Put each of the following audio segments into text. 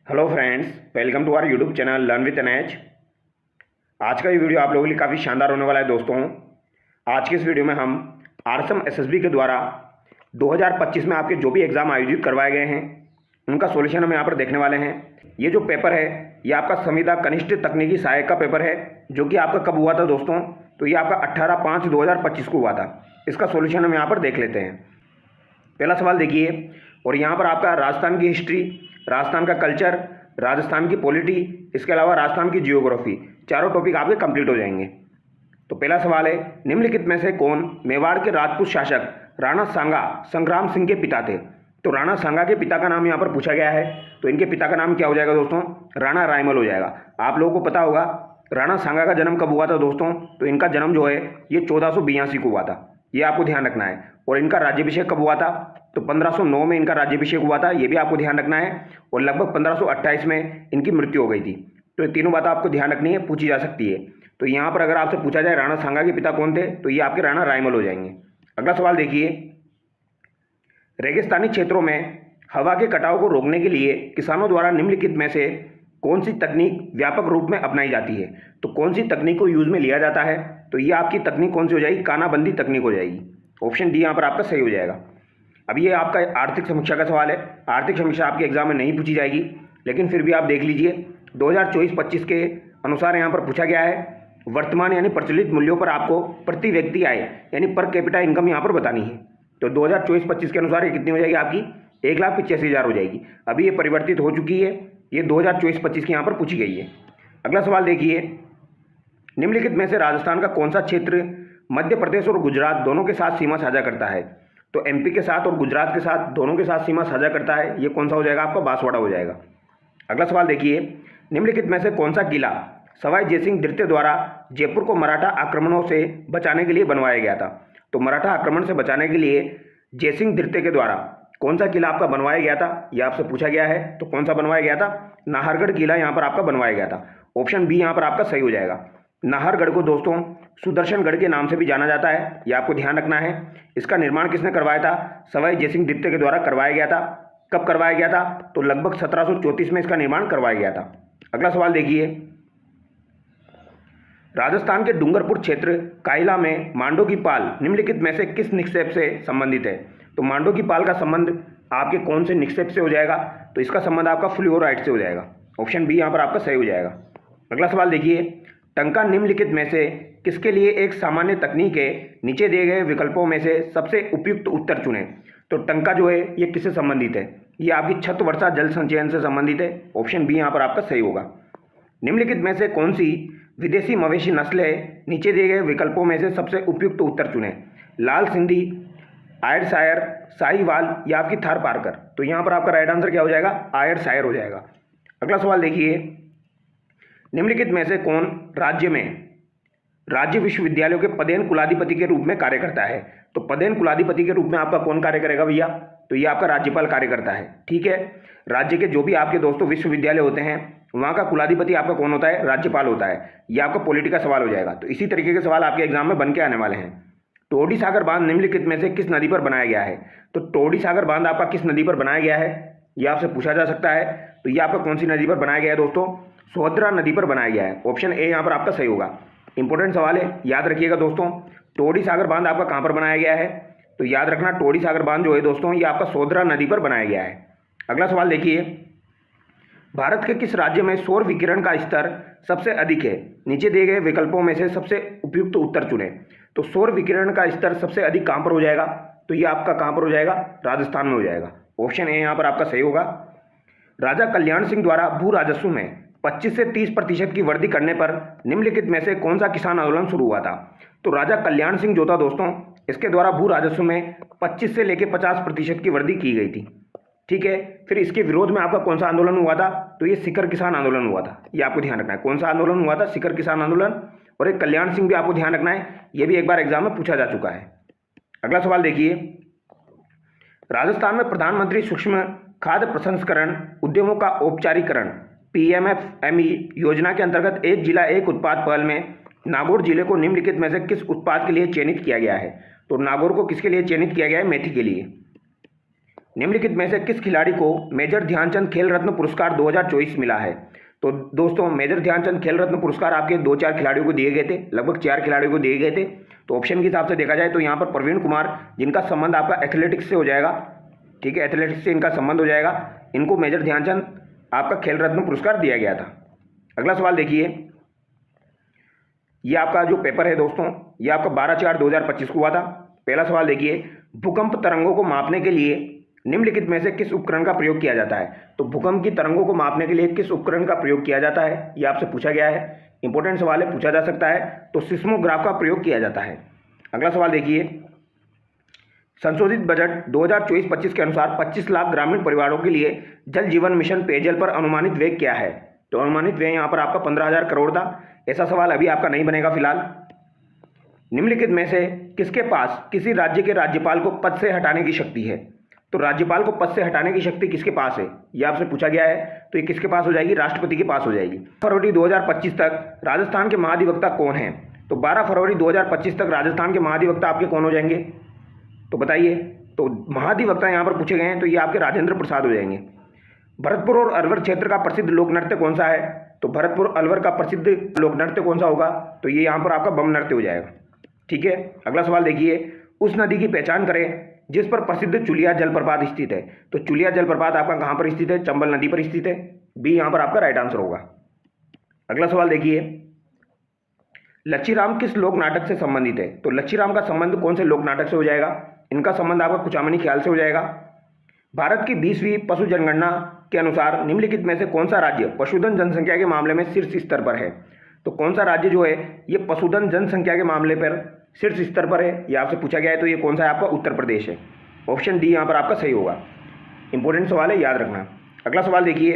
Hello friends, welcome to our YouTube channel learn with NH. आज का ये video आप लोगों के लिए काफ़ी शानदार होने वाला है दोस्तों। आज के इस वीडियो में हम आरसम एसएसबी के द्वारा 2025 में आपके जो भी एग्ज़ाम आयोजित करवाए गए हैं उनका सॉल्यूशन हम यहाँ पर देखने वाले हैं। ये जो पेपर है ये आपका संविदा कनिष्ठ तकनीकी सहायक का पेपर है, जो कि आपका कब हुआ था दोस्तों? तो ये आपका 18/5/2025 को हुआ था। इसका सॉल्यूशन हम यहाँ पर देख लेते हैं। पहला सवाल देखिए, और यहाँ पर आपका राजस्थान की हिस्ट्री, राजस्थान का कल्चर, राजस्थान की पॉलिटी, इसके अलावा राजस्थान की जियोग्राफी, चारों टॉपिक आपके कंप्लीट हो जाएंगे। तो पहला सवाल है, निम्नलिखित में से कौन मेवाड़ के राजपूत शासक राणा सांगा संग्राम सिंह के पिता थे? तो राणा सांगा के पिता का नाम यहाँ पर पूछा गया है। तो इनके पिता का नाम क्या हो जाएगा दोस्तों? राणा रायमल हो जाएगा। आप लोगों को पता होगा राणा सांगा का जन्म कब हुआ था दोस्तों? तो इनका जन्म जो है ये 1482 को हुआ था, ये आपको ध्यान रखना है। और इनका राज्याभिषेक कब हुआ था? तो 1509 में इनका राज्याभिषेक हुआ था, ये भी आपको ध्यान रखना है। और लगभग 1528 में इनकी मृत्यु हो गई थी। तो ये तीनों बातें आपको ध्यान रखनी है, पूछी जा सकती है। तो यहाँ पर अगर आपसे पूछा जाए राणा सांगा के पिता कौन थे, तो ये आपके राणा रायमल हो जाएंगे। अगला सवाल देखिए, रेगिस्तानी क्षेत्रों में हवा के कटाव को रोकने के लिए किसानों द्वारा निम्नलिखित में से कौन सी तकनीक व्यापक रूप में अपनाई जाती है? तो कौन सी तकनीक को यूज में लिया जाता है? तो ये आपकी तकनीक कौन सी हो जाएगी? कानाबंदी तकनीक हो जाएगी। ऑप्शन डी यहाँ पर आपका सही हो जाएगा। अब ये आपका आर्थिक समीक्षा का सवाल है। आर्थिक समीक्षा आपके एग्जाम में नहीं पूछी जाएगी, लेकिन फिर भी आप देख लीजिए 2024-25 के अनुसार यहाँ पर पूछा गया है वर्तमान यानी प्रचलित मूल्यों पर आपको प्रति व्यक्ति आय यानी पर कैपिटा इनकम यहाँ पर बतानी है। तो 2024-25 के अनुसार ये कितनी हो जाएगी आपकी? 1,85,000 हो जाएगी। अभी ये परिवर्तित हो चुकी है, ये 2024-25 की यहाँ पर पूछी गई है। अगला सवाल देखिए, निम्नलिखित में से राजस्थान का कौन सा क्षेत्र मध्य प्रदेश और गुजरात दोनों के साथ सीमा साझा करता है? तो एमपी के साथ और गुजरात के साथ दोनों के साथ सीमा साझा करता है, ये कौन सा हो जाएगा आपका? बांसवाड़ा हो जाएगा। अगला सवाल देखिए, निम्नलिखित में से कौन सा किला सवाई जयसिंह द्वितीय द्वारा जयपुर को मराठा आक्रमणों से बचाने के लिए बनवाया गया था? तो मराठा आक्रमण से बचाने के लिए जयसिंह द्वितीय के द्वारा कौन सा किला आपका बनवाया गया था, यह आपसे पूछा गया है। तो कौन सा बनवाया गया था? नाहरगढ़ किला यहाँ पर आपका बनवाया गया था। ऑप्शन बी यहाँ पर आपका सही हो जाएगा। नाहरगढ़ को दोस्तों सुदर्शनगढ़ के नाम से भी जाना जाता है, यह आपको ध्यान रखना है। इसका निर्माण किसने करवाया था? सवाई जयसिंह द्वितीय के द्वारा करवाया गया था। कब करवाया गया था? तो लगभग 1734 में इसका निर्माण करवाया गया था। अगला सवाल देखिए, राजस्थान के डूंगरपुर क्षेत्र कायला में मांडो की पाल निम्नलिखित में से किस निक्षेप से संबंधित है? तो मांडो की पाल का संबंध आपके कौन से निक्षेप से हो जाएगा? तो इसका संबंध आपका फ्लोराइट से हो जाएगा। ऑप्शन बी यहाँ पर आपका सही हो जाएगा। अगला सवाल देखिए, टंका निम्नलिखित में से किसके लिए एक सामान्य तकनीक है? नीचे दिए गए विकल्पों में से सबसे उपयुक्त उत्तर चुनें। तो टंका जो है ये किससे संबंधित है? ये आपकी छत वर्षा जल संचयन से संबंधित है। ऑप्शन बी यहाँ पर आपका सही होगा। निम्नलिखित में से कौन सी विदेशी मवेशी नस्ल है? नीचे दिए गए विकल्पों में से सबसे उपयुक्त उत्तर चुनें। लाल सिंधी, आयरशायर, साहीवाल या आपकी थार पारकर। तो यहाँ पर आपका राइट आंसर क्या हो जाएगा? आयरशायर हो जाएगा। अगला सवाल देखिए, निम्नलिखित में से कौन राज्य में राज्य विश्वविद्यालयों के पदेन कुलाधिपति के रूप में कार्य करता है? तो पदेन कुलाधिपति के रूप में आपका कौन कार्य करेगा भैया? तो ये आपका राज्यपाल कार्य करता है। ठीक है, राज्य के जो भी आपके दोस्तों विश्वविद्यालय होते हैं वहाँ का कुलाधिपति आपका कौन होता है? राज्यपाल होता है। ये आपका पॉलिटी का सवाल हो जाएगा। तो इसी तरीके के सवाल आपके एग्जाम में बन के आने वाले हैं। टोडी सागर बांध निम्नलिखित में से किस नदी पर बनाया गया है? तो टोडी सागर बांध आपका किस नदी पर बनाया गया है, यह आपसे पूछा जा सकता है। तो ये आपका कौन सी नदी पर बनाया गया है दोस्तों? सोहद्रा नदी पर बनाया गया है। ऑप्शन ए यहाँ पर आपका सही होगा। इंपॉर्टेंट सवाल है, याद रखिएगा दोस्तों। टोडी सागर बांध आपका कहाँ पर बनाया गया है? तो याद रखना टोडी सागर बांध जो है दोस्तों ये आपका सोहद्रा नदी पर बनाया गया है। अगला सवाल देखिए, भारत के किस राज्य में सौर विकिरण का स्तर सबसे अधिक है? नीचे दिए गए विकल्पों में से सबसे उपयुक्त उत्तर चुनें। तो सौर विकिरण का स्तर सबसे अधिक कहाँ पर हो जाएगा? तो ये आपका कहाँ पर हो जाएगा? राजस्थान में हो जाएगा। ऑप्शन ए यहाँ पर आपका सही होगा। राजा कल्याण सिंह द्वारा भू राजस्व में 25 से 30% की वृद्धि करने पर निम्नलिखित में से कौन सा किसान आंदोलन शुरू हुआ था? तो राजा कल्याण सिंह जो था दोस्तों इसके द्वारा भू राजस्व में 25 से लेकर 50% की वृद्धि की गई थी। ठीक है, फिर इसके विरोध में आपका कौन सा आंदोलन हुआ था? तो ये सीकर किसान आंदोलन हुआ था। ये आपको ध्यान रखना है, कौन सा आंदोलन हुआ था? सीकर किसान आंदोलन। और एक कल्याण सिंह भी आपको ध्यान रखना है, ये भी एक बार एग्जाम में पूछा जा चुका है। अगला सवाल देखिए, राजस्थान में प्रधानमंत्री सूक्ष्म खाद्य प्रसंस्करण उद्यमों का औपचारिकरण PMFME योजना के अंतर्गत एक जिला एक उत्पाद पहल में नागौर जिले को निम्नलिखित में से किस उत्पाद के लिए चयनित किया गया है? तो नागौर को किसके लिए चयनित किया गया है? मेथी के लिए। निम्नलिखित में से किस खिलाड़ी को मेजर ध्यानचंद खेल रत्न पुरस्कार 2024 मिला है? तो दोस्तों मेजर ध्यानचंद खेल रत्न पुरस्कार आपके 2-4 खिलाड़ियों को दिए गए थे, लगभग 4 खिलाड़ियों को दिए गए थे। तो ऑप्शन के हिसाब से देखा जाए तो यहाँ पर प्रवीण कुमार, जिनका संबंध आपका एथलेटिक्स से हो जाएगा, ठीक है, एथलेटिक्स से इनका संबंध हो जाएगा, इनको मेजर ध्यानचंद आपका खेल रत्न पुरस्कार दिया गया था। अगला सवाल देखिए, ये आपका जो पेपर है दोस्तों, ये आपका 12/4/2025 को हुआ था। पहला सवाल देखिए, भूकंप तरंगों को मापने के लिए निम्नलिखित में से किस उपकरण का प्रयोग किया जाता है? तो भूकंप की तरंगों को मापने के लिए किस उपकरण का प्रयोग किया जाता है, ये आपसे पूछा गया है। इंपॉर्टेंट सवाल है, पूछा जा सकता है। तो सिस्मोग्राफ का प्रयोग किया जाता है। अगला सवाल देखिए, संशोधित बजट 2024-25 के अनुसार 25 लाख ग्रामीण परिवारों के लिए जल जीवन मिशन पेयजल पर अनुमानित व्यय क्या है? तो अनुमानित व्यय यहाँ पर आपका 15,000 करोड़ था। ऐसा सवाल अभी आपका नहीं बनेगा फिलहाल। निम्नलिखित में से किसके पास किसी राज्य के राज्यपाल को पद से हटाने की शक्ति है? तो राज्यपाल को पद से हटाने की शक्ति किसके पास है, यह आपसे पूछा गया है। तो ये किसके पास हो जाएगी? राष्ट्रपति के पास हो जाएगी। फरवरी 2025 तक राजस्थान के महाधिवक्ता कौन हैं? तो 12 फरवरी 2025 तक राजस्थान के महाधिवक्ता आपके कौन हो जाएंगे? तो बताइए। तो महाधिवक्ता यहाँ पर पूछे गए हैं, तो ये आपके राजेंद्र प्रसाद हो जाएंगे। भरतपुर और अलवर क्षेत्र का प्रसिद्ध लोक नृत्य कौन सा है? तो भरतपुर अलवर का प्रसिद्ध लोक नृत्य कौन सा होगा? तो ये यहाँ पर आपका बम नृत्य हो जाएगा। ठीक है। अगला सवाल देखिए, उस नदी की पहचान करें जिस पर प्रसिद्ध चुलिया जलप्रपात स्थित है। तो चुलिया जलप्रपात आपका कहाँ पर स्थित है? चंबल नदी पर स्थित है। बी यहाँ पर आपका राइट आंसर होगा। अगला सवाल देखिए, लच्छीराम किस लोक नाटक से संबंधित है? तो लच्छीराम का संबंध कौन से लोक नाटक से हो जाएगा? इनका संबंध आपका कुचामनी ख्याल से हो जाएगा। भारत की 20वीं पशु जनगणना के अनुसार निम्नलिखित में से कौन सा राज्य पशुधन जनसंख्या के मामले में शीर्ष स्तर पर है? तो कौन सा राज्य जो है ये पशुधन जनसंख्या के मामले पर शीर्ष स्तर पर है, ये आपसे पूछा गया है। तो ये कौन सा है? आपका उत्तर प्रदेश है। ऑप्शन डी यहाँ पर आपका सही होगा। इंपॉर्टेंट सवाल है, याद रखना। अगला सवाल देखिए,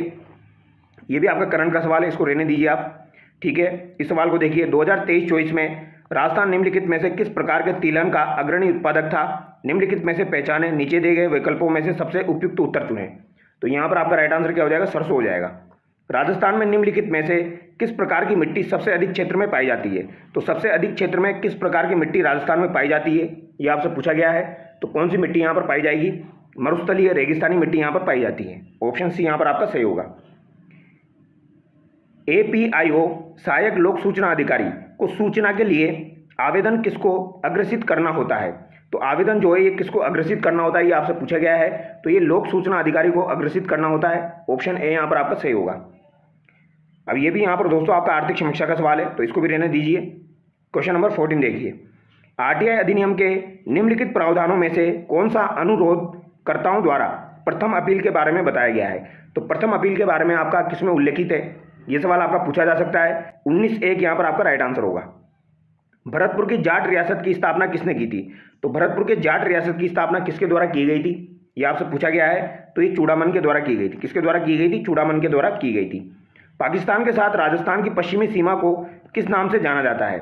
ये भी आपका करंट का सवाल है, इसको रहने दीजिए आप। ठीक है। इस सवाल को देखिए, 2023-24 में राजस्थान निम्नलिखित में से किस प्रकार के तिलहन का अग्रणी उत्पादक था? निम्नलिखित में से पहचाने, नीचे दिए गए विकल्पों में से सबसे उपयुक्त उत्तर चुनें। तो यहाँ पर आपका राइट आंसर क्या हो जाएगा? सरसों हो जाएगा। राजस्थान में निम्नलिखित में से किस प्रकार की मिट्टी सबसे अधिक क्षेत्र में पाई जाती है? तो सबसे अधिक क्षेत्र में किस प्रकार की मिट्टी राजस्थान में पाई जाती है, ये आपसे पूछा गया है। तो कौन सी मिट्टी यहाँ पर पाई जाएगी? मरुस्थलीय रेगिस्तानी मिट्टी यहाँ पर पाई जाती है। ऑप्शन सी यहाँ पर आपका सही होगा। APIO सहायक लोक सूचना अधिकारी को सूचना के लिए आवेदन किसको अग्रेसित करना होता है? तो आवेदन जो है ये किसको अग्रेसित करना होता है, ये आपसे पूछा गया है। तो ये लोक सूचना अधिकारी को अग्रेसित करना होता है। ऑप्शन ए यहाँ पर आपका सही होगा। अब ये भी यहाँ पर दोस्तों आपका आर्थिक समीक्षा का सवाल है, तो इसको भी रहने दीजिए। क्वेश्चन नंबर 14 देखिए, RTI अधिनियम के निम्नलिखित प्रावधानों में से कौन सा अनुरोधकर्ताओं द्वारा प्रथम अपील के बारे में बताया गया है? तो प्रथम अपील के बारे में आपका किसमें उल्लेखित है, ये सवाल आपका पूछा जा सकता है। 19(1) यहाँ पर आपका राइट आंसर होगा। भरतपुर की जाट रियासत की स्थापना किसने की थी? तो भरतपुर के जाट रियासत की स्थापना किसके द्वारा की गई थी, ये आपसे पूछा गया है। तो ये चूड़ामन के द्वारा की गई थी। किसके द्वारा की गई थी? चूड़ामन के द्वारा की गई थी। पाकिस्तान के साथ राजस्थान की पश्चिमी सीमा को किस नाम से जाना जाता है?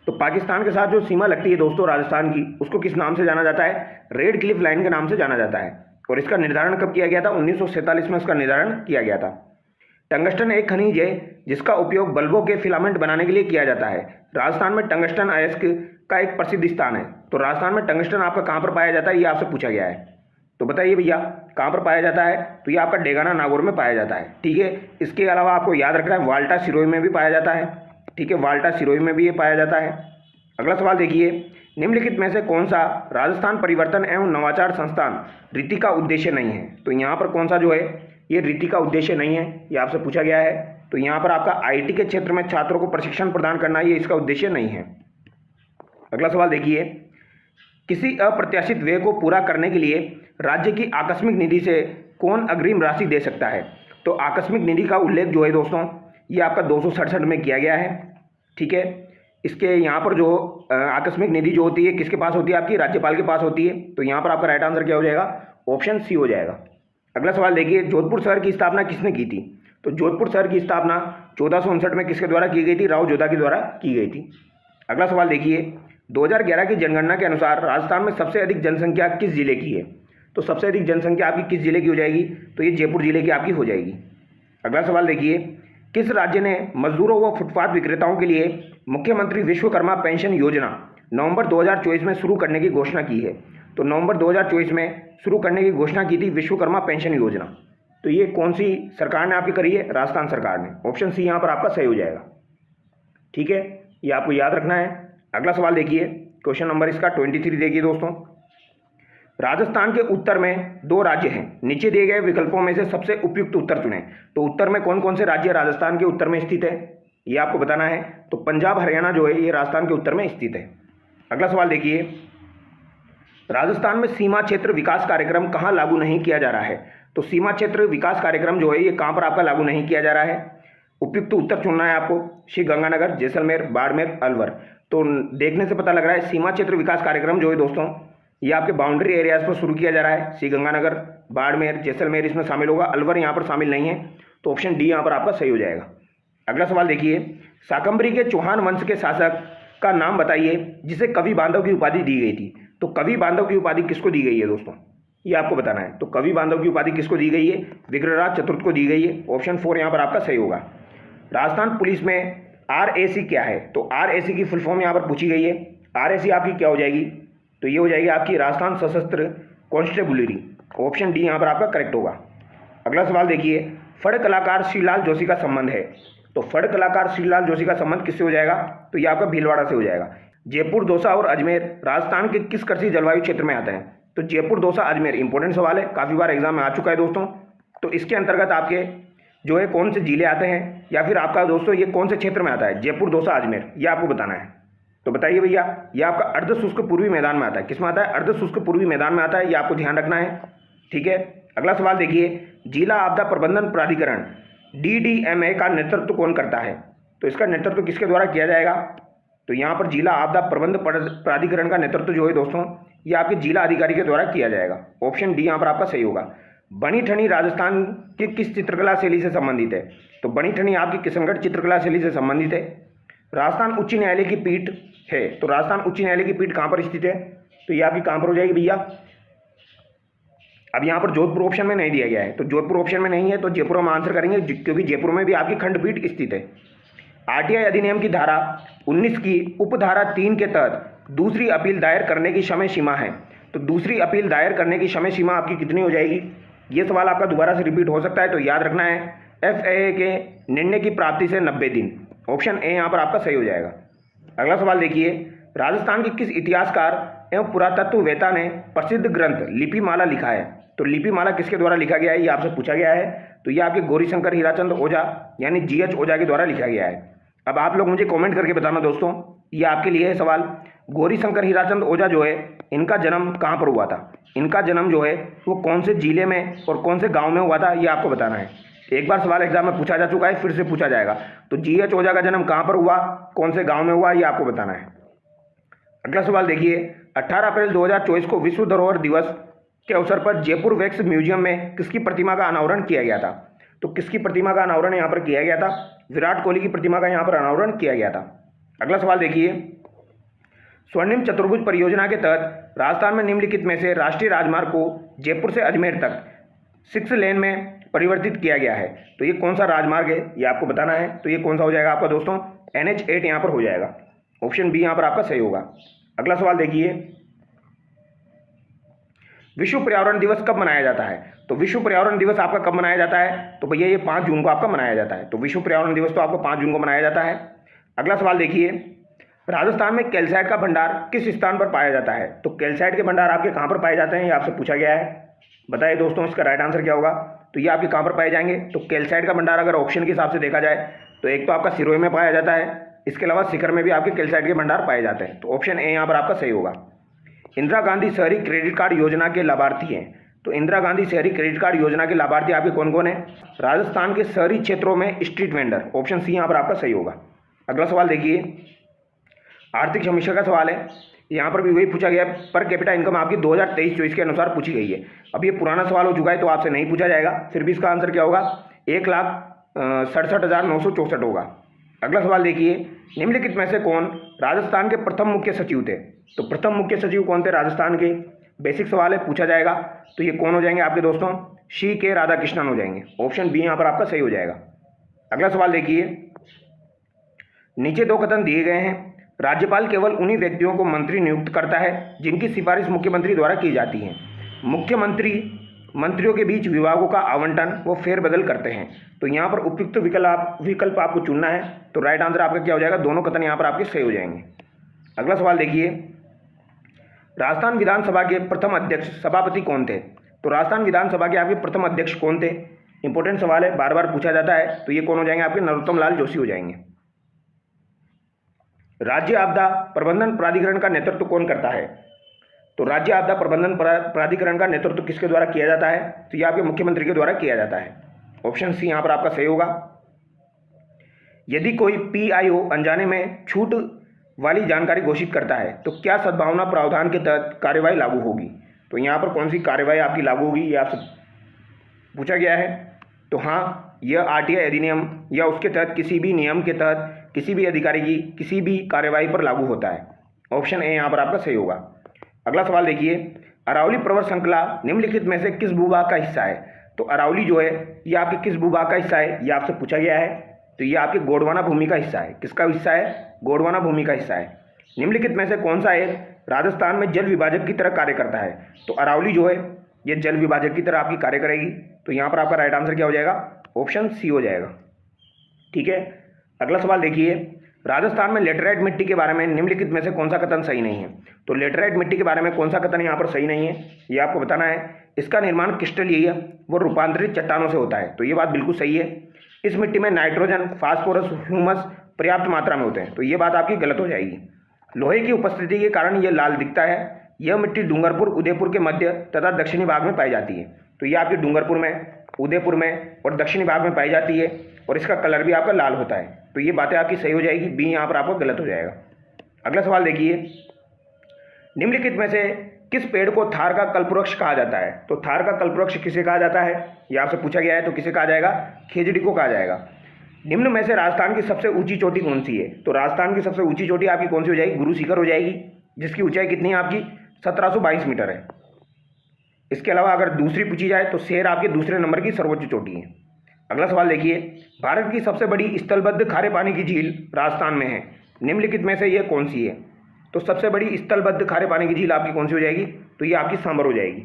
तो पाकिस्तान के साथ जो सीमा लगती है दोस्तों राजस्थान की, उसको किस नाम से जाना जाता है? रेड क्लिफ लाइन के नाम से जाना जाता है। और इसका निर्धारण कब किया गया था? 1947 में इसका निर्धारण किया गया था। टंगस्टन एक खनिज है जिसका उपयोग बल्बों के फिलामेंट बनाने के लिए किया जाता है। राजस्थान में टंगस्टन अयस्क का एक प्रसिद्ध स्थान है। तो राजस्थान में टंगस्टन आपका कहाँ पर पाया जाता है, ये आपसे पूछा गया है। तो बताइए भैया कहाँ पर पाया जाता है? तो ये आपका डेगाना नागौर में पाया जाता है। ठीक है। इसके अलावा आपको याद रखना है वाल्टा सिरोही में भी पाया जाता है। ठीक है, वाल्टा सिरोही में भी ये पाया जाता है। अगला सवाल देखिए, निम्नलिखित में से कौन सा राजस्थान परिवर्तन एवं नवाचार संस्थान रीति का उद्देश्य नहीं है? तो यहाँ पर कौन सा जो है ये रीति का उद्देश्य नहीं है, ये आपसे पूछा गया है। तो यहाँ पर आपका IT के क्षेत्र में छात्रों को प्रशिक्षण प्रदान करना ये इसका उद्देश्य नहीं है। अगला सवाल देखिए, किसी अप्रत्याशित व्यय को पूरा करने के लिए राज्य की आकस्मिक निधि से कौन अग्रिम राशि दे सकता है? तो आकस्मिक निधि का उल्लेख जो है दोस्तों ये आपका 267 में किया गया है। ठीक है। इसके यहाँ पर जो आकस्मिक निधि जो होती है किसके पास होती है? आपकी राज्यपाल के पास होती है। तो यहाँ पर आपका राइट आंसर क्या हो जाएगा? ऑप्शन सी हो जाएगा। अगला सवाल देखिए, जोधपुर शहर की स्थापना किसने की थी? तो जोधपुर शहर की स्थापना 1459 में किसके द्वारा की गई थी? राव जोधा के द्वारा की गई थी। अगला सवाल देखिए, 2011 की जनगणना के अनुसार राजस्थान में सबसे अधिक जनसंख्या किस जिले की है? तो सबसे अधिक जनसंख्या आपकी किस जिले की हो जाएगी? तो ये जयपुर जिले की आपकी हो जाएगी। अगला सवाल देखिए, किस राज्य ने मजदूरों व फुटपाथ विक्रेताओं के लिए मुख्यमंत्री विश्वकर्मा पेंशन योजना नवंबर 2024 में शुरू करने की घोषणा की है? तो नवंबर 2024 में शुरू करने की घोषणा की थी विश्वकर्मा पेंशन योजना। तो ये कौन सी सरकार ने आपकी करी है? राजस्थान सरकार ने। ऑप्शन सी यहाँ पर आपका सही हो जाएगा। ठीक है, ये आपको याद रखना है। अगला सवाल देखिए, क्वेश्चन नंबर इसका 23 देखिए दोस्तों। राजस्थान के उत्तर में 2 राज्य हैं, नीचे दिए गए विकल्पों में से सबसे उपयुक्त उत्तर चुनें। तो उत्तर में कौन कौन से राज्य राजस्थान के उत्तर में स्थित है, ये आपको बताना है। तो पंजाब हरियाणा जो है ये राजस्थान के उत्तर में स्थित है। अगला सवाल देखिए, राजस्थान में सीमा क्षेत्र विकास कार्यक्रम कहाँ लागू नहीं किया जा रहा है? तो सीमा क्षेत्र विकास कार्यक्रम जो है ये कहाँ पर आपका लागू नहीं किया जा रहा है? उपयुक्त उत्तर चुनना है आपको। श्री गंगानगर, जैसलमेर, बाड़मेर, अलवर। तो देखने से पता लग रहा है सीमा क्षेत्र विकास कार्यक्रम जो है दोस्तों ये आपके बाउंड्री एरियाज पर शुरू किया जा रहा है। श्री गंगानगर, बाड़मेर, जैसलमेर इसमें शामिल होगा, अलवर यहाँ पर शामिल नहीं है। तो ऑप्शन डी यहाँ पर आपका सही हो जाएगा। अगला सवाल देखिए, शाकंभरी के चौहान वंश के शासक का नाम बताइए जिसे कवि बांधव की उपाधि दी गई थी। तो कवि बांधव की उपाधि किसको दी गई है दोस्तों, ये आपको बताना है। तो कवि बांधव की उपाधि किसको दी गई है? विग्रहराज चतुर्थ को दी गई है। ऑप्शन 4 यहाँ पर आपका सही होगा। राजस्थान पुलिस में RAC क्या है? तो RAC की फुल फॉर्म यहाँ पर पूछी गई है। RAC आपकी क्या हो जाएगी? तो ये हो जाएगी आपकी राजस्थान सशस्त्र कॉन्स्टेबुलरी। ऑप्शन डी यहाँ पर आपका करेक्ट होगा। अगला सवाल देखिए, फड़ कलाकार श्रीलाल जोशी का संबंध है। तो फड़ कलाकार श्रीलाल जोशी का संबंध किससे हो जाएगा? तो ये आपका भीलवाड़ा से हो जाएगा। जयपुर, दौसा और अजमेर राजस्थान के किस कृषि जलवायु क्षेत्र में आते हैं? तो जयपुर, दौसा, अजमेर इंपॉर्टेंट सवाल है, काफ़ी बार एग्जाम में आ चुका है दोस्तों। तो इसके अंतर्गत आपके जो है कौन से जिले आते हैं, या फिर आपका दोस्तों ये कौन से क्षेत्र में आता है? जयपुर, दौसा, अजमेर, ये आपको बताना है। तो बताइए भैया, ये आपका अर्ध शुष्क पूर्वी मैदान में आता है। किस में आता है? अर्ध शुष्क पूर्वी मैदान में आता है, ये आपको ध्यान रखना है। ठीक है, अगला सवाल देखिए, जिला आपदा प्रबंधन प्राधिकरण DDMA का नेतृत्व कौन करता है? तो इसका नेतृत्व किसके द्वारा किया जाएगा? तो यहाँ पर जिला आपदा प्रबंधन प्राधिकरण का नेतृत्व जो है दोस्तों ये आपके जिला अधिकारी के द्वारा किया जाएगा। ऑप्शन डी यहाँ पर आपका सही होगा। बनी ठनी राजस्थान की किस चित्रकला शैली से संबंधित है? तो बनी ठनी आपकी किशनगढ़ चित्रकला शैली से संबंधित है। राजस्थान उच्च न्यायालय की पीठ है, तो राजस्थान उच्च न्यायालय की पीठ कहाँ पर स्थित है? तो ये आपकी कहाँ पर हो जाएगी भैया? अब यहाँ पर जोधपुर ऑप्शन में नहीं दिया गया है, तो जोधपुर ऑप्शन में नहीं है, तो जयपुर हम आंसर करेंगे क्योंकि जयपुर में भी आपकी खंडपीठ स्थित है। RTI अधिनियम की धारा 19 की उपधारा 3 के तहत दूसरी अपील दायर करने की समय सीमा है। तो दूसरी अपील दायर करने की समय सीमा आपकी कितनी हो जाएगी? ये सवाल आपका दोबारा से रिपीट हो सकता है, तो याद रखना है FAA के निर्णय की प्राप्ति से 90 दिन। ऑप्शन ए यहाँ पर आपका सही हो जाएगा। अगला सवाल देखिए, राजस्थान के किस इतिहासकार एवं पुरातत्ववेत्ता ने प्रसिद्ध ग्रंथ लिपिमाला लिखा है? तो लिपिमाला किसके द्वारा लिखा गया है, ये आपसे पूछा गया है। तो ये आपके गौरीशंकर हीराचंद ओझा यानी GH ओझा के द्वारा लिखा गया है। अब आप लोग मुझे कमेंट करके बताना दोस्तों, ये आपके लिए है सवाल। गौरीशंकर हीराचंद ओझा जो है इनका जन्म कहाँ पर हुआ था? इनका जन्म जो है वो कौन से जिले में और कौन से गाँव में हुआ था, ये आपको बताना है। एक बार सवाल एग्जाम में पूछा जा चुका है, फिर से पूछा जाएगा। तो GH ओझा का जन्म कहाँ पर हुआ, कौन से गाँव में हुआ, ये आपको बताना है। अगला सवाल देखिए, 18 अप्रैल 2024 को विश्व धरोहर दिवस के अवसर पर जयपुर वैक्स म्यूजियम में किसकी प्रतिमा का अनावरण किया गया था? तो किसकी प्रतिमा का अनावरण यहाँ पर किया गया था? विराट कोहली की प्रतिमा का यहाँ पर अनावरण किया गया था। अगला सवाल देखिए, स्वर्णिम चतुर्भुज परियोजना के तहत राजस्थान में निम्नलिखित में से राष्ट्रीय राजमार्ग को जयपुर से अजमेर तक 6 लेन में परिवर्तित किया गया है। तो ये कौन सा राजमार्ग है, ये आपको बताना है। तो ये कौन सा हो जाएगा आपका दोस्तों? NH8 यहाँ पर हो जाएगा। ऑप्शन बी यहाँ पर आपका सही होगा। अगला सवाल देखिए, विश्व पर्यावरण दिवस कब मनाया जाता है? तो विश्व पर्यावरण दिवस आपका कब मनाया जाता है? तो भैया ये 5 जून को आपका मनाया जाता है। तो विश्व पर्यावरण दिवस तो आपको 5 जून को मनाया जाता है। अगला सवाल देखिए, राजस्थान में कैल्साइट का भंडार किस स्थान पर पाया जाता है? तो कैल्साइट के भंडार आपके कहाँ पर पाए जाते हैं, ये आपसे पूछा गया है। बताइए दोस्तों इसका राइट आंसर क्या होगा? तो ये आपके कहाँ पर पाए जाएंगे? तो कैल्साइट का भंडार अगर ऑप्शन के हिसाब से देखा जाए तो एक तो आपका सिरोही में पाया जाता है, इसके अलावा शिखर में भी आपके कैल्साइट के भंडार पाए जाते हैं। तो ऑप्शन ए यहाँ पर आपका सही होगा। इंदिरा गांधी शहरी क्रेडिट कार्ड योजना के लाभार्थी हैं। तो इंदिरा गांधी शहरी क्रेडिट कार्ड योजना के लाभार्थी आपके कौन कौन है? राजस्थान के शहरी क्षेत्रों में स्ट्रीट वेंडर। ऑप्शन सी यहाँ पर आपका सही होगा। अगला सवाल देखिए, आर्थिक समीक्षा का सवाल है। यहाँ पर भी वही पूछा गया, पर कैपिटा इनकम आपकी 2023-24 के अनुसार पूछी गई है। अब ये पुराना सवाल हो चुका है तो आपसे नहीं पूछा जाएगा, फिर भी इसका आंसर क्या होगा? 1,67,964 होगा। अगला सवाल देखिए, निम्नलिखित में से कौन राजस्थान के प्रथम मुख्य सचिव थे? तो प्रथम मुख्य सचिव कौन थे राजस्थान के? बेसिक सवाल है, पूछा जाएगा। तो ये कौन हो जाएंगे आपके दोस्तों? C.K. राधाकृष्णन हो जाएंगे। ऑप्शन बी यहाँ पर आपका सही हो जाएगा। अगला सवाल देखिए, नीचे 2 कथन दिए गए हैं, राज्यपाल केवल उन्हीं व्यक्तियों को मंत्री नियुक्त करता है जिनकी सिफारिश मुख्यमंत्री द्वारा की जाती है। मुख्यमंत्री मंत्रियों के बीच विभागों का आवंटन वो फेरबदल करते हैं। तो यहाँ पर उपयुक्त विकल्प आपको चुनना है। तो राइट आंसर आपका क्या हो जाएगा, दोनों कथन यहाँ पर आपके सही हो जाएंगे। अगला सवाल देखिए, राजस्थान विधानसभा के प्रथम अध्यक्ष सभापति कौन थे? तो राजस्थान विधानसभा के आपके प्रथम अध्यक्ष कौन थे? इंपॉर्टेंट सवाल है, बार बार पूछा जाता है। तो ये कौन हो जाएंगे आपके? नरोत्तम लाल जोशी हो जाएंगे। राज्य आपदा प्रबंधन प्राधिकरण का नेतृत्व कौन करता है? तो राज्य आपदा प्रबंधन प्राधिकरण का नेतृत्व किसके द्वारा किया जाता है? तो ये आपके मुख्यमंत्री के द्वारा किया जाता है। ऑप्शन सी यहाँ पर आपका सही होगा। यदि कोई पीआईओ अनजाने में छूट वाली जानकारी घोषित करता है तो क्या सद्भावना प्रावधान के तहत कार्यवाही लागू होगी? तो यहाँ पर कौन सी कार्यवाही आपकी लागू होगी, ये आपसे पूछा गया है। तो हाँ, यह आरटीआई अधिनियम या उसके तहत किसी भी नियम के तहत किसी भी अधिकारी की किसी भी कार्यवाही पर लागू होता है। ऑप्शन ए यहाँ पर आपका सही होगा। अगला सवाल देखिए, अरावली पर्वत श्रृंखला निम्नलिखित में से किस भूभाग का हिस्सा है? तो अरावली जो है ये आपके किस भूभाग का हिस्सा है, ये आपसे पूछा गया है। तो ये आपके गोंडवाना भूमि का हिस्सा है। किसका हिस्सा है? गोंडवाना भूमि का हिस्सा है। निम्नलिखित में से कौन सा एक राजस्थान में जल विभाजक की तरह कार्य करता है? तो अरावली जो है ये जल विभाजक की तरह आपकी कार्य करेगी। तो यहाँ पर आपका राइट आंसर क्या हो जाएगा? ऑप्शन सी हो जाएगा। ठीक है, अगला सवाल देखिए, राजस्थान में लेटराइट मिट्टी के बारे में निम्नलिखित में से कौन सा कथन सही नहीं है? तो लेटराइट मिट्टी के बारे में कौन सा कथन यहाँ पर सही नहीं है, ये आपको बताना है। इसका निर्माण क्रिस्टलीय वो रूपांतरित चट्टानों से होता है। तो ये बात बिल्कुल सही है। इस मिट्टी में नाइट्रोजन, फास्फोरस, ह्यूमस पर्याप्त मात्रा में होते हैं। तो ये बात आपकी गलत हो जाएगी। लोहे की उपस्थिति के कारण यह लाल दिखता है। यह मिट्टी डूंगरपुर, उदयपुर के मध्य तथा दक्षिणी भाग में पाई जाती है। तो ये आपकी डूंगरपुर में, उदयपुर में और दक्षिणी भाग में पाई जाती है और इसका कलर भी आपका लाल होता है। तो ये बातें आपकी सही हो जाएगी, बी यहाँ पर आपका गलत हो जाएगा। अगला सवाल देखिए, निम्नलिखित में से किस पेड़ को थार का कल्पवृक्ष कहा जाता है? तो थार का कल्पवृक्ष किसे कहा जाता है, ये आपसे पूछा गया है। तो किसे कहा जाएगा? खेजड़ी को कहा जाएगा। निम्न में से राजस्थान की सबसे ऊंची चोटी कौन सी है? तो राजस्थान की सबसे ऊंची चोटी आपकी कौन सी हो जाएगी? गुरु शिखर हो जाएगी, जिसकी ऊंचाई कितनी है आपकी? 1722 मीटर है। इसके अलावा अगर दूसरी पूछी जाए तो शेर आपके दूसरे नंबर की सर्वोच्च चोटी है। अगला सवाल देखिए, भारत की सबसे बड़ी स्थलबद्ध खारे पानी की झील राजस्थान में है। निम्नलिखित में से यह कौन सी है? तो सबसे बड़ी स्थलबद्ध खारे पानी की झील आपकी कौन सी हो जाएगी? तो ये आपकी सांबर हो जाएगी।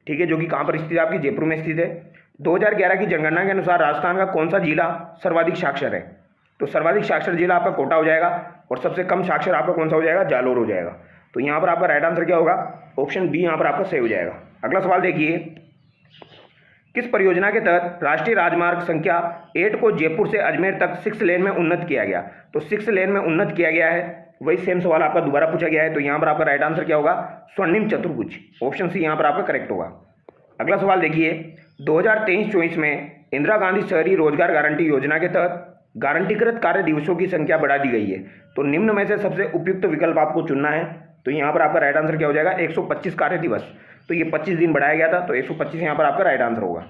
ठीक है, जो कि कहाँ पर स्थित है? आपकी जयपुर में स्थित है। 2011 की जनगणना के अनुसार राजस्थान का कौन सा जिला सर्वाधिक साक्षर है? तो सर्वाधिक साक्षर जिला आपका कोटा हो जाएगा और सबसे कम साक्षर आपका कौन सा हो जाएगा? जालोर हो जाएगा। तो यहाँ पर आपका राइट आंसर क्या होगा? ऑप्शन बी यहाँ पर आपका सही हो जाएगा। अगला सवाल देखिए, किस परियोजना के तहत राष्ट्रीय राजमार्ग संख्या 8 को जयपुर से अजमेर तक 6 लेन में उन्नत किया गया? तो 6 लेन में उन्नत किया गया है, वही सेम सवाल आपका दोबारा पूछा गया है। तो यहाँ पर आपका राइट आंसर क्या होगा? स्वर्णिम चतुर्भुज। ऑप्शन सी यहाँ पर आपका करेक्ट होगा। अगला सवाल देखिए, 2023-24 में इंदिरा गांधी शहरी रोजगार गारंटी योजना के तहत गारंटीकृत कार्य दिवसों की संख्या बढ़ा दी गई है। तो निम्न में से सबसे उपयुक्त विकल्प आपको चुनना है। तो यहाँ पर आपका राइट आंसर क्या हो जाएगा? 125 कार्य दिवस। तो ये 25 दिन बढ़ाया गया था, तो 125 यहाँ पर आपका राइट आंसर होगा।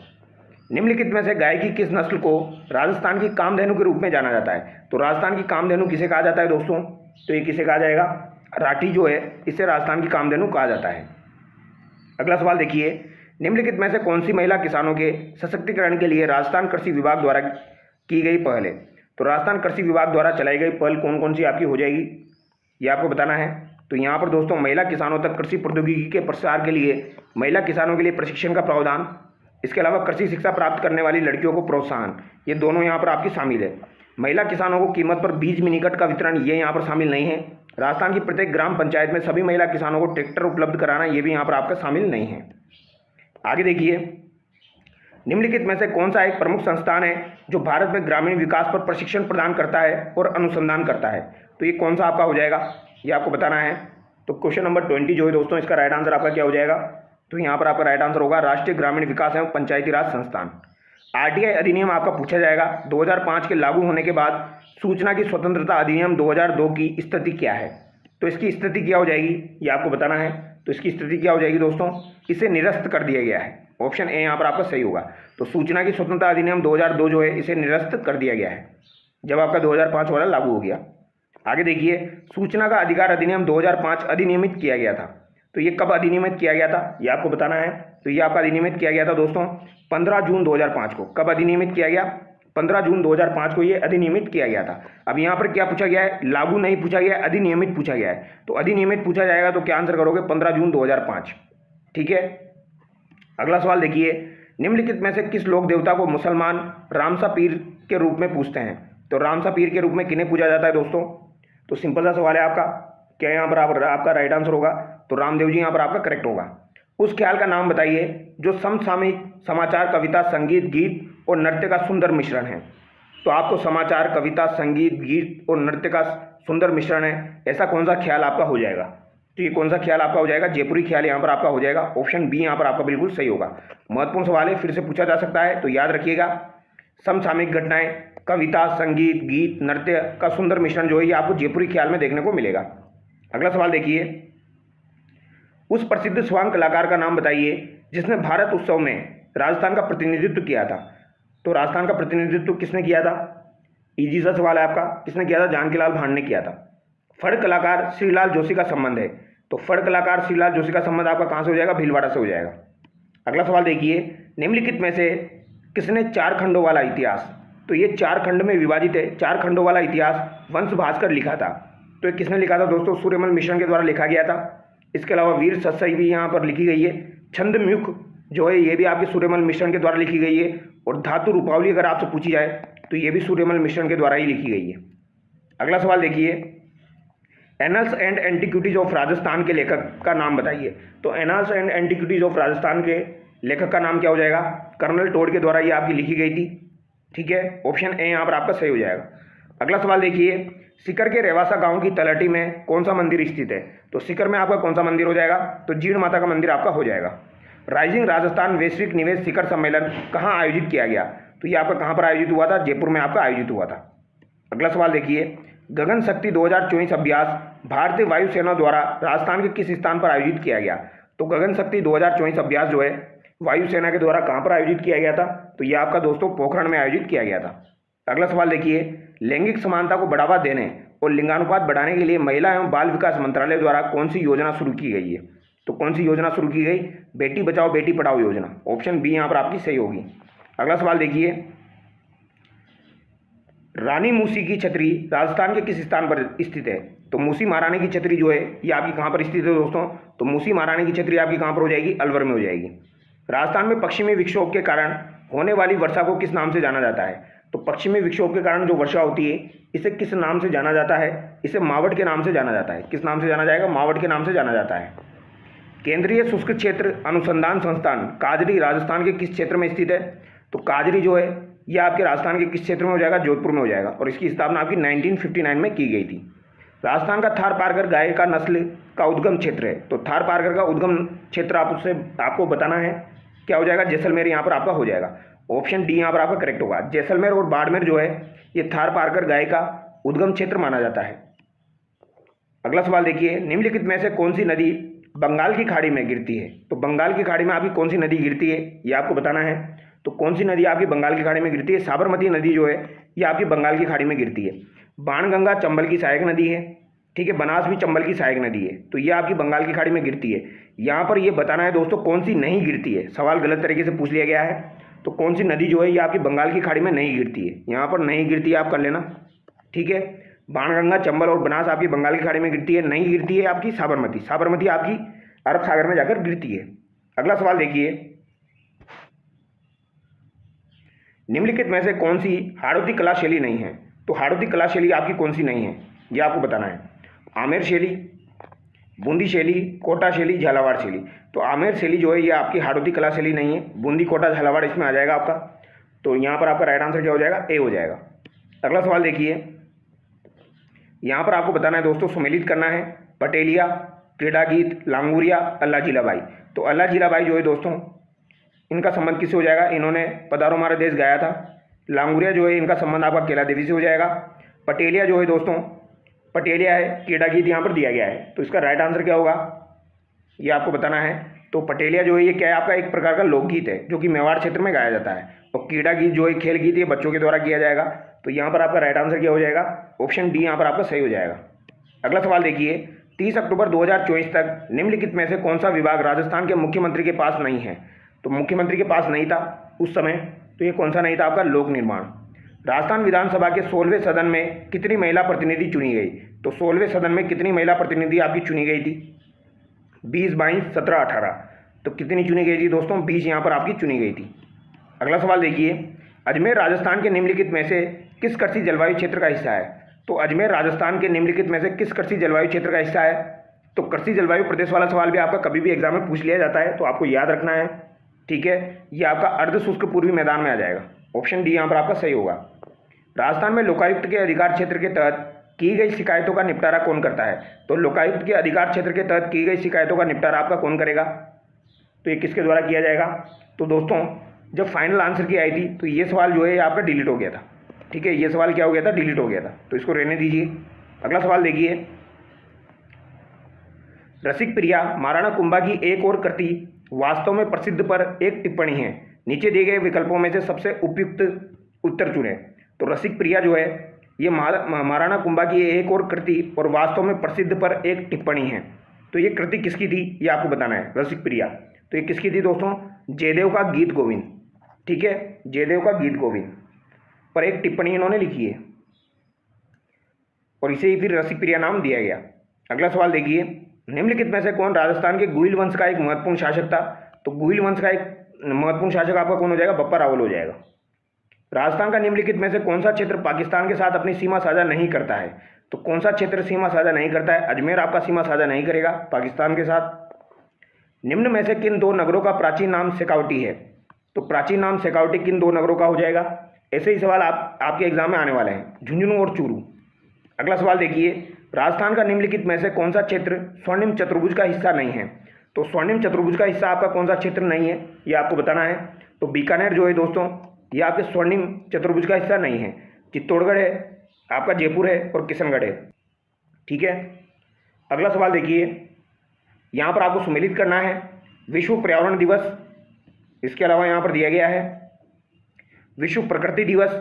निम्नलिखित में से गाय की किस नस्ल को राजस्थान की कामधेनु के रूप में जाना जाता है? तो राजस्थान की कामधेनु किसे कहा जाता है दोस्तों? तो ये किसे कहा जाएगा? राठी जो है इसे राजस्थान की कामधेनु कहा जाता है। अगला सवाल देखिए, निम्नलिखित में से कौन सी महिला किसानों के सशक्तिकरण के लिए राजस्थान कृषि विभाग द्वारा की गई पहल है? तो राजस्थान कृषि विभाग द्वारा चलाई गई पहल कौन कौन सी आपकी हो जाएगी, ये आपको बताना है। तो यहाँ पर दोस्तों महिला किसानों तक कृषि प्रौद्योगिकी के प्रसार के लिए महिला किसानों के लिए प्रशिक्षण का प्रावधान, इसके अलावा कृषि शिक्षा प्राप्त करने वाली लड़कियों को प्रोत्साहन, ये दोनों यहाँ पर आपकी शामिल है। महिला किसानों को कीमत पर बीज मिनीकट का वितरण, ये यहाँ पर शामिल नहीं है। राजस्थान की प्रत्येक ग्राम पंचायत में सभी महिला किसानों को ट्रैक्टर उपलब्ध कराना, ये भी यहाँ पर आपका शामिल नहीं है। आगे देखिए, निम्नलिखित में से कौन सा एक प्रमुख संस्थान है जो भारत में ग्रामीण विकास पर प्रशिक्षण प्रदान करता है और अनुसंधान करता है? तो ये कौन सा आपका हो जाएगा, ये आपको बताना है। तो क्वेश्चन नंबर 20 जो है दोस्तों, इसका राइट आंसर आपका क्या हो जाएगा? तो यहाँ पर आपका राइट आंसर होगा राष्ट्रीय ग्रामीण विकास एवं पंचायती राज संस्थान। आरटीआई अधिनियम आपका पूछा जाएगा, 2005 के लागू होने के बाद सूचना की स्वतंत्रता अधिनियम 2002 की स्थिति क्या है? तो इसकी स्थिति क्या हो जाएगी, ये आपको बताना है। तो इसकी स्थिति क्या हो जाएगी दोस्तों? इसे निरस्त कर दिया गया है। ऑप्शन ए यहाँ पर आपका सही होगा। तो सूचना की स्वतंत्रता अधिनियम 2002 जो है इसे निरस्त कर दिया गया है जब आपका 2005 वाला लागू हो गया। आगे देखिए, सूचना का अधिकार अधिनियम 2005 अधिनियमित किया गया था। तो ये कब अधिनियमित किया गया था, ये आपको बताना है। तो ये आपका अधिनियमित किया गया था दोस्तों 15 जून 2005 को। कब अधिनियमित किया गया? 15 जून 2005 को ये अधिनियमित किया गया था। अब यहाँ पर क्या पूछा गया है, लागू नहीं पूछा गया है, अधिनियमित पूछा गया है। तो अधिनियमित पूछा जाएगा तो क्या आंसर करोगे, 15 जून 2005। ठीक है, अगला सवाल देखिए, निम्नलिखित में से किस लोक देवता को मुसलमान रामसा पीर के रूप में पूजते हैं? तो रामसा पीर के रूप में किन्हें पूजा जाता है दोस्तों? तो सिंपल सा सवाल है आपका, क्या यहाँ पर आपका राइट आंसर होगा? तो रामदेव जी यहाँ पर आपका करेक्ट होगा। उस ख्याल का नाम बताइए जो समसामयिक समाचार, कविता, संगीत, गीत और नृत्य का सुंदर मिश्रण है। तो आपको समाचार, कविता, संगीत, गीत और नृत्य का सुंदर मिश्रण है, ऐसा कौन सा ख्याल आपका हो जाएगा? तो ये कौन सा ख्याल आपका हो जाएगा? जयपुरी ख्याल यहाँ पर आपका हो जाएगा। ऑप्शन बी यहाँ पर आपका बिल्कुल सही होगा। महत्वपूर्ण सवाल है, फिर से पूछा जा सकता है, तो याद रखिएगा, समसामयिक घटनाएं, कविता, संगीत, गीत, नृत्य का सुंदर मिश्रण जो है ये आपको जयपुरी ख्याल में देखने को मिलेगा। अगला सवाल देखिए, उस प्रसिद्ध स्वांग कलाकार का नाम बताइए जिसने भारत उत्सव में राजस्थान का प्रतिनिधित्व किया था। तो राजस्थान का प्रतिनिधित्व किसने किया था? इजी सा सवाल है आपका, किसने किया था? जानकीलाल भांड ने किया था। फड़ कलाकार श्रीलाल जोशी का संबंध है। तो फड़ कलाकार श्रीलाल जोशी का संबंध आपका कहाँ से हो जाएगा? भीलवाड़ा से हो जाएगा। अगला सवाल देखिए, निम्नलिखित में से किसने 4 खंडों वाला इतिहास, तो ये 4 खंड में विभाजित है, 4 खंडों वाला इतिहास वंश भास्कर लिखा था। तो ये किसने लिखा था दोस्तों? सूर्यमल मिश्रण के द्वारा लिखा गया था। इसके अलावा वीर सत्सई भी यहाँ पर लिखी गई है। छंदमुख जो है ये भी आपके सूर्यमल मिश्रण के द्वारा लिखी गई है। और धातु रूपावली अगर आपसे पूछी जाए तो ये भी सूर्यमल मिश्रण के द्वारा ही लिखी गई है। अगला सवाल देखिए, annuls and antiquities of Rajasthan के लेखक का नाम बताइए। तो annuls and antiquities of Rajasthan के लेखक का नाम क्या हो जाएगा? कर्नल टोड के द्वारा ये आपकी लिखी गई थी। ठीक है, ऑप्शन ए यहाँ पर आपका सही हो जाएगा। अगला सवाल देखिए, सीकर के रेवासा गांव की तलहटी में कौन सा मंदिर स्थित है? तो सीकर में आपका कौन सा मंदिर हो जाएगा? तो जीण माता का मंदिर आपका हो जाएगा। राइजिंग राजस्थान वैश्विक निवेश शिखर सम्मेलन कहाँ आयोजित किया गया? तो ये आपका कहाँ पर आयोजित हुआ था? जयपुर में आपका आयोजित हुआ था। अगला सवाल देखिए, गगन शक्ति 2024 अभ्यास भारतीय वायुसेना द्वारा राजस्थान के किस स्थान पर आयोजित किया गया? तो गगन शक्ति 2024 अभ्यास जो है वायुसेना के द्वारा कहाँ पर आयोजित किया गया था? तो ये आपका दोस्तों पोखरण में आयोजित किया गया था। अगला सवाल देखिए, लैंगिक समानता को बढ़ावा देने और लिंगानुपात बढ़ाने के लिए महिला एवं बाल विकास मंत्रालय द्वारा कौन सी योजना शुरू की गई है? तो कौन सी योजना शुरू की गई? बेटी बचाओ बेटी पढ़ाओ योजना। ऑप्शन बी यहाँ पर आपकी सही होगी। अगला सवाल देखिए, रानी मूसी की छतरी राजस्थान के किस स्थान पर स्थित है? तो मूसी महारानी की छतरी जो है ये आपकी कहाँ पर स्थित है दोस्तों? तो मूसी महारानी की छतरी आपकी कहाँ पर हो जाएगी? अलवर में हो जाएगी। राजस्थान में पश्चिमी विक्षोभ के कारण होने वाली वर्षा को किस नाम से जाना जाता है? तो पश्चिमी विक्षोभ के कारण जो वर्षा होती है इसे किस नाम से जाना जाता है? इसे मावट के नाम से जाना जाता है। किस नाम से जाना जाएगा? मावट के नाम से जाना जाता है। केंद्रीय शुष्क क्षेत्र अनुसंधान संस्थान काजरी राजस्थान के किस क्षेत्र में स्थित है? तो काजरी जो है यह आपके राजस्थान के किस क्षेत्र में हो जाएगा? जोधपुर में हो जाएगा। और इसकी स्थापना आपकी 1959 में की गई थी। राजस्थान का थार पारकर गाय का नस्ल का उद्गम क्षेत्र है। तो थार पारकर का उद्गम क्षेत्र आपको बताना है, क्या हो जाएगा? जैसलमेर यहाँ पर आपका हो जाएगा। ऑप्शन डी यहाँ पर आपका करेक्ट होगा। जैसलमेर और बाड़मेर जो है ये थार पारकर गाय का उद्गम क्षेत्र माना जाता है। अगला सवाल देखिए, निम्नलिखित में से कौन सी नदी बंगाल की खाड़ी में गिरती है? तो बंगाल की खाड़ी में आपकी कौन सी नदी गिरती है ये आपको बताना है। तो कौन सी नदी आपकी बंगाल की खाड़ी में गिरती है? साबरमती नदी जो है ये आपकी बंगाल की खाड़ी में गिरती है। बाणगंगा चंबल की सहायक नदी है। ठीक है, बनास भी चंबल की सहायक नदी है। तो ये आपकी बंगाल की खाड़ी में गिरती है। यहाँ पर ये बताना है दोस्तों कौन सी नहीं गिरती है। सवाल गलत तरीके से पूछ लिया गया है। तो कौन सी नदी जो है ये आपकी बंगाल की खाड़ी में नहीं गिरती है, यहाँ पर नहीं गिरती है आप कर लेना। ठीक है, बाणगंगा चंबल और बनास आपकी बंगाल की खाड़ी में गिरती है। नहीं गिरती है आपकी साबरमती। साबरमती आपकी अरब सागर में जाकर गिरती है। अगला सवाल देखिए, निम्नलिखित में से कौन सी हाड़ौती कला शैली नहीं है? तो हाड़ौती कला शैली आपकी कौन सी नहीं है ये आपको बताना है। आमेर शैली, बूंदी शैली, कोटा शैली, झालावाड़ शैली। तो आमेर शैली जो है ये आपकी हाड़ौती कला शैली नहीं है। बूंदी, कोटा, झालावाड़ इसमें आ जाएगा आपका। तो यहाँ पर आपका राइट आंसर क्या हो जाएगा? ए हो जाएगा। अगला सवाल देखिए, यहाँ पर आपको बताना है दोस्तों, सुमेलित करना है पटेलिया, क्रीड़ा गीत, लांगुरिया, अल्लाह जिलाबाई। तो अल्लाह जिलाबाई जो है दोस्तों इनका संबंध किससे हो जाएगा? इन्होंने पधारो हमारा देश गाया था। लांगुरिया जो है इनका संबंध आपका केला देवी से हो जाएगा। पटेलिया जो है दोस्तों पटेलिया है, क्रीड़ा गीत यहाँ पर दिया गया है। तो इसका राइट आंसर क्या होगा ये आपको बताना है। तो पटेलिया जो है ये क्या है? आपका एक प्रकार का लोकगीत है जो कि मेवाड़ क्षेत्र में गाया जाता है। और क्रीड़ा गीत जो है खेल गीत ये बच्चों के द्वारा किया जाएगा। तो यहाँ पर आपका राइट आंसर क्या हो जाएगा? ऑप्शन डी यहाँ पर आपका सही हो जाएगा। अगला सवाल देखिए, 30 अक्टूबर 2024 तक निम्नलिखित में से कौन सा विभाग राजस्थान के मुख्यमंत्री के पास नहीं है? तो मुख्यमंत्री के पास नहीं था उस समय। तो ये कौन सा नहीं था आपका? लोक निर्माण। राजस्थान विधानसभा के 16वें सदन में कितनी महिला प्रतिनिधि चुनी गई? तो 16वें सदन में कितनी महिला प्रतिनिधि आपकी चुनी गई थी? 20, 22, 17, 18। तो कितनी चुनी गई थी दोस्तों? 20 यहाँ पर आपकी चुनी गई थी। अगला सवाल देखिए, अजमेर राजस्थान के निम्नलिखित में से किस कृषि जलवायु क्षेत्र का हिस्सा है? तो अजमेर राजस्थान के निम्नलिखित में से किस कृषि जलवायु क्षेत्र का हिस्सा है? तो कृषि जलवायु प्रदेश वाला सवाल भी आपका कभी भी एग्जाम में पूछ लिया जाता है, तो आपको याद रखना है। ठीक है, ये आपका अर्ध शुष्क पूर्वी मैदान में आ जाएगा। ऑप्शन डी यहाँ पर आपका सही होगा। राजस्थान में लोकायुक्त के अधिकार क्षेत्र के तहत की गई शिकायतों का निपटारा कौन करता है? तो लोकायुक्त के अधिकार क्षेत्र के तहत की गई शिकायतों का निपटारा आपका कौन करेगा? तो ये किसके द्वारा किया जाएगा? तो दोस्तों जब फाइनल आंसर की आई थी तो ये सवाल जो है ये आपका डिलीट हो गया था। ठीक है, ये सवाल क्या हो गया था? डिलीट हो गया था, तो इसको रहने दीजिए। अगला सवाल देखिए, रसिक प्रिया महाराणा कुंभा की एक और कृति वास्तव में प्रसिद्ध पर एक टिप्पणी है, नीचे दिए गए विकल्पों में से सबसे उपयुक्त उत्तर चुनें। तो रसिक प्रिया जो है ये महाराणा कुंभा की एक और कृति और वास्तव में प्रसिद्ध पर एक टिप्पणी है। तो ये कृति किसकी थी ये आपको बताना है। रसिक प्रिया तो ये किसकी थी दोस्तों? जयदेव का गीत गोविंद। ठीक है, जयदेव का गीत गोविंद पर एक टिप्पणी इन्होंने लिखी है और इसे ही फिर रसिक प्रिया नाम दिया गया। अगला सवाल देखिए, निम्नलिखित में से कौन राजस्थान के गुहिल वंश का एक महत्वपूर्ण शासक था? तो गुहिल वंश का एक महत्वपूर्ण शासक आपका कौन हो जाएगा? बप्पा रावल हो जाएगा। राजस्थान का निम्नलिखित में से कौन सा क्षेत्र पाकिस्तान के साथ अपनी सीमा साझा नहीं करता है? तो कौन सा क्षेत्र सीमा साझा नहीं करता है? अजमेर आपका सीमा साझा नहीं करेगा पाकिस्तान के साथ। निम्न में से किन दो नगरों का प्राचीन नाम शेखावटी है? तो प्राचीन नाम शेखावटी किन दो नगरों का हो जाएगा? ऐसे ही सवाल आपके एग्जाम में आने वाले हैं, झुंझुनू और चूरू। अगला सवाल देखिए, राजस्थान का निम्नलिखित में से कौन सा क्षेत्र स्वर्णिम चतुर्भुज का हिस्सा नहीं है? तो स्वर्णिम चतुर्भुज का हिस्सा आपका कौन सा क्षेत्र नहीं है ये आपको बताना है। तो बीकानेर जो है दोस्तों ये आपके स्वर्णिम चतुर्भुज का हिस्सा नहीं है। चित्तौड़गढ़ है, आपका जयपुर है और किशनगढ़ है। ठीक है, अगला सवाल देखिए, यहाँ पर आपको सम्मिलित करना है विश्व पर्यावरण दिवस, इसके अलावा यहाँ पर दिया गया है विश्व प्रकृति दिवस,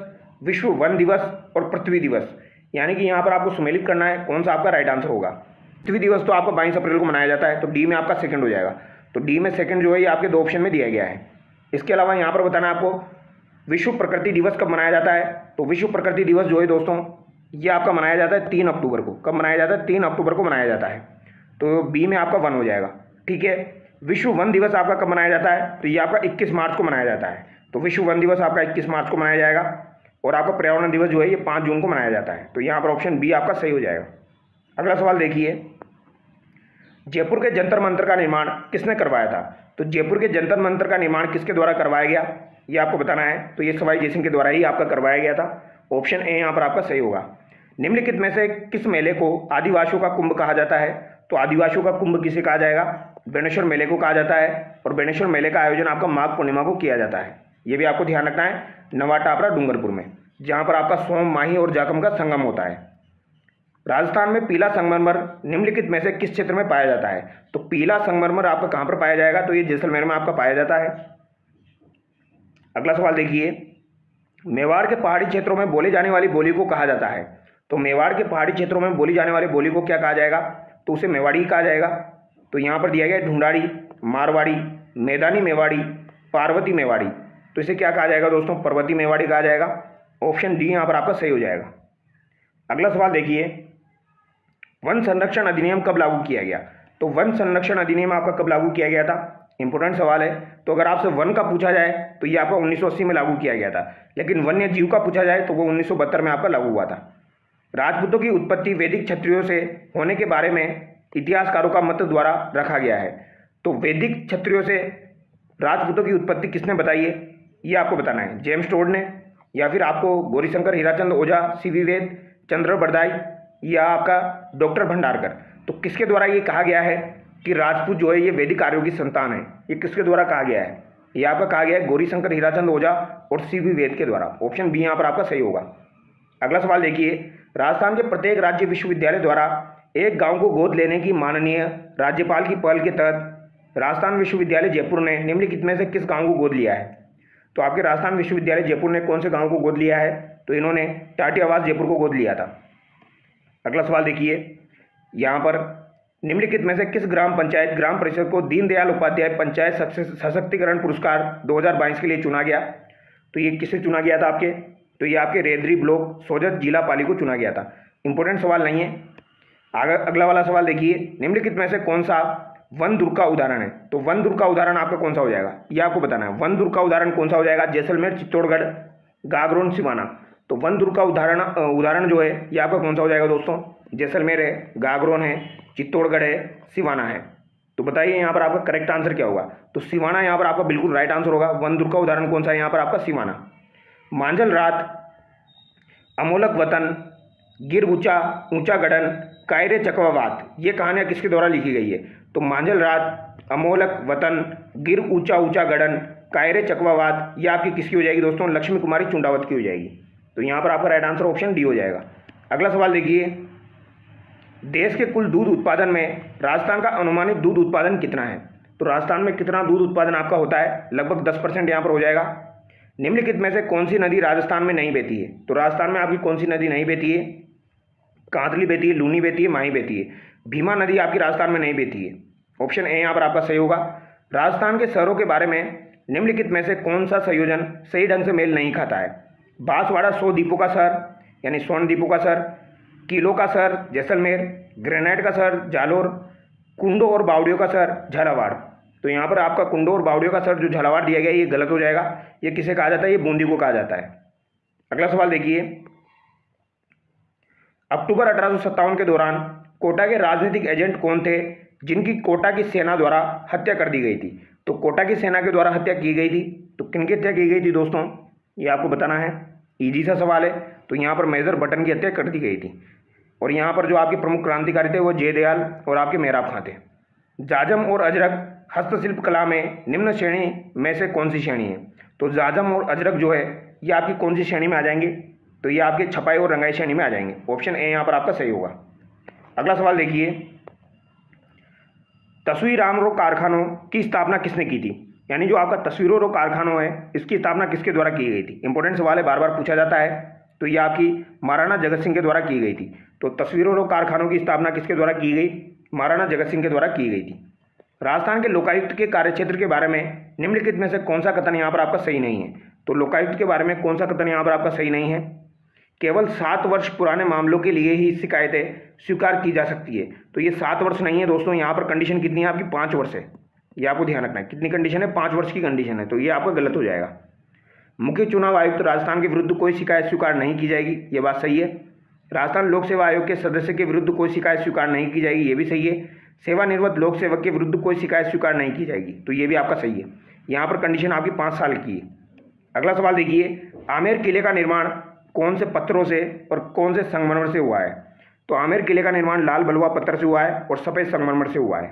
विश्व वन दिवस और पृथ्वी दिवस। यानी कि यहाँ पर आपको सम्मिलित करना है कौन सा आपका राइट आंसर होगा। पृथ्वी दिवस तो आपका 22 अप्रैल को मनाया जाता है, तो डी में आपका सेकंड हो जाएगा। तो डी में सेकंड जो है ये आपके दो ऑप्शन में दिया गया है। इसके अलावा यहाँ पर बताना है आपको विश्व प्रकृति दिवस कब मनाया जाता है। तो विश्व प्रकृति दिवस जो है दोस्तों ये आपका मनाया जाता है 3 अक्टूबर को। कब मनाया जाता है? 3 अक्टूबर को मनाया जाता है। तो बी में आपका 1 हो जाएगा। ठीक है, विश्व वन दिवस आपका कब मनाया जाता है? तो ये आपका 21 मार्च को मनाया जाता है। तो विश्व वन दिवस आपका 21 मार्च को मनाया जाएगा और आपका पर्यावरण दिवस जो है ये 5 जून को मनाया जाता है। तो यहाँ पर ऑप्शन बी आपका सही हो जाएगा। अगला सवाल देखिए, जयपुर के जंतर मंतर का निर्माण किसने करवाया था? तो जयपुर के जंतर मंतर का निर्माण किसके द्वारा करवाया गया ये आपको बताना है। तो ये सवाई जयसिंह के द्वारा ही आपका करवाया गया था। ऑप्शन ए यहाँ पर आपका सही होगा। निम्नलिखित में से किस मेले को आदिवासियों का कुंभ कहा जाता है? तो आदिवासियों का कुंभ किसे कहा जाएगा? बेणेश्वर मेले को कहा जाता है और बेणेश्वर मेले का आयोजन आपका माघ पूर्णिमा को किया जाता है। ये भी आपको ध्यान रखना है, नवाटापरा डूंगरपुर में, जहाँ पर आपका सोम, माही और जाखम का संगम होता है। राजस्थान में पीला संगमरमर निम्नलिखित में से किस क्षेत्र में पाया जाता है? तो पीला संगमरमर आपका कहाँ पर पाया जाएगा? तो ये जैसलमेर में आपका पाया जाता है। अगला सवाल देखिए, मेवाड़ के पहाड़ी क्षेत्रों में बोली जाने वाली बोली को कहा जाता है। तो मेवाड़ के पहाड़ी क्षेत्रों में बोली जाने वाली बोली को क्या कहा जाएगा? तो उसे मेवाड़ी कहा जाएगा। तो यहाँ पर दिया गया ढूंढाड़ी, मारवाड़ी, मैदानी मेवाड़ी, पार्वती मेवाड़ी। तो इसे क्या कहा जाएगा दोस्तों? पर्वती मेवाड़ी कहा जाएगा। ऑप्शन डी यहाँ पर आपका सही हो जाएगा। अगला सवाल देखिए, वन संरक्षण अधिनियम कब लागू किया गया? तो वन संरक्षण अधिनियम आपका कब लागू किया गया था? इंपॉर्टेंट सवाल है। तो अगर आपसे वन का पूछा जाए तो ये आपका 1980 में लागू किया गया था, लेकिन वन्य जीव का पूछा जाए तो वो 1972 में आपका लागू हुआ था। राजपूतों की उत्पत्ति वैदिक क्षत्रियों से होने के बारे में इतिहासकारों का मत द्वारा रखा गया है। तो वैदिक क्षत्रियों से राजपूतों की उत्पत्ति किसने बताई है ये आपको बताना है। जेम्स टोड ने, या फिर आपको गौरीशंकर हीराचंद ओझा, सी.वी. वेद, चंद्र बरदाई, या आपका डॉक्टर भंडारकर। तो किसके द्वारा ये कहा गया है कि राजपूत जो है ये वैदिक आर्यों की संतान है? ये किसके द्वारा कहा गया है? ये आपका कहा गया है गौरीशंकर हीराचंद ओझा और सी.वी. वेद के द्वारा। ऑप्शन बी यहाँ पर आपका सही होगा। अगला सवाल देखिए, राजस्थान के प्रत्येक राज्य विश्वविद्यालय द्वारा एक गांव को गोद लेने की माननीय राज्यपाल की पहल के तहत राजस्थान विश्वविद्यालय जयपुर ने निम्नलिखित में से किस गांव को गोद लिया है? तो आपके राजस्थान विश्वविद्यालय जयपुर ने कौन से गांव को गोद लिया है? तो इन्होंने टाटी आवास जयपुर को गोद लिया था। अगला सवाल देखिए, यहाँ पर निम्नलिखित में से किस ग्राम पंचायत ग्राम परिषद को दीनदयाल उपाध्याय पंचायत सशक्तिकरण पुरस्कार 2022 के लिए चुना गया? तो ये किसे चुना गया था? आपके तो ये आपके रेदरी ब्लॉक सोजत जिला पाली को चुना गया था। इंपॉर्टेंट सवाल नहीं है। अगला वाला सवाल देखिए, निम्नलिखित में से कौन सा वन दुर्ग का उदाहरण है? तो वन दुर्ग का उदाहरण आपका कौन सा हो जाएगा, ये आपको बताना है। वन दुर्ग का उदाहरण कौन सा हो जाएगा? जैसलमेर, चित्तौड़गढ़, गागरोन, सिवाना। तो वन दुर्ग का उदाहरण जो है ये आपका कौन सा हो जाएगा दोस्तों? जैसलमेर है, गागरोन है, चित्तौड़गढ़ है, सिवाना है। तो बताइए यहाँ पर आपका करेक्ट आंसर क्या होगा? तो सिवाना यहाँ पर आपका बिल्कुल राइट आंसर होगा। वन दुर्ग का उदाहरण कौन सा है यहाँ पर आपका? सिवाना। मांझल रात, अमोलक वतन, गिर ऊंचा ऊंचा गढ़न, कायरे चकवावात, ये कहानियाँ किसके द्वारा लिखी गई है? तो मांझल रात, अमोलक वतन, गिर ऊंचा ऊंचा गढ़न, कायरे चकवावात, ये आपकी किसकी हो जाएगी दोस्तों? लक्ष्मी कुमारी चुंडावत की हो जाएगी। तो यहाँ पर आपका राइट आंसर ऑप्शन डी हो जाएगा। अगला सवाल देखिए, देश के कुल दूध उत्पादन में राजस्थान का अनुमानित दूध उत्पादन कितना है? तो राजस्थान में कितना दूध उत्पादन आपका होता है? लगभग 10% यहाँ पर हो जाएगा। निम्नलिखित में से कौन सी नदी राजस्थान में नहीं बहती है? तो राजस्थान में आपकी कौन सी नदी नहीं बहती है? कांतली बहती है, लूनी बहती है, माही बहती है। भीमा नदी आपकी राजस्थान में नहीं बहती है। ऑप्शन ए यहाँ पर आपका सही होगा। राजस्थान के शहरों के बारे में निम्नलिखित में से कौन सा संयोजन सही ढंग से मेल नहीं खाता है? बांसवाड़ा 100 द्वीपों का शहर यानी स्वर्ण द्वीपों का शहर, किलों का शहर जैसलमेर, ग्रेनाइट का शहर जालोर, कुंडो और बावड़ियों का शहर झालावाड़। तो यहाँ पर आपका कुंडो और बावड़ियों का शहर जो झालावाड़ दिया गया है ये गलत हो जाएगा। ये किसे कहा जाता है? ये बूंदी को कहा जाता है। अगला सवाल देखिए, अक्टूबर 1857 के दौरान कोटा के राजनीतिक एजेंट कौन थे जिनकी कोटा की सेना द्वारा हत्या कर दी गई थी? तो कोटा की सेना के द्वारा हत्या की गई थी, तो किनकी हत्या की गई थी दोस्तों? ये आपको बताना है। इजी सा सवाल है। तो यहाँ पर मेजर बटन की हत्या कर दी गई थी। और यहाँ पर जो आपके प्रमुख क्रांतिकारी थे वो जयदयाल और आपके मेहराब खां थे। जाजम और अजरक हस्तशिल्प कला में निम्न श्रेणी में से कौन सी श्रेणी है? तो जाजम और अजरक जो है ये आपकी कौन सी श्रेणी में आ जाएंगे? तो ये आपके छपाई और रंगाई श्रेणी में आ जाएंगे। ऑप्शन ए यहाँ पर आपका सही होगा। अगला सवाल देखिए, तस्वीरामरो कारखानों की स्थापना किसने की थी? यानी जो आपका तस्वीरों कारखानों है इसकी स्थापना किसके द्वारा की गई थी? इंपॉर्टेंट सवाल है, बार बार पूछा जाता है। तो ये आपकी महाराणा जगत सिंह के द्वारा की गई थी। तो तस्वीरों कारखानों की स्थापना किसके द्वारा की गई? महाराणा जगत सिंह के द्वारा की गई थी। राजस्थान के लोकायुक्त के कार्यक्षेत्र के बारे में निम्नलिखित में से कौन सा कथन यहाँ पर आपका सही नहीं है? तो लोकायुक्त के बारे में कौन सा कथन यहाँ पर आपका सही नहीं है? केवल 7 वर्ष पुराने मामलों के लिए ही शिकायतें स्वीकार की जा सकती है। तो ये 7 वर्ष नहीं है दोस्तों, यहाँ पर कंडीशन कितनी है आपकी? 5 वर्ष है। ये आपको ध्यान रखना है। कितनी कंडीशन है? 5 वर्ष की कंडीशन है। तो ये आपका गलत हो जाएगा। मुख्य चुनाव आयुक्त राजस्थान के विरुद्ध कोई शिकायत स्वीकार नहीं की जाएगी, ये बात सही है। राजस्थान लोक सेवा आयोग के सदस्य के विरुद्ध कोई शिकायत स्वीकार नहीं की जाएगी, ये भी सही है। सेवानिवृत्त लोक सेवक के विरुद्ध कोई शिकायत स्वीकार नहीं की जाएगी, तो ये भी आपका सही है। यहाँ पर कंडीशन आपकी 5 साल की है। अगला सवाल देखिए, आमेर किले का निर्माण कौन से पत्थरों से और कौन से संगमरमर से हुआ है? तो आमेर किले का निर्माण लाल बलुआ पत्थर से हुआ है और सफ़ेद संगमरमर से हुआ है।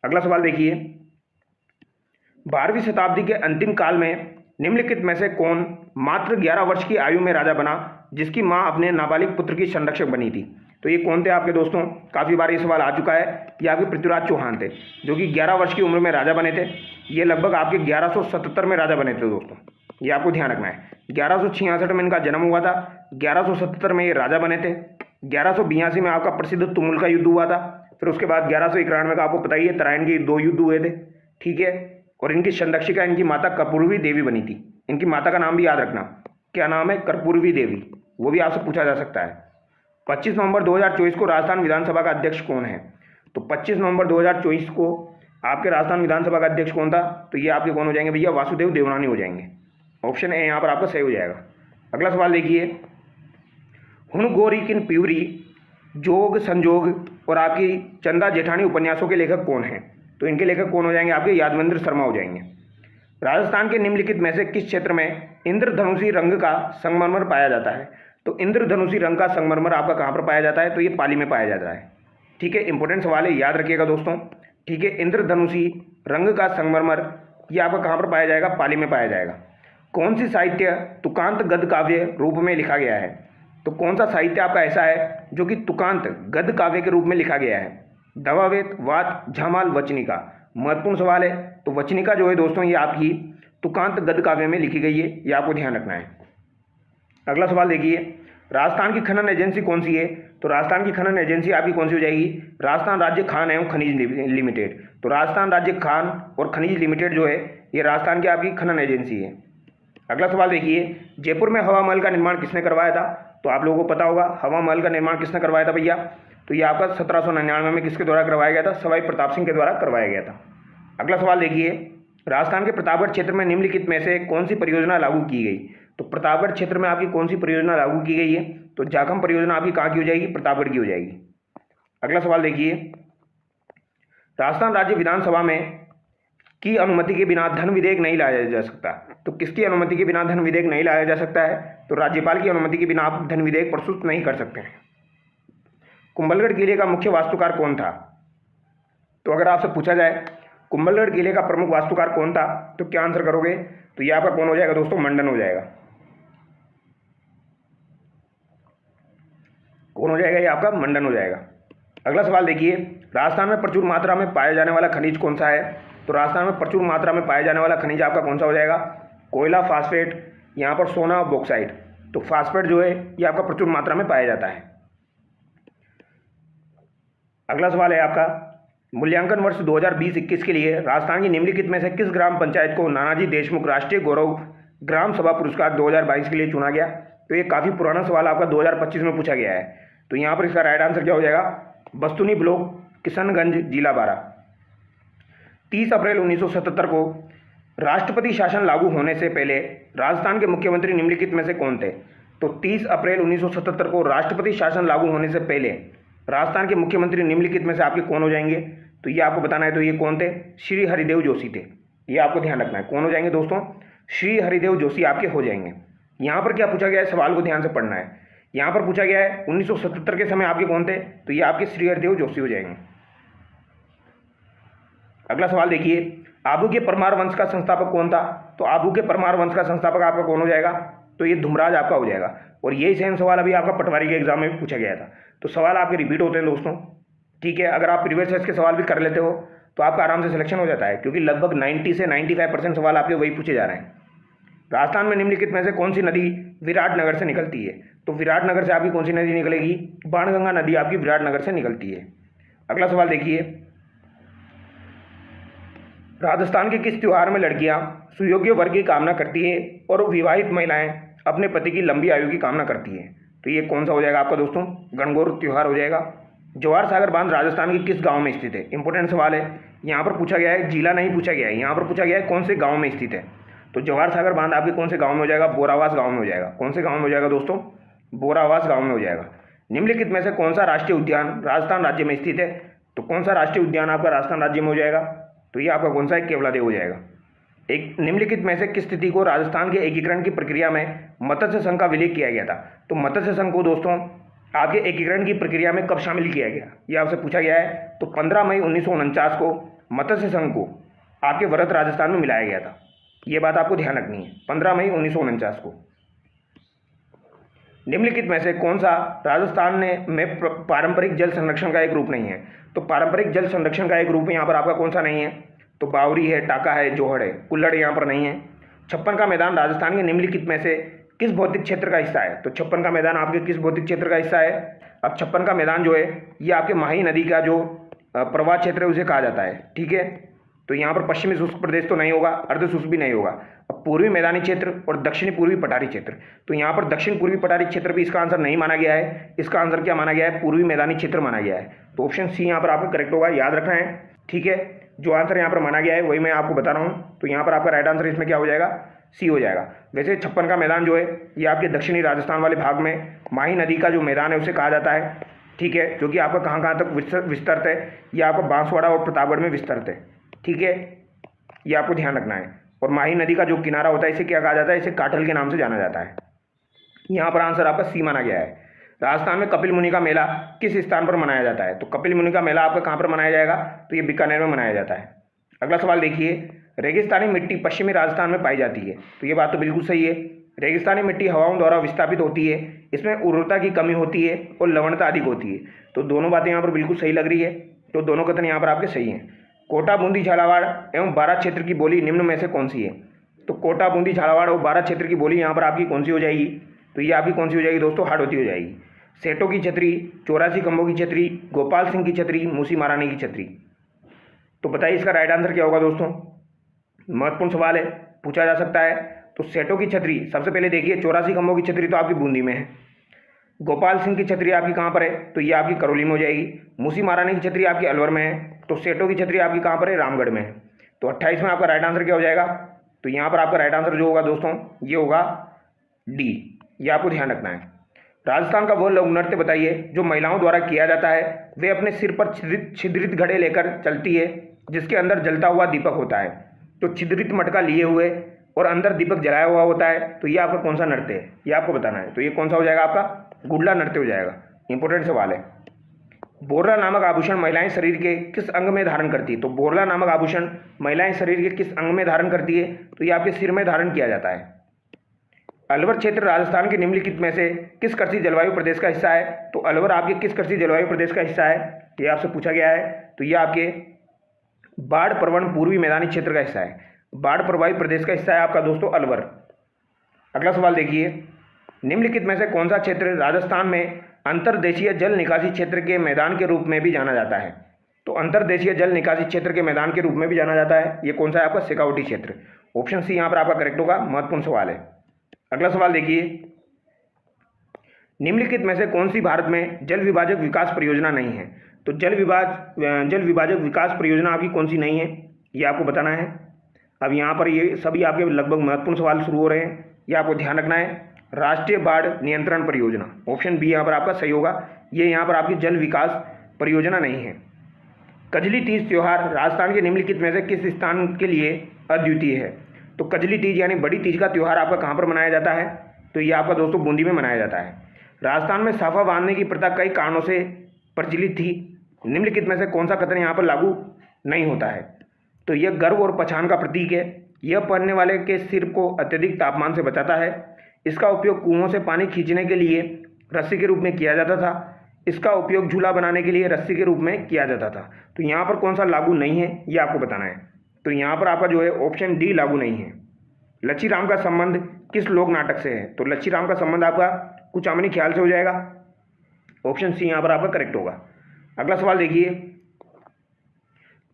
अगला सवाल देखिए, 12वीं शताब्दी के अंतिम काल में निम्नलिखित में से कौन मात्र 11 वर्ष की आयु में राजा बना जिसकी मां अपने नाबालिग पुत्र की संरक्षक बनी थी? तो ये कौन थे आपके दोस्तों? काफ़ी बार ये सवाल आ चुका है। ये आपके पृथ्वीराज चौहान थे जो कि 11 वर्ष की उम्र में राजा बने थे। ये लगभग आपके 1177 में राजा बने थे दोस्तों, ये आपको ध्यान रखना है। 1166 में इनका जन्म हुआ था, 1177 में ये राजा बने थे। 1182 में आपका प्रसिद्ध तुमुल का युद्ध हुआ था। फिर उसके बाद 1191 का आपको पता ही है तराइन के 2 युद्ध हुए थे, ठीक है। और इनकी संरक्षिका इनकी माता कर्पूरवी देवी बनी थी। इनकी माता का नाम भी याद रखना, क्या नाम है? कर्पूरवी देवी, वो भी आपसे पूछा जा सकता है। 25 नवंबर 2024 को राजस्थान विधानसभा का अध्यक्ष कौन है? तो 25 नवंबर 2024 को आपके राजस्थान विधानसभा का अध्यक्ष कौन था? तो ये आपके कौन हो जाएंगे भैया? वासुदेव देवनानी हो जाएंगे। ऑप्शन ए यहाँ पर आपका सही हो जाएगा। अगला सवाल देखिए, हुन गोरी किन प्यूरी, जोग संजोग और आपकी चंदा जेठानी उपन्यासों के लेखक कौन हैं? तो इनके लेखक कौन हो जाएंगे? आपके यादवेंद्र शर्मा हो जाएंगे। राजस्थान के निम्नलिखित में से किस क्षेत्र में इंद्रधनुषी रंग का संगमरमर पाया जाता है? तो इंद्रधनुषी रंग का संगमरमर आपका कहाँ पर पाया जाता है? तो ये पाली में पाया जाता है, ठीक है। इंपॉर्टेंट सवाल है, याद रखिएगा दोस्तों, ठीक है। इंद्रधनुषी रंग का संगमरमर ये आपका कहाँ पर पाया जाएगा? पाली में पाया जाएगा। कौन सी साहित्य तुकांत गद्य काव्य रूप में लिखा गया है? तो कौन सा साहित्य आपका ऐसा है जो कि तुकांत गद्य काव्य के रूप में लिखा गया है? दवावेत, वात, झामाल, वचनिका। महत्वपूर्ण सवाल है। तो वचनिका जो है दोस्तों ये आपकी तुकांत गद्य काव्य में लिखी गई है, ये आपको ध्यान रखना है। अगला सवाल देखिए, राजस्थान की खनन एजेंसी कौन सी है? तो राजस्थान की खनन एजेंसी आपकी कौन सी हो जाएगी? राजस्थान राज्य खान एवं खनिज लिमिटेड। तो राजस्थान राज्य खान और खनिज लिमिटेड जो है ये राजस्थान की आपकी खनन एजेंसी है। अगला सवाल देखिए, जयपुर में हवा महल का निर्माण किसने करवाया था? तो आप लोगों को पता होगा हवा महल का निर्माण किसने करवाया था भैया? तो ये आपका 1799 में किसके द्वारा करवाया गया था? सवाई प्रताप सिंह के द्वारा करवाया गया था। अगला सवाल देखिए, राजस्थान के प्रतापगढ़ क्षेत्र में निम्नलिखित में से कौन सी परियोजना लागू की गई? तो प्रतापगढ़ क्षेत्र में आपकी कौन सी परियोजना लागू की गई है? तो जाखम परियोजना आपकी कहाँ की हो जाएगी? प्रतापगढ़ की हो जाएगी। अगला सवाल देखिए, राजस्थान राज्य विधानसभा में की अनुमति के बिना धन विधेयक नहीं लाया जा सकता। तो किसकी अनुमति के बिना धन विधेयक नहीं लाया जा सकता है? तो राज्यपाल की अनुमति के बिना आप धन विधेयक प्रस्तुत नहीं कर सकते हैं। कुंभलगढ़ किले का मुख्य वास्तुकार कौन था? तो अगर आपसे पूछा जाए कुंभलगढ़ किले का प्रमुख वास्तुकार कौन था, तो क्या आंसर करोगे? तो ये आपका कौन हो जाएगा दोस्तों? मंडन हो जाएगा। कौन हो जाएगा? ये आपका मंडन हो जाएगा। अगला सवाल देखिए, राजस्थान में प्रचुर मात्रा में पाया जाने वाला खनिज कौन सा है? तो राजस्थान में प्रचुर मात्रा में पाया जाने वाला खनिज आपका कौन सा हो जाएगा? कोयला, फास्फेट, यहाँ पर सोना और बॉक्साइट। तो फास्फेट जो है ये आपका प्रचुर मात्रा में पाया जाता है। अगला सवाल है आपका, मूल्यांकन वर्ष 2020-21 के लिए राजस्थान की निम्नलिखित में से किस ग्राम पंचायत को नानाजी देशमुख राष्ट्रीय गौरव ग्राम सभा पुरस्कार 2022 के लिए चुना गया? तो ये काफ़ी पुराना सवाल आपका 2025 में पूछा गया है। तो यहाँ पर इसका राइट आंसर क्या हो जाएगा? बस्तुनी ब्लॉक, किशनगंज, जिला बारा। 30 अप्रैल 1977 को राष्ट्रपति शासन लागू होने से पहले राजस्थान के मुख्यमंत्री निम्नलिखित में से कौन थे? तो 30 अप्रैल 1977 को राष्ट्रपति शासन लागू होने से पहले राजस्थान के मुख्यमंत्री निम्नलिखित में से आपके कौन हो जाएंगे? तो ये आपको बताना है। तो ये कौन थे? श्री हरिदेव जोशी थे। ये आपको ध्यान रखना है। कौन हो जाएंगे दोस्तों? श्री हरिदेव जोशी आपके हो जाएंगे। यहाँ पर क्या पूछा गया है? सवाल को ध्यान से पढ़ना है। यहाँ पर पूछा गया है 1977 के समय आपके कौन थे? तो ये आपके श्री हरिदेव जोशी हो जाएंगे। अगला सवाल देखिए, आबू के परमार वंश का संस्थापक कौन था? तो आबू के परमार वंश का संस्थापक आपका कौन हो जाएगा? तो ये धुमराज आपका हो जाएगा। और यही सेम सवाल अभी आपका पटवारी के एग्जाम में भी पूछा गया था। तो सवाल आपके रिपीट होते हैं दोस्तों, ठीक है। अगर आप प्रीवियस ईयर के सवाल भी कर लेते हो तो आपका आराम से सिलेक्शन हो जाता है, क्योंकि लगभग 90 से 95% सवाल आपके वही पूछे जा रहे हैं। राजस्थान में निम्नलिखित में से कौन सी नदी विराटनगर से निकलती है? तो विराटनगर से आपकी कौन सी नदी निकलेगी? बाणगंगा नदी आपकी विराटनगर से निकलती है। अगला सवाल देखिए, राजस्थान के किस त्योहार में लड़कियां सुयोग्य वर की कामना करती है और विवाहित महिलाएं अपने पति की लंबी आयु की कामना करती है? तो ये कौन सा हो जाएगा आपका दोस्तों? गणगौर त्योहार हो जाएगा। जवाहर सागर बांध राजस्थान के किस गांव में स्थित है? इंपॉर्टेंट सवाल है। यहाँ पर पूछा गया है, जिला नहीं पूछा गया है, यहाँ पर पूछा गया है कौन से गाँव में स्थित है। तो जवाहर सागर बांध आपके कौन से गाँव में हो जाएगा? बोरावास गाँव में हो जाएगा। कौन से गाँव में हो जाएगा दोस्तों? बोरावास गाँव में हो जाएगा। निम्नलिखित में से कौन सा राष्ट्रीय उद्यान राजस्थान राज्य में स्थित है? तो कौन सा राष्ट्रीय उद्यान आपका राजस्थान राज्य में हो जाएगा? तो ये आपका कौन सा है? केवलादेव हो जाएगा। एक निम्नलिखित में से किस स्थिति को राजस्थान के एकीकरण की प्रक्रिया में मत्स्य संघ का विलय किया गया था? तो मत्स्य संघ को दोस्तों आपके एकीकरण की प्रक्रिया में कब शामिल किया गया? ये आपसे पूछा गया है। तो 15 मई 1949 को मत्स्य संघ को आपके वरद राजस्थान में मिलाया गया था। ये बात आपको ध्यान रखनी है, 15 मई 1949 को। निम्नलिखित में से कौन सा राजस्थान में पारंपरिक जल संरक्षण का एक रूप नहीं है? तो पारंपरिक जल संरक्षण का एक रूप यहाँ पर आपका कौन सा नहीं है? तो बावरी है, टाका है, जोहड़ है, कुल्लड़ यहाँ पर नहीं है। 56 का मैदान राजस्थान के निम्नलिखित में से किस भौतिक क्षेत्र का हिस्सा है? तो 56 का मैदान आपके किस भौतिक क्षेत्र का हिस्सा है? अब 56 का मैदान जो है ये आपके माही नदी का जो प्रवाह क्षेत्र है उसे कहा जाता है, ठीक है। तो यहाँ पर पश्चिमी शुष्क प्रदेश तो नहीं होगा, अर्ध शुष्क भी नहीं होगा। अब पूर्वी मैदानी क्षेत्र और दक्षिणी पूर्वी पठारी क्षेत्र, तो यहाँ पर दक्षिण पूर्वी पठारी क्षेत्र भी इसका आंसर नहीं माना गया है। इसका आंसर क्या माना गया है? पूर्वी मैदानी क्षेत्र माना गया है। तो ऑप्शन सी यहाँ पर आपका करेक्ट होगा, याद रखना है, ठीक है। जो आंसर यहाँ पर माना गया है वही मैं आपको बता रहा हूँ। तो यहाँ पर आपका राइट आंसर इसमें क्या हो जाएगा? सी हो जाएगा। वैसे 56 का मैदान जो है ये आपके दक्षिणी राजस्थान वाले भाग में माही नदी का जो मैदान है उसे कहा जाता है, ठीक है, जो कि आपका कहाँ तक विस्तृत है? ये आपका बांसवाड़ा और प्रतापगढ़ में विस्तृत है, ठीक है, ये आपको ध्यान रखना है। और माही नदी का जो किनारा होता है इसे क्या कहा जाता है? इसे काठल के नाम से जाना जाता है। यहाँ पर आंसर आपका सी माना गया है। राजस्थान में कपिल मुनि का मेला किस स्थान पर मनाया जाता है? तो कपिल मुनि का मेला आपका कहाँ पर मनाया जाएगा? तो ये बीकानेर में मनाया जाता है। अगला सवाल देखिए, रेगिस्तानी मिट्टी पश्चिमी राजस्थान में पाई जाती है। तो ये बात तो बिल्कुल सही है। रेगिस्तानी मिट्टी हवाओं द्वारा विस्थापित होती है, इसमें उर्वरता की कमी होती है और लवणता अधिक होती है। तो दोनों बातें यहाँ पर बिल्कुल सही लग रही है, तो दोनों कथन यहाँ पर आपके सही हैं। कोटा, बूंदी, झालावाड़ एवं बारां क्षेत्र की बोली निम्न में से कौन सी है? तो कोटा, बूंदी, झालावाड़ और बारां क्षेत्र की बोली यहाँ पर आपकी कौन सी हो जाएगी? तो ये आपकी कौन सी हो जाएगी दोस्तों? हाड़ौती हो जाएगी। सेठों की छतरी, 84 खंभों की छतरी, गोपाल सिंह की छतरी, मूसी महारानी की छतरी। तो बताइए इसका राइट आंसर क्या होगा दोस्तों? महत्वपूर्ण सवाल है, पूछा जा सकता है। तो सेठों की छतरी सबसे पहले देखिए 84 खंभों की छतरी तो आपकी बूंदी में है। गोपाल सिंह की छतरी आपकी कहाँ पर है, तो ये आपकी करौली में हो जाएगी। मूसी महारानी की छतरी आपकी अलवर में है, तो सेठों की छतरी आपकी कहाँ पर है, रामगढ़ में है। तो 28 में आपका राइट आंसर क्या हो जाएगा, तो यहाँ पर आपका राइट आंसर जो होगा दोस्तों ये होगा डी, ये आपको ध्यान रखना है। राजस्थान का वो लोक नृत्य बताइए जो महिलाओं द्वारा किया जाता है। वे अपने सिर पर छिद्रित घड़े लेकर चलती है जिसके अंदर जलता हुआ दीपक होता है। तो छिद्रित मटका लिए हुए और अंदर दीपक जलाया हुआ होता है, तो ये आपका कौन सा नृत्य है, ये आपको बताना है। तो ये कौन सा हो जाएगा, आपका गुडला नृत्य हो जाएगा। इंपॉर्टेंट सवाल है। बोरला नामक आभूषण महिलाएं शरीर के किस अंग में धारण करती है, तो बोरला नामक आभूषण महिलाएं शरीर के किस अंग में धारण करती है, तो ये आपके सिर में धारण किया जाता है। अलवर क्षेत्र राजस्थान के निम्नलिखित में से किस कृषि जलवायु प्रदेश का हिस्सा है, तो अलवर आपके किस कृषि जलवायु प्रदेश का हिस्सा है, ये आपसे पूछा गया है। तो ये आपके बाढ़ प्रवण पूर्वी मैदानी क्षेत्र का हिस्सा है, बाढ़ प्रभावित प्रदेश का हिस्सा है आपका दोस्तों अलवर। अगला सवाल देखिए, निम्नलिखित में से कौन सा क्षेत्र राजस्थान में अंतर्देशीय जल निकासी क्षेत्र के मैदान के रूप में भी जाना जाता है, तो अंतर्देशीय जल निकासी क्षेत्र के मैदान के रूप में भी जाना जाता है, ये कौन सा है आपका शेखावटी क्षेत्र। ऑप्शन सी यहाँ पर आपका करेक्ट होगा, महत्वपूर्ण सवाल है। अगला सवाल देखिए, निम्नलिखित में से कौन सी भारत में जल विभाजक विकास परियोजना नहीं है, तो जल विभाजक विकास परियोजना आपकी कौन सी नहीं है, ये आपको बताना है। अब यहाँ पर ये सभी आपके लगभग महत्वपूर्ण सवाल शुरू हो रहे हैं, ये आपको ध्यान रखना है। राष्ट्रीय बाढ़ नियंत्रण परियोजना, ऑप्शन बी यहाँ पर आपका सही होगा, ये यहाँ पर आपकी जल विकास परियोजना नहीं है। कजली तीज त्यौहार राजस्थान के निम्नलिखित में से किस स्थान के लिए अद्वितीय है, तो कजली तीज यानी बड़ी तीज का त्यौहार आपका कहाँ पर मनाया जाता है, तो ये आपका दोस्तों बूंदी में मनाया जाता है। राजस्थान में साफा बांधने की प्रथा कई कारणों से प्रचलित थी, निम्नलिखित में से कौन सा कथन यहाँ पर लागू नहीं होता है, तो यह गर्व और पहचान का प्रतीक है। यह पहनने वाले के सिर को अत्यधिक तापमान से बचाता है। इसका उपयोग कुओं से पानी खींचने के लिए रस्सी के रूप में किया जाता था। इसका उपयोग झूला बनाने के लिए रस्सी के रूप में किया जाता था। तो यहाँ पर कौन सा लागू नहीं है, ये आपको बताना है। तो यहाँ पर आपका जो है ऑप्शन डी लागू नहीं है। लच्छी राम का संबंध किस लोक नाटक से है, तो लच्छी राम का संबंध आपका कुचामनी ख्याल से हो जाएगा। ऑप्शन सी यहाँ पर आपका करेक्ट होगा। अगला सवाल देखिए,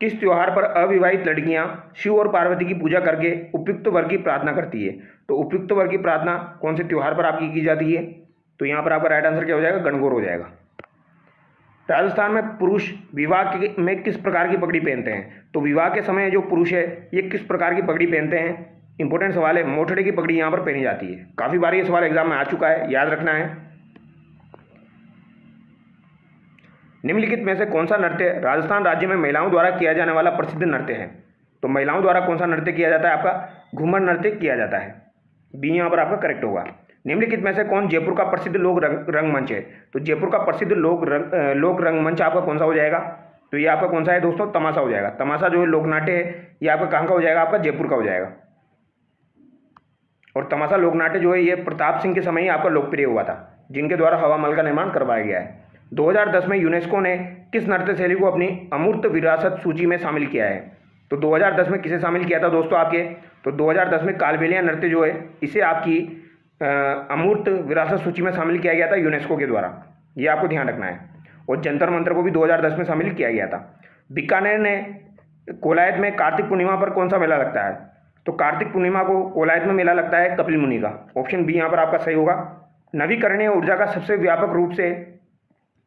किस त्योहार पर अविवाहित लड़कियां शिव और पार्वती की पूजा करके उपयुक्त वर की प्रार्थना करती है, तो उपयुक्त वर की प्रार्थना कौन से त्योहार पर आपकी की जाती है, तो यहाँ पर आपका राइट आंसर क्या हो जाएगा, गणगौर हो जाएगा। राजस्थान में पुरुष विवाह में किस प्रकार की पगड़ी पहनते हैं, तो विवाह के समय जो पुरुष है ये किस प्रकार की पगड़ी पहनते हैं, इंपॉर्टेंट सवाल है। मोठड़े की पगड़ी यहाँ पर पहनी जाती है, काफ़ी बार ये सवाल एग्जाम में आ चुका है, याद रखना है। निम्नलिखित में से कौन सा नृत्य राजस्थान राज्य में महिलाओं द्वारा किया जाने वाला प्रसिद्ध नृत्य है, तो महिलाओं द्वारा कौन सा नृत्य किया जाता है, आपका घूमर नृत्य किया जाता है। बी यहाँ पर आपका करेक्ट होगा। निम्नलिखित में से कौन जयपुर का प्रसिद्ध लोक रंगमंच है, तो जयपुर का प्रसिद्ध लोक रंगमंच आपका कौन सा हो जाएगा, तो ये आपका कौन सा है दोस्तों, तमाशा हो जाएगा। तमाशा जो है लोकनाट्य है, ये आपका कहाँ का हो जाएगा, आपका जयपुर का हो जाएगा। और तमाशा लोकनाट्य जो है ये प्रताप सिंह के समय ही आपका लोकप्रिय हुआ था, जिनके द्वारा हवा महल का निर्माण करवाया गया है। 2010 में यूनेस्को ने किस नृत्य शैली को अपनी अमूर्त विरासत सूची में शामिल किया है, तो 2010 में किसे शामिल किया था दोस्तों आपके, तो 2010 में कालबेलिया नृत्य जो है इसे आपकी अमूर्त विरासत सूची में शामिल किया गया था यूनेस्को के द्वारा, ये आपको ध्यान रखना है। और जंतर मंतर को भी 2010 में शामिल किया गया था। बीकानेर ने कोलायत में कार्तिक पूर्णिमा पर कौन सा मेला लगता है, तो कार्तिक पूर्णिमा को कोलायत में मेला लगता है कपिल मुनि का। ऑप्शन बी यहाँ पर आपका सही होगा। नवीकरणीय ऊर्जा का सबसे व्यापक रूप से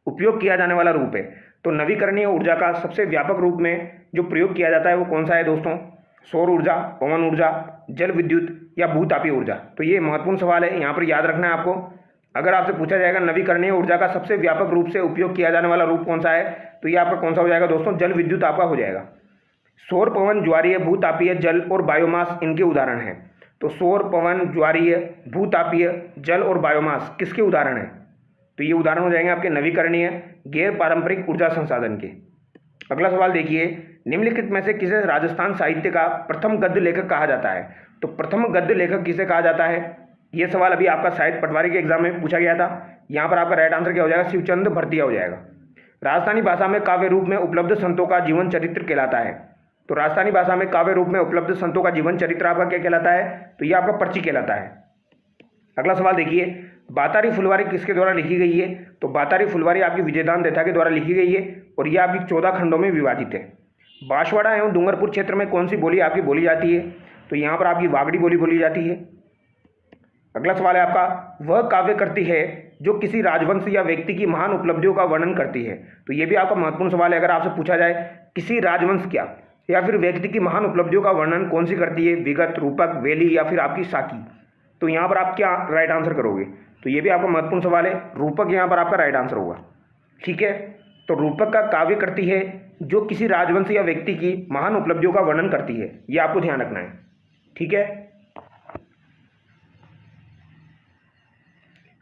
उपयोग किया जाने वाला रूप है, तो नवीकरणीय ऊर्जा का सबसे व्यापक रूप में जो प्रयोग किया जाता है वो कौन सा है दोस्तों, सौर ऊर्जा, पवन ऊर्जा, जल विद्युत या भूतापीय ऊर्जा। तो ये महत्वपूर्ण सवाल है, यहाँ पर याद रखना है आपको। अगर आपसे पूछा जाएगा नवीकरणीय ऊर्जा का सबसे व्यापक रूप से उपयोग किया जाने वाला रूप कौन सा है, तो ये आपका कौन सा हो जाएगा दोस्तों, जल विद्युत आपका हो जाएगा। सौर, पवन, ज्वारीय, भूतापीय, जल और बायोमास इनके उदाहरण हैं। तो सौर, पवन, ज्वारीय, भूतापीय, जल और बायोमास किसके उदाहरण हैं, तो ये उदाहरण हो जाएंगे आपके नवीकरणीय गैर पारंपरिक ऊर्जा संसाधन के। अगला सवाल देखिए, निम्नलिखित में से किसे राजस्थान साहित्य का प्रथम गद्य लेखक कहा जाता है, तो प्रथम गद्य लेखक किसे कहा जाता है, ये सवाल अभी आपका साहित्य पटवारी के एग्जाम में पूछा गया था। यहाँ पर आपका राइट आंसर क्या हो जाएगा, शिवचंद भरतिया हो जाएगा। राजस्थानी भाषा में काव्य रूप में उपलब्ध संतों का जीवन चरित्र कहलाता है, तो राजस्थानी भाषा में काव्य रूप में उपलब्ध संतों का जीवन चरित्र आपका क्या कहलाता है, तो ये आपका पर्ची कहलाता है। अगला सवाल देखिए, बातारी फुलवारी किसके द्वारा लिखी गई है, तो बातारी फुलवारी आपकी विजयदान देथा के द्वारा लिखी गई है और यह आपकी 14 खंडों में विभाजित है। बांसवाड़ा एवं डूंगरपुर क्षेत्र में कौन सी बोली आपकी बोली जाती है, तो यहाँ पर आपकी वागड़ी बोली बोली जाती है। अगला सवाल है आपका, वह काव्य कृति है जो किसी राजवंश या व्यक्ति की महान उपलब्धियों का वर्णन करती है। तो ये भी आपका महत्वपूर्ण सवाल है। अगर आपसे पूछा जाए किसी राजवंश क्या या फिर व्यक्ति की महान उपलब्धियों का वर्णन कौन सी करती है, विगत, रूपक, वेली या फिर आपकी साकी, तो यहाँ पर आप क्या राइट आंसर करोगे? तो ये भी आपका महत्वपूर्ण सवाल है। रूपक यहाँ पर आपका राइट आंसर होगा। ठीक है, तो रूपक का काव्य कृति है जो किसी राजवंश या व्यक्ति की महान उपलब्धियों का वर्णन करती है, ये आपको ध्यान रखना है। ठीक है,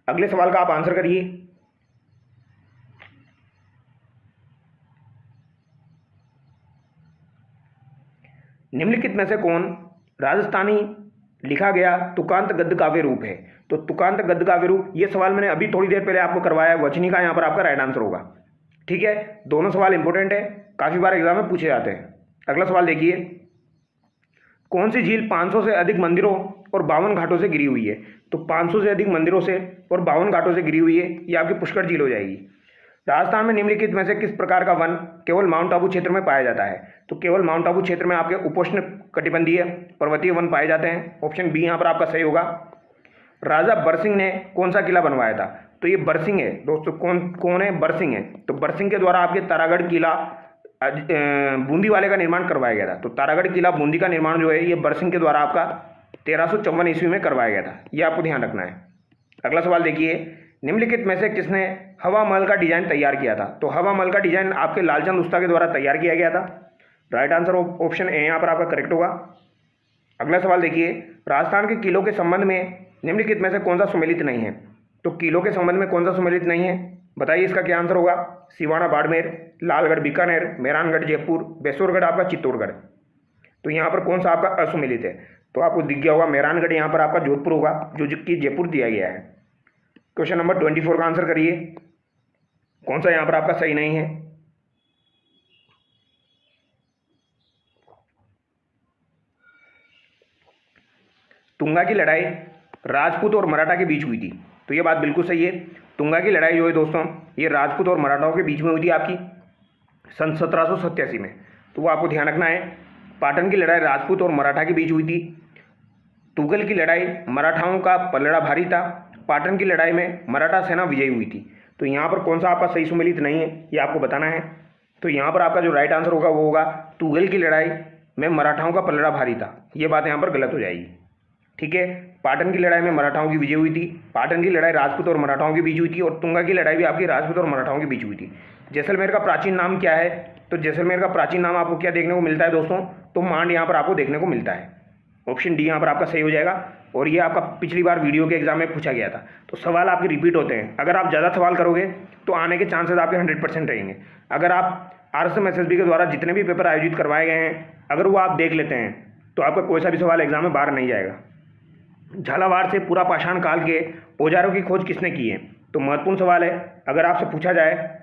अगले सवाल का आप आंसर करिए। निम्नलिखित में से कौन राजस्थानी लिखा गया तुकांत गद्य काव्य रूप है? तो तुकांत गद्य काव्य रूप, ये सवाल मैंने अभी थोड़ी देर पहले आपको करवाया है। वचनी का यहाँ पर आपका राइट आंसर होगा। ठीक है, दोनों सवाल इंपॉर्टेंट है, काफी बार एग्जाम में पूछे जाते हैं। अगला सवाल देखिए, कौन सी झील 500 से अधिक मंदिरों और 52 घाटों से घिरी हुई है? तो 500 से अधिक मंदिरों से और 52 घाटों से घिरी हुई है, ये आपकी पुष्कर झील हो जाएगी। राजस्थान में निम्नलिखित में से किस प्रकार का वन केवल माउंट आबू क्षेत्र में पाया जाता है? तो केवल माउंट आबू क्षेत्र में आपके उपोष्ण कटिबंधीय पर्वतीय वन पाए जाते हैं। ऑप्शन बी यहाँ पर आपका सही होगा। राजा बरसिंह ने कौन सा किला बनवाया था? तो ये बरसिंह है दोस्तों। कौन है? बरसिंह है। तो बरसिंह के द्वारा आपके तारागढ़ किला बूंदी वाले का निर्माण करवाया गया था। तो तारागढ़ किला बूंदी का निर्माण जो है ये बरसिंह के द्वारा आपका 1354 ईस्वी में करवाया गया था, ये आपको ध्यान रखना है। अगला सवाल देखिए, निम्नलिखित में से किसने हवा महल का डिजाइन तैयार किया था? तो हवा महल का डिजाइन आपके लालचंद उस्ता के द्वारा तैयार किया गया था। राइट आंसर ऑप्शन ए यहाँ पर आपका करेक्ट होगा। अगला सवाल देखिए, राजस्थान के किलों के संबंध में निम्नलिखित में से कौन सा सुमेलित नहीं है? तो किलों के संबंध में कौन सा सुमेलित नहीं है, बताइए इसका क्या आंसर होगा? सिवाना बाड़मेर, लालगढ़ बीकानेर, मेहरानगढ़ जयपुर, बेसोरगढ़ आपका चित्तौड़गढ़। तो यहाँ पर कौन सा आपका असुमेलित है? तो आपको दिख गया होगा मेहरानगढ़ यहाँ पर आपका जोधपुर होगा, जो कि जयपुर दिया गया है। क्वेश्चन नंबर 24 का आंसर करिए, कौन सा यहाँ पर आपका सही नहीं है? तुंगा की लड़ाई राजपूत और मराठा के बीच हुई थी। तो ये बात बिल्कुल सही है। तुंगा की लड़ाई जो है दोस्तों ये राजपूत और मराठाओं के बीच में हुई थी आपकी सन 1787 में। तो वो आपको ध्यान रखना है। पाटन की लड़ाई राजपूत और मराठा के बीच हुई थी। तुगल की लड़ाई मराठाओं का पलड़ा भारी था। पाटन की लड़ाई में मराठा सेना विजयी हुई थी। तो यहाँ पर कौन सा आपका सही सुमेलित नहीं है ये आपको बताना है। तो यहाँ पर आपका जो राइट आंसर होगा वो होगा तुगल की लड़ाई में मराठाओं का पलड़ा भारी था। ये बात यहाँ पर गलत हो जाएगी। ठीक है, पाटन की लड़ाई में मराठाओं की विजय हुई थी। पाटन की लड़ाई राजपूत और मराठाओं के बीच हुई थी और तुंगा की लड़ाई भी आपकी राजपूत और मराठाओं के बीच हुई थी। जैसलमेर का प्राचीन नाम क्या है? तो जैसलमेर का प्राचीन नाम आपको क्या देखने को मिलता है दोस्तों? तो मांड यहाँ पर आपको देखने को मिलता है। ऑप्शन डी यहाँ पर आपका सही हो जाएगा। और ये आपका पिछली बार वीडियो के एग्जाम में पूछा गया था। तो सवाल आपके रिपीट होते हैं। अगर आप ज़्यादा सवाल करोगे तो आने के चांसेस आपके 100% रहेंगे। अगर आप RSM SSB के द्वारा जितने भी पेपर आयोजित करवाए गए हैं अगर वो आप देख लेते हैं तो आपका कोई सा भी सवाल एग्जाम में बाहर नहीं जाएगा। झालावाड़ से पूरा पाषाण काल के औजारों की खोज किसने की है? तो महत्वपूर्ण सवाल है। अगर आपसे पूछा जाए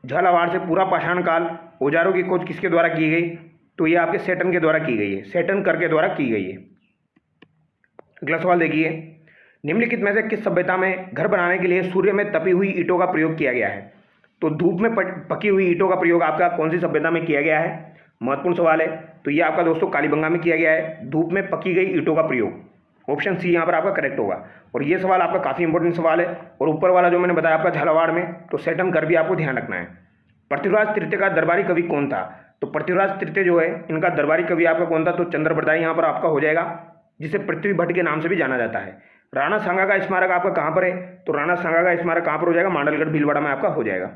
झालावाड़ से पूरा पाषाण काल औजारों की खोज किसके द्वारा की गई? तो ये आपके सेटन के द्वारा की गई है। सेटन कर के द्वारा की गई है। अगला सवाल देखिए, निम्नलिखित में से किस सभ्यता में घर बनाने के लिए सूर्य में तपी हुई ईंटों का प्रयोग किया गया है? तो धूप में पकी हुई ईंटों का प्रयोग आपका कौन सी सभ्यता में किया गया है? महत्वपूर्ण सवाल है। तो ये आपका दोस्तों कालीबंगा में किया गया है, धूप में पकी गई ईंटों का प्रयोग। ऑप्शन सी यहाँ पर आपका करेक्ट होगा। और ये सवाल आपका काफ़ी इंपॉर्टेंट सवाल है। और ऊपर वाला जो मैंने बताया आपका झालावाड़ में, तो सेटन कर भी आपको ध्यान रखना है। पृथ्वीराज तृतीय का दरबारी कवि कौन था? तो पृथ्वीराज तृतीय जो है इनका दरबारी कवि आपका कौन था? तो चंद्रप्रदाई यहाँ पर आपका हो जाएगा, जिसे पृथ्वी भट्ट के नाम से भी जाना जाता है। राणा सांगा का स्मारक आपका कहाँ पर है? तो राणा सांगा का स्मारक कहाँ पर हो जाएगा? मांडलगढ़ भीलवाड़ा में आपका हो जाएगा।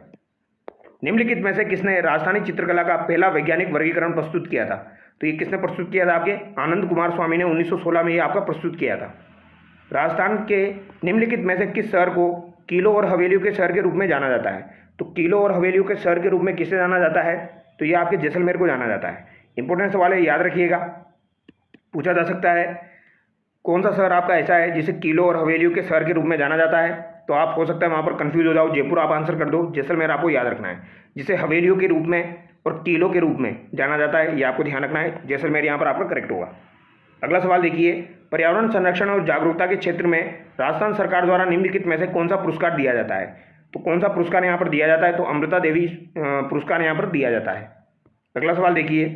निम्नलिखित में से किसने राजस्थानी चित्रकला का पहला वैज्ञानिक वर्गीकरण प्रस्तुत किया था? तो ये किसने प्रस्तुत किया था? आपके आनंद कुमार स्वामी ने 1916 में ये आपका प्रस्तुत किया था। राजस्थान के निम्नलिखित में से किस शहर को किलों और हवेलियों के शहर के रूप में जाना जाता है? तो किलों और हवेलियों के शहर के रूप में किसे जाना जाता है? तो ये आपके जैसलमेर को जाना जाता है। इंपॉर्टेंट सवाल है, याद रखिएगा, पूछा जा सकता है कौन सा शहर आपका ऐसा है जिसे किलों और हवेलियों के शहर के रूप में जाना जाता है। तो आप हो सकता है वहाँ पर कंफ्यूज हो जाओ। जयपुर आप आंसर कर दो, जैसलमेर आपको याद रखना है। जिसे हवेलियों के रूप में और किलों के रूप में जाना जाता है, ये आपको ध्यान रखना है। जैसलमेर यहाँ पर आपका करेक्ट होगा। अगला सवाल देखिए, पर्यावरण संरक्षण और जागरूकता के क्षेत्र में राजस्थान सरकार द्वारा निम्नलिखित में से कौन सा पुरस्कार दिया जाता है? तो कौन सा पुरस्कार यहाँ पर दिया जाता है? तो अमृता देवी पुरस्कार यहाँ पर दिया जाता है। अगला सवाल देखिए,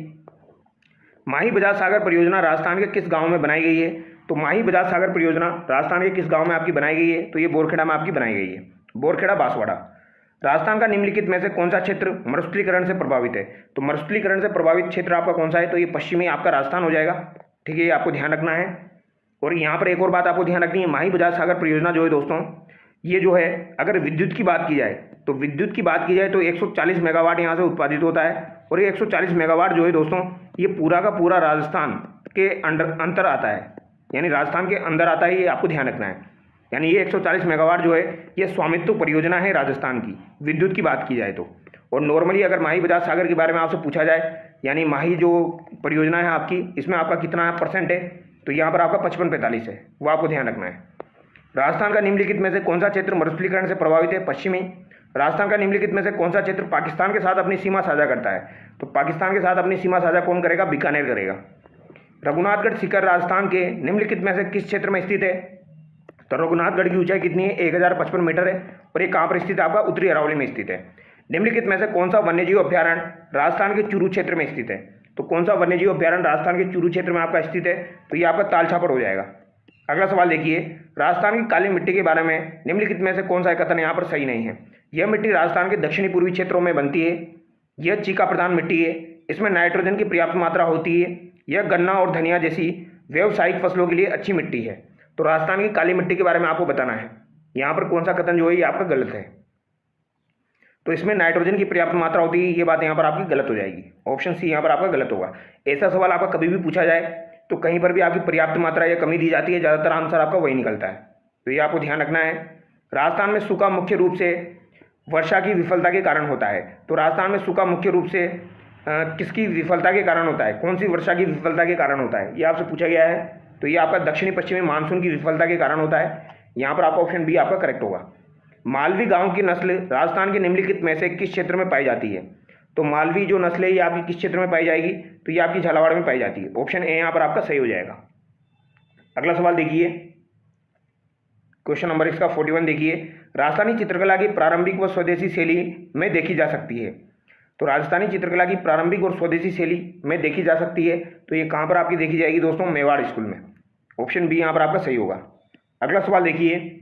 माही बजाज सागर परियोजना राजस्थान के किस गांव में बनाई गई है? तो माही बजाज सागर परियोजना राजस्थान के किस गांव में आपकी बनाई गई है? तो ये बोरखेड़ा में आपकी बनाई गई है, बोरखेड़ा बांसवाड़ा। राजस्थान का निम्नलिखित में से कौन सा क्षेत्र मरुस्थलीकरण से प्रभावित है? तो मरुस्थलीकरण से प्रभावित क्षेत्र आपका कौन सा है? तो ये पश्चिमी आपका राजस्थान हो जाएगा। ठीक है, ये आपको ध्यान रखना है। और यहाँ पर एक और बात आपको ध्यान रखनी है, माही बजाज सागर परियोजना जो है दोस्तों, ये जो है अगर विद्युत की बात की जाए तो विद्युत की बात की जाए तो 140 मेगावाट यहाँ से उत्पादित होता है। और ये 140 मेगावाट जो है दोस्तों, ये पूरा का पूरा राजस्थान के अंतर आता है, यानी राजस्थान के अंदर आता है, ये आपको ध्यान रखना है। यानी ये 140 मेगावाट जो है ये स्वामित्व परियोजना है राजस्थान की, विद्युत की बात की जाए तो। और नॉर्मली अगर माही बजाज सागर के बारे में आपसे पूछा जाए, यानी माही जो परियोजना है आपकी, इसमें आपका कितना % है? तो यहाँ पर आपका 55-45 है, वो आपको ध्यान रखना है। राजस्थान का निम्नलिखित में से कौन सा क्षेत्र मरुस्थलीकरण से प्रभावित है? पश्चिमी। राजस्थान का निम्नलिखित में से कौन सा क्षेत्र पाकिस्तान के साथ अपनी सीमा साझा करता है? तो पाकिस्तान के साथ अपनी सीमा साझा कौन करेगा? बीकानेर करेगा। रघुनाथगढ़ शिखर राजस्थान के निम्नलिखित में से किस क्षेत्र में स्थित है? तो रघुनाथगढ़ की ऊंचाई कितनी है? 1055 मीटर है। और ये कहाँ पर स्थित है? आपका उत्तरी अरावली में स्थित है। निम्नलिखित में से कौन सा वन्यजीव अभ्यारण्य राजस्थान के चूरू क्षेत्र में स्थित है? तो कौन सा वन्यजीव अभ्यारण्य राजस्थान के चूरू क्षेत्र में आपका स्थित है? तो ये आपका तालछापर हो जाएगा। अगला सवाल देखिए, राजस्थान की काली मिट्टी के बारे में निम्नलिखित में से कौन सा कथन यहाँ पर सही नहीं है? यह मिट्टी राजस्थान के दक्षिणी पूर्वी क्षेत्रों में बनती है, यह चीका प्रधान मिट्टी है, इसमें नाइट्रोजन की पर्याप्त मात्रा होती है, यह गन्ना और धनिया जैसी व्यावसायिक फसलों के लिए अच्छी मिट्टी है। तो राजस्थान की काली मिट्टी के बारे में आपको बताना है, यहाँ पर कौन सा कथन जो है ये आपका गलत है। तो इसमें नाइट्रोजन की पर्याप्त मात्रा होती है, ये बात यहाँ पर आपकी गलत हो जाएगी। ऑप्शन सी यहाँ पर आपका गलत होगा। ऐसा सवाल आपका कभी भी पूछा जाए तो कहीं पर भी आपकी पर्याप्त मात्रा या कमी दी जाती है, ज़्यादातर आंसर आपका वही निकलता है, तो ये आपको ध्यान रखना है। राजस्थान में सूखा मुख्य रूप से वर्षा की विफलता के कारण होता है। तो राजस्थान में सूखा मुख्य रूप से किसकी विफलता के कारण होता है? कौन सी वर्षा की विफलता के कारण होता है, ये आपसे पूछा गया है। तो ये आपका दक्षिणी पश्चिमी मानसून की विफलता के कारण होता है। यहाँ पर आपका ऑप्शन बी आपका करेक्ट होगा। मालवी गांव की नस्ल राजस्थान के निम्नलिखित में से किस क्षेत्र में पाई जाती है? तो मालवी जो नस्ल है ये आपकी किस क्षेत्र में पाई जाएगी? तो ये आपकी झालावाड़ में पाई जाती है। ऑप्शन ए यहाँ पर आपका सही हो जाएगा। अगला सवाल देखिए, क्वेश्चन नंबर इसका 41 देखिए, राजस्थानी चित्रकला की प्रारंभिक व स्वदेशी शैली में देखी जा सकती है। तो राजस्थानी चित्रकला की प्रारंभिक और स्वदेशी शैली में देखी जा सकती है, तो ये कहाँ पर आपकी देखी जाएगी दोस्तों? मेवाड़ स्कूल में। ऑप्शन बी यहाँ पर आपका सही होगा। अगला सवाल देखिए,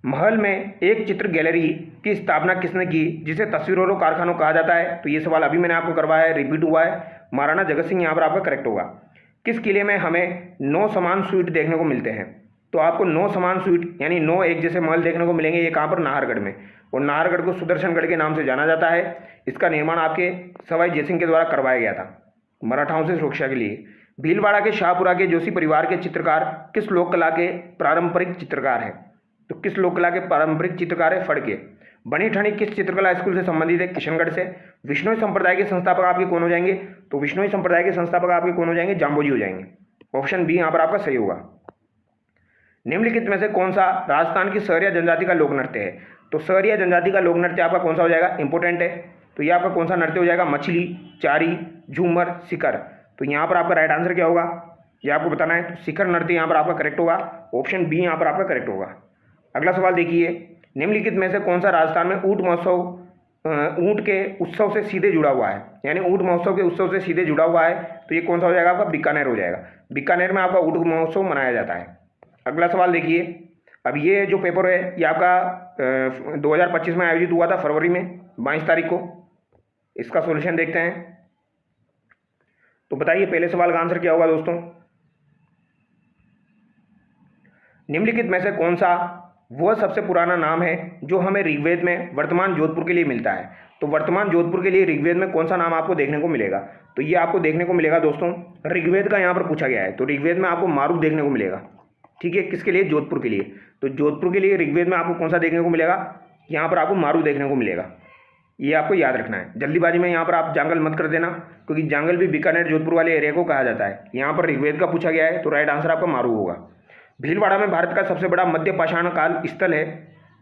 महल में एक चित्र गैलरी की स्थापना किसने की जिसे तस्वीरों और कारखानों कहा जाता है? तो ये सवाल अभी मैंने आपको करवाया है, रिपीट हुआ है। महाराणा जगत सिंह यहाँ पर आपका करेक्ट होगा। किस किले में हमें 9 समान स्वीट देखने को मिलते हैं? तो आपको 9 समान स्वीट यानी 9 एक जैसे महल देखने को मिलेंगे। ये कहाँ पर? नाहरगढ़ में। और नाहरगढ़ को सुदर्शनगढ़ के नाम से जाना जाता है। इसका निर्माण आपके सवाई जयसिंह के द्वारा करवाया गया था मराठाओं से सुरक्षा के लिए। भीलवाड़ा के शाहपुरा के जोशी परिवार के चित्रकार किस लोक कला के पारंपरिक चित्रकार हैं? तो किस लोक कला के पारंपरिक चित्रकार है? फड़के। बनी ठनी किस चित्रकला स्कूल से संबंधित है? किशनगढ़ से। विश्नोई संप्रदाय के संस्थापक आपके कौन हो जाएंगे? तो विश्नोई संप्रदाय के संस्थापक आपके कौन हो जाएंगे? जाम्बोजी हो जाएंगे। ऑप्शन बी यहाँ पर आपका सही होगा। निम्नलिखित में से कौन सा राजस्थान की सहरिया जनजाति का लोक नृत्य है? तो सहरिया जनजाति का लोक नृत्य आपका कौन सा हो जाएगा? इंपोर्टेंट है। तो ये आपका कौन सा नृत्य हो जाएगा? मछली, चारी, झूमर, शिखर। तो यहाँ पर आपका राइट आंसर क्या होगा ये आपको बताना है। तो शिखर नृत्य यहाँ पर आपका करेक्ट होगा। ऑप्शन बी यहाँ पर आपका करेक्ट होगा। अगला सवाल देखिए, निम्नलिखित में से कौन सा राजस्थान में ऊंट महोत्सव ऊंट के उत्सव से सीधे जुड़ा हुआ है? यानी ऊंट महोत्सव के उत्सव से सीधे जुड़ा हुआ है, तो ये कौन सा हो जाएगा? आपका बीकानेर हो जाएगा। बीकानेर में आपका ऊंट महोत्सव मनाया जाता है। अगला सवाल देखिए, अब ये जो पेपर है ये आपका 2025 में आयोजित हुआ था फरवरी में 22 तारीख को। इसका सॉल्यूशन देखते हैं। तो बताइए पहले सवाल का आंसर क्या होगा दोस्तों? निम्नलिखित में से कौन सा वह सबसे पुराना नाम है जो हमें ऋग्वेद में वर्तमान जोधपुर के लिए मिलता है? तो वर्तमान जोधपुर के लिए ऋग्वेद में कौन सा नाम आपको देखने को मिलेगा? तो ये आपको देखने को मिलेगा दोस्तों, ऋग्वेद का यहाँ पर पूछा गया है। तो ऋग्वेद में आपको मारूफ देखने को मिलेगा। ठीक है, किसके लिए? जोधपुर के लिए। तो जोधपुर के लिए ऋग्वेद में आपको कौन सा देखने को मिलेगा? यहाँ पर आपको मारूफ देखने को मिलेगा। ये आपको याद रखना है। जल्दीबाजी में यहाँ पर आप जांगल मत कर देना, क्योंकि जांगल भी बीकानेर जोधपुर वाले एरिया को कहा जाता है। यहाँ पर ऋग्वेद का पूछा गया है, तो राइट आंसर आपका मारूफ होगा। भीलवाड़ा में भारत का सबसे बड़ा मध्य पाषाण काल स्थल है,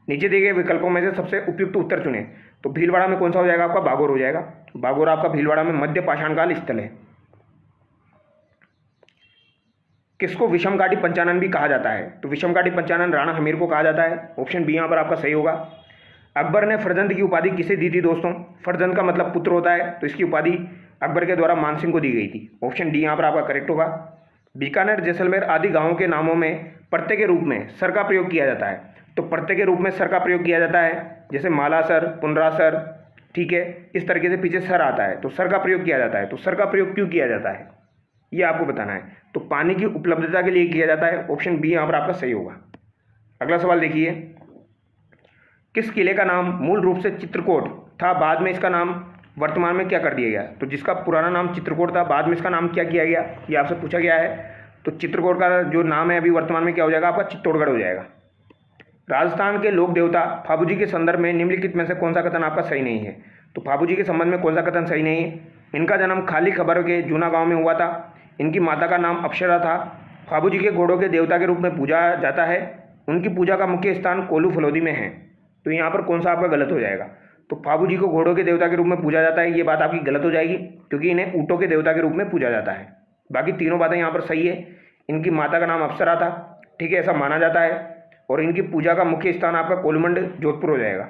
नीचे दिए गए विकल्पों में से सबसे उपयुक्त उत्तर चुने। तो भीलवाड़ा में कौन सा हो जाएगा? आपका बागोर हो जाएगा। बागोर आपका भीलवाड़ा में मध्य पाषाण काल स्थल है। किसको विषमघाटी पंचानन भी कहा जाता है? तो विषमघाटी पंचानन राणा हमीर को कहा जाता है। ऑप्शन बी यहाँ पर आपका सही होगा। अकबर ने फरजंद की उपाधि किसे दी थी दोस्तों? फरजंद का मतलब पुत्र होता है, तो इसकी उपाधि अकबर के द्वारा मानसिंह को दी गई थी। ऑप्शन डी यहाँ पर आपका करेक्ट होगा। बीकानेर, जैसलमेर आदि गांवों के नामों में प्रत्यय के रूप में सर का प्रयोग किया जाता है। तो प्रत्यय के रूप में सर का प्रयोग किया जाता है, जैसे मालासर, पुनरासर, ठीक है, इस तरीके से पीछे सर आता है तो सर का प्रयोग किया जाता है। तो सर का प्रयोग क्यों किया जाता है ये आपको बताना है। तो पानी की उपलब्धता के लिए किया जाता है। ऑप्शन बी यहाँ पर आपका सही होगा। अगला सवाल देखिए, किस किले का नाम मूल रूप से चित्रकूट था, बाद में इसका नाम वर्तमान में क्या कर दिया गया? तो जिसका पुराना नाम चित्रकूट था, बाद में इसका नाम क्या किया गया, ये आपसे पूछा गया है। तो चित्रकूट का जो नाम है अभी वर्तमान में क्या हो जाएगा आपका? चित्तौड़गढ़ हो जाएगा। राजस्थान के लोक देवता फाबू के संदर्भ में निम्नलिखित में से कौन सा कथन आपका सही नहीं है? तो फाबू के संबंध में कौन सा कथन सही नहीं है? इनका जन्म खाली खबर के जूना गांव में हुआ था। इनकी माता का नाम अप्सरा था। फाबू के घोड़ों के देवता के रूप में पूजा जाता है। उनकी पूजा का मुख्य स्थान कोल्लू फलोदी में है। तो यहाँ पर कौन सा आपका गलत हो जाएगा? तो फाबू को घोड़ों के देवता के रूप में पूजा जाता है, ये बात आपकी गलत हो जाएगी, क्योंकि इन्हें ऊँटों के देवता के रूप में पूजा जाता है। बाकी तीनों बातें यहाँ पर सही है। इनकी माता का नाम अप्सरा था, ठीक है, ऐसा माना जाता है। और इनकी पूजा का मुख्य स्थान आपका कोलमंड जोधपुर हो जाएगा।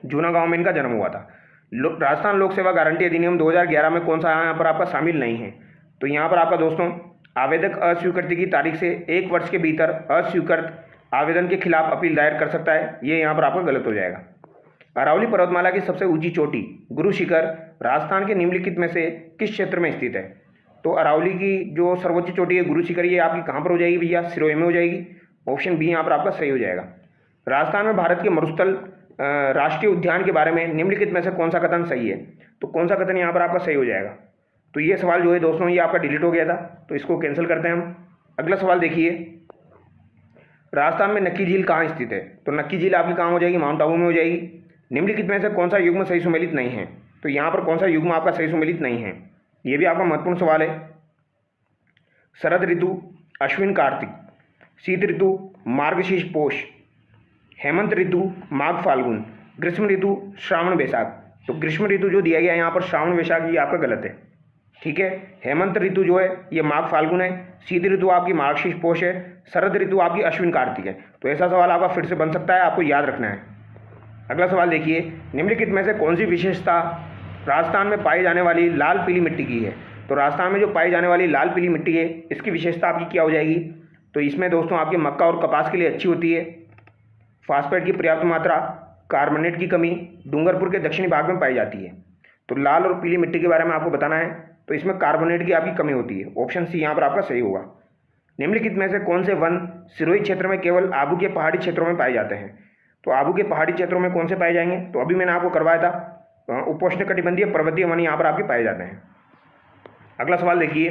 जूना गांव में इनका जन्म हुआ था। राजस्थान लोक सेवा गारंटी अधिनियम 2011 में कौन सा यहाँ पर आपका शामिल नहीं है? तो यहाँ पर आपका दोस्तों आवेदक अस्वीकृति की तारीख से 1 वर्ष के भीतर अस्वीकृत आवेदन के खिलाफ अपील दायर कर सकता है, ये यहाँ पर आपका गलत हो जाएगा। अरावली पर्वतमाला की सबसे ऊंची चोटी गुरु शिखर राजस्थान के निम्नलिखित में से किस क्षेत्र में स्थित है? तो अरावली की जो सर्वोच्च चोटी है गुरु शिखर, ये आपकी कहाँ पर हो जाएगी भैया? सिरोही में हो जाएगी। ऑप्शन बी यहाँ पर आपका सही हो जाएगा। राजस्थान में भारत के मरुस्थल राष्ट्रीय उद्यान के बारे में निम्नलिखित में से कौन सा कथन सही है? तो कौन सा कथन यहाँ पर आपका सही हो जाएगा? तो ये सवाल जो है दोस्तों ये आपका डिलीट हो गया था, तो इसको कैंसिल करते हैं हम। अगला सवाल देखिए, राजस्थान में नक्की झील कहाँ स्थित है? तो नक्की झील आपकी कहाँ हो जाएगी? माउंट आबू में हो जाएगी। निम्नलिखित में से कौन सा युग्म सही सुमेलित नहीं है? तो यहाँ पर कौन सा युग्म आपका सही सुमेलित नहीं है? ये भी आपका महत्वपूर्ण सवाल है। शरद ऋतु अश्विन कार्तिक, शीत ऋतु मार्गशीर्ष पोष, हेमंत ऋतु माघ फाल्गुन, ग्रीष्म ऋतु श्रावण वैशाख। तो ग्रीष्म ऋतु जो दिया गया है यहाँ पर श्रावण वैशाख, ये आपका गलत है, ठीक है। हेमंत ऋतु जो है ये माघ फाल्गुन है। शीत ऋतु आपकी मार्गशीर्ष पोष है। शरद ऋतु आपकी अश्विन कार्तिक है। तो ऐसा सवाल आपका फिर से बन सकता है, आपको याद रखना है। अगला सवाल देखिए, निम्नलिखित में से कौन सी विशेषता राजस्थान में पाई जाने वाली लाल पीली मिट्टी की है? तो राजस्थान में जो पाई जाने वाली लाल पीली मिट्टी है इसकी विशेषता आपकी क्या हो जाएगी? तो इसमें दोस्तों आपके मक्का और कपास के लिए अच्छी होती है, फास्फेट की पर्याप्त मात्रा, कार्बोनेट की कमी डूंगरपुर के दक्षिणी भाग में पाई जाती है। तो लाल और पीली मिट्टी के बारे में आपको बताना है, तो इसमें कार्बोनेट की आपकी कमी होती है। ऑप्शन सी यहाँ पर आपका सही होगा। निम्नलिखित में से कौन से वन सिरोही क्षेत्र में केवल आबू के पहाड़ी क्षेत्रों में पाए जाते हैं? तो आबू के पहाड़ी क्षेत्रों में कौन से पाए जाएंगे? तो अभी मैंने आपको करवाया था, उपोष्णकटिबंधीय पर्वतीय वन यहाँ पर आपके पाए जाते हैं। अगला सवाल देखिए,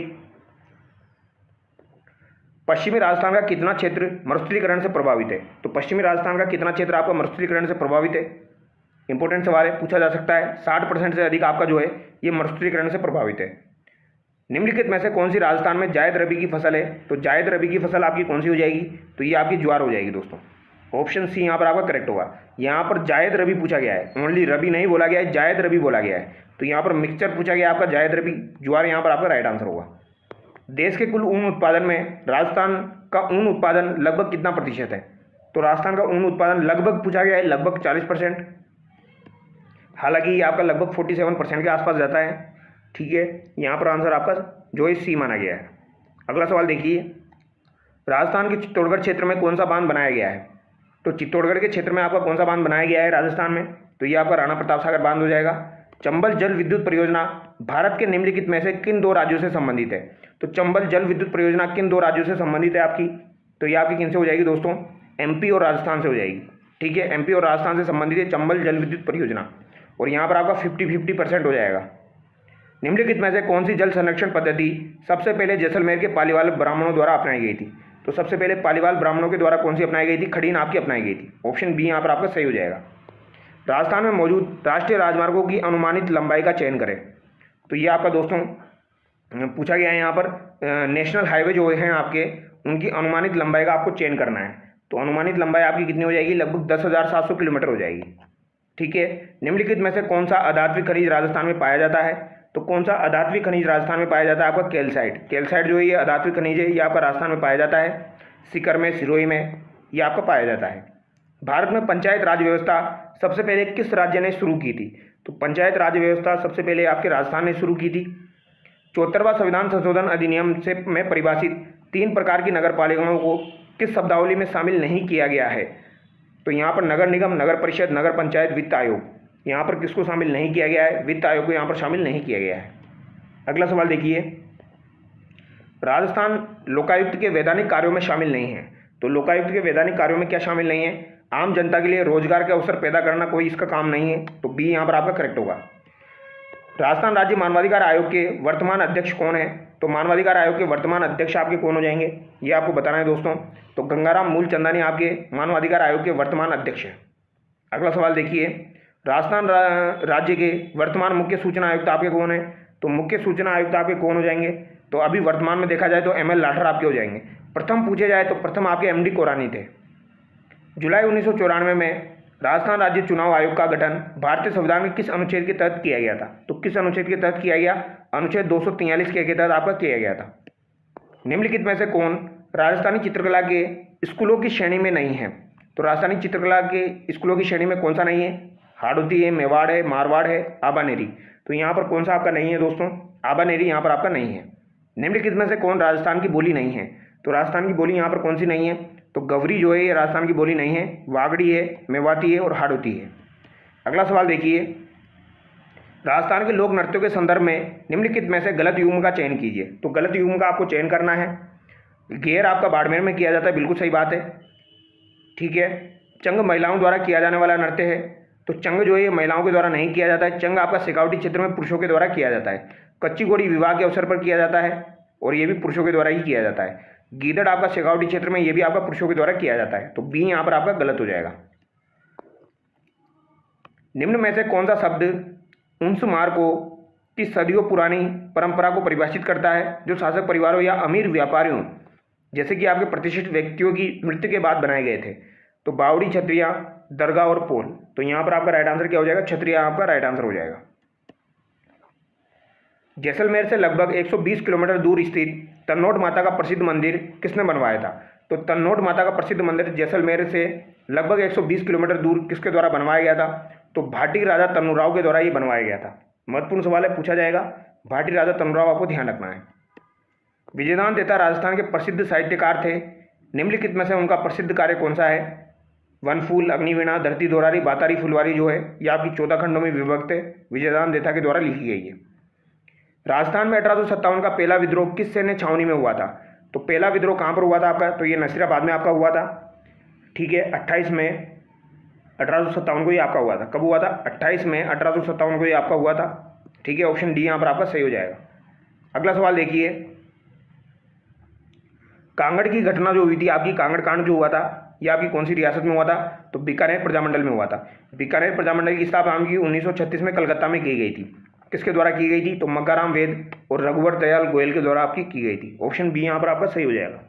पश्चिमी राजस्थान का कितना क्षेत्र मरुस्थलीकरण से प्रभावित है? तो पश्चिमी राजस्थान का कितना क्षेत्र आपका मरुस्थलीकरण से प्रभावित है? इंपॉर्टेंट सवाल है, पूछा जा सकता है। 60% से अधिक आपका जो है ये मरुस्थलीकरण से प्रभावित है। निम्नलिखित में से कौन सी राजस्थान में जायद रबी की फसल है? तो जायद रबी की फसल आपकी कौन सी हो जाएगी? तो ये आपकी ज्वार हो जाएगी दोस्तों। ऑप्शन सी यहाँ पर आपका करेक्ट होगा। यहाँ पर जायद रबी पूछा गया है, ओनली रबी नहीं बोला गया है, जायद रबी बोला गया है। तो यहाँ पर मिक्सचर पूछा गया आपका जायद रबी ज्वार, यहाँ पर आपका राइट आंसर होगा। देश के कुल ऊन उत्पादन में राजस्थान का ऊन उत्पादन लगभग कितना प्रतिशत है? तो राजस्थान का ऊन उत्पादन लगभग पूछा गया है, लगभग 40%। हालांकि ये आपका लगभग 47% के आसपास जाता है, ठीक है। यहाँ पर आंसर आपका जो है सी माना गया है। अगला सवाल देखिए, राजस्थान के चित्तौड़गढ़ क्षेत्र में कौन सा बांध बनाया गया है? तो चित्तौड़गढ़ के क्षेत्र में आपका कौन सा बांध बनाया गया है राजस्थान में? तो ये आपका राणा प्रताप सागर बांध हो जाएगा। चंबल जल विद्युत परियोजना भारत के निम्नलिखित में से किन 2 राज्यों से संबंधित है? तो चंबल जल विद्युत परियोजना किन 2 राज्यों से संबंधित है आपकी? तो ये आपकी किन से हो जाएगी दोस्तों? एमपी और राजस्थान से हो जाएगी, ठीक है। एमपी और राजस्थान से संबंधित है चंबल जल विद्युत परियोजना, और यहाँ पर आपका 50-50% हो जाएगा। निम्नलिखित में से कौन सी जल संरक्षण पद्धति सबसे पहले जैसलमेर के पालीवाल ब्राह्मणों द्वारा अपनाई गई थी? तो सबसे पहले पालीवाल ब्राह्मणों के द्वारा कौन सी अपनाई गई थी? खड़ीन आपकी अपनाई गई थी। ऑप्शन बी यहाँ पर आपका सही हो जाएगा। राजस्थान में मौजूद राष्ट्रीय राजमार्गों की अनुमानित लंबाई का चयन करें। तो ये आपका दोस्तों पूछा गया है, यहाँ पर नेशनल हाईवे जो हैं आपके उनकी अनुमानित लंबाई का आपको चयन करना है। तो अनुमानित लंबाई आपकी कितनी हो जाएगी? लगभग 10,700 किलोमीटर हो जाएगी, ठीक है। निम्नलिखित में से कौन सा अधात्विक खनिज राजस्थान में पाया जाता है? तो कौन सा अधात्विक खनिज राजस्थान में पाया जाता है? आपका कैल्साइट। कैल्साइट जो है ये अधात्विक खनिज है, ये आपका राजस्थान में पाया जाता है। सीकर में, सिरोही में ये आपका पाया जाता है। भारत में पंचायत राज व्यवस्था सबसे पहले किस राज्य ने शुरू की थी? तो पंचायत राज व्यवस्था सबसे पहले आपके राजस्थान ने शुरू की थी। 74वां संविधान संशोधन अधिनियम से में परिभाषित 3 प्रकार की नगर पालिकाओं को किस शब्दावली में शामिल नहीं किया गया है? तो यहाँ पर नगर निगम, नगर परिषद, नगर पंचायत, वित्त आयोग, यहाँ पर किसको शामिल नहीं किया गया है? वित्त आयोग को यहाँ पर शामिल नहीं किया गया है। अगला सवाल देखिए, राजस्थान लोकायुक्त के वैधानिक कार्यों में शामिल नहीं है। तो लोकायुक्त के वैधानिक कार्यों में क्या शामिल नहीं है? आम जनता के लिए रोजगार के अवसर पैदा करना कोई इसका काम नहीं है। तो बी यहाँ पर आपका करेक्ट होगा। राजस्थान राज्य मानवाधिकार आयोग के वर्तमान अध्यक्ष कौन है? तो मानवाधिकार आयोग के वर्तमान अध्यक्ष आपके कौन हो जाएंगे, ये आपको बताना है दोस्तों। तो गंगाराम मूलचंदानी आपके मानवाधिकार आयोग के वर्तमान अध्यक्ष हैं। अगला सवाल देखिए, राजस्थान राज्य के वर्तमान मुख्य सूचना आयुक्त आपके कौन है? तो मुख्य सूचना आयुक्त आपके कौन हो जाएंगे? तो अभी वर्तमान में देखा जाए तो ML लाठर आपके हो जाएंगे। प्रथम पूछे जाए तो प्रथम आपके MD कोरानी थे। जुलाई 1994 में राजस्थान राज्य चुनाव आयोग का गठन भारतीय संविधान के किस अनुच्छेद के तहत किया गया था? तो किस अनुच्छेद के तहत किया गया? अनुच्छेद 243 के तहत आपका किया गया था। निम्नलिखित में से कौन राजस्थानी चित्रकला के स्कूलों की श्रेणी में नहीं है? तो राजस्थानी चित्रकला के स्कूलों की श्रेणी में कौन सा नहीं है? हाड़ौती है, मेवाड़ है, मारवाड़ है, आबानेरी। तो यहाँ पर कौन सा आपका नहीं है दोस्तों? आबानेरी यहाँ पर आपका नहीं है। निम्नलिखित में से कौन राजस्थान की बोली नहीं है? तो राजस्थान की बोली यहाँ पर कौन सी नहीं है? तो गवरी जो है ये राजस्थान की बोली नहीं है, वागड़ी है, मेवाती है और हाड़ौती है। अगला सवाल देखिए, राजस्थान के लोक नृत्यों के संदर्भ में निम्नलिखित में से गलत युग्म का चयन कीजिए। तो गलत युग्म का आपको चयन करना है। घेर आपका बाड़मेर में किया जाता है, बिल्कुल सही बात है, ठीक है। चंग महिलाओं द्वारा किया जाने वाला नृत्य है। तो चंग जो है ये महिलाओं के द्वारा नहीं किया जाता है। चंग आपका शेखावटी क्षेत्र में पुरुषों के द्वारा किया जाता है। कच्ची घोड़ी विवाह के अवसर पर किया जाता है और ये भी पुरुषों के द्वारा ही किया जाता है। गीदड़ आपका शेखावटी क्षेत्र में ये भी आपका पुरुषों के द्वारा किया जाता है। तो बी यहाँ पर आपका गलत हो जाएगा। निम्न में से कौन सा शब्द उन स्मारकों की सदियों पुरानी परंपरा को परिभाषित करता है जो शासक परिवारों या अमीर व्यापारियों जैसे कि आपके प्रतिष्ठित व्यक्तियों की मृत्यु के बाद बनाए गए थे? तो बावड़ी, छत्रिया, दरगाह और पोल। तो यहाँ पर आपका राइट आंसर क्या हो जाएगा? छत्रिया आपका राइट आंसर हो जाएगा। जैसलमेर से लगभग 120 किलोमीटर दूर स्थित तन्नोट माता का प्रसिद्ध मंदिर किसने बनवाया था? तो तन्नोट माता का प्रसिद्ध मंदिर जैसलमेर से लगभग 120 किलोमीटर दूर किसके द्वारा बनवाया गया था? तो भाटी राजा तन्नूराव के द्वारा ये बनवाया गया था। महत्वपूर्ण सवाल है, पूछा जाएगा। भाटी राजा तन्नूराव आपको ध्यान रखना है। विजयदान देता राजस्थान के प्रसिद्ध साहित्यकार थे। निम्नलिखित में से उनका प्रसिद्ध कार्य कौन सा है? वनफूल, अग्निवीणा, धरती दोरारी, बातारी फुलवारी जो है ये आपकी 14 खंडों में विभक्त है, विजयदान देता के द्वारा लिखी गई है। राजस्थान में 1857 का पहला विद्रोह किस सैन्य छावनी में हुआ था? तो पहला विद्रोह कहाँ पर हुआ था आपका? तो ये नसीराबाद में आपका हुआ था, ठीक है। 28 मई 1857 को ये आपका हुआ था। कब हुआ था? 28 मई 1857 को ये आपका हुआ था, ठीक है। ऑप्शन डी यहाँ पर आपका सही हो जाएगा। अगला सवाल देखिए, कांगड़ की घटना जो हुई थी आपकी, कांगड़ कांड जो हुआ था ये आपकी कौन सी रियासत में हुआ था? तो बीकानेर प्रजामंडल में हुआ था। बीकानेर प्रजामंडल की स्थापना आपकी 1936 में कलकत्ता में की गई थी। किसके द्वारा की गई थी? तो मक्काराम वेद और रघुवर दयाल गोयल के द्वारा आपकी की गई थी। ऑप्शन बी यहाँ पर आपका सही हो जाएगा।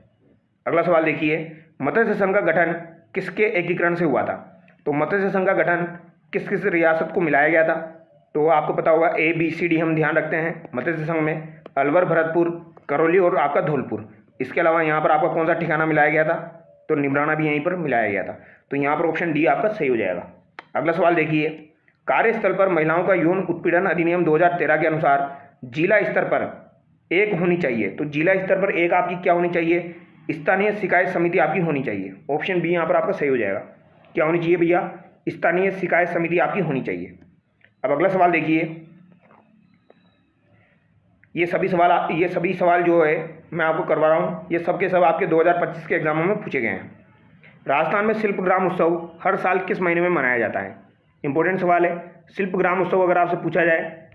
अगला सवाल देखिए, मत्स्य संघ का गठन किसके एकीकरण से हुआ था? तो मत्स्य संघ का गठन किस किस रियासत को मिलाया गया था? तो आपको पता होगा ABCD हम ध्यान रखते हैं मत्स्य संघ में, अलवर, भरतपुर, करौली और आपका धौलपुर। इसके अलावा यहाँ पर आपका कौन सा ठिकाना मिलाया गया था? तो निमराना भी यहीं पर मिलाया गया था। तो यहाँ पर ऑप्शन डी आपका सही हो जाएगा। अगला सवाल देखिए, कार्यस्थल पर महिलाओं का यौन उत्पीड़न अधिनियम 2013 के अनुसार जिला स्तर पर एक होनी चाहिए। तो जिला स्तर पर एक आपकी क्या होनी चाहिए? स्थानीय शिकायत समिति आपकी होनी चाहिए। ऑप्शन बी यहाँ पर आपका सही हो जाएगा। क्या होनी चाहिए भैया? स्थानीय शिकायत समिति आपकी होनी चाहिए। अब अगला सवाल देखिए, ये सभी सवाल जो है मैं आपको करवा रहा हूँ, ये सब के सब आपके 2025 के एग्जामों में पूछे गए हैं। राजस्थान में शिल्पग्राम उत्सव हर साल किस महीने में मनाया जाता है? इंपॉर्टेंट सवाल है। शिल्पग्राम उत्सव अगर आपसे पूछा जाए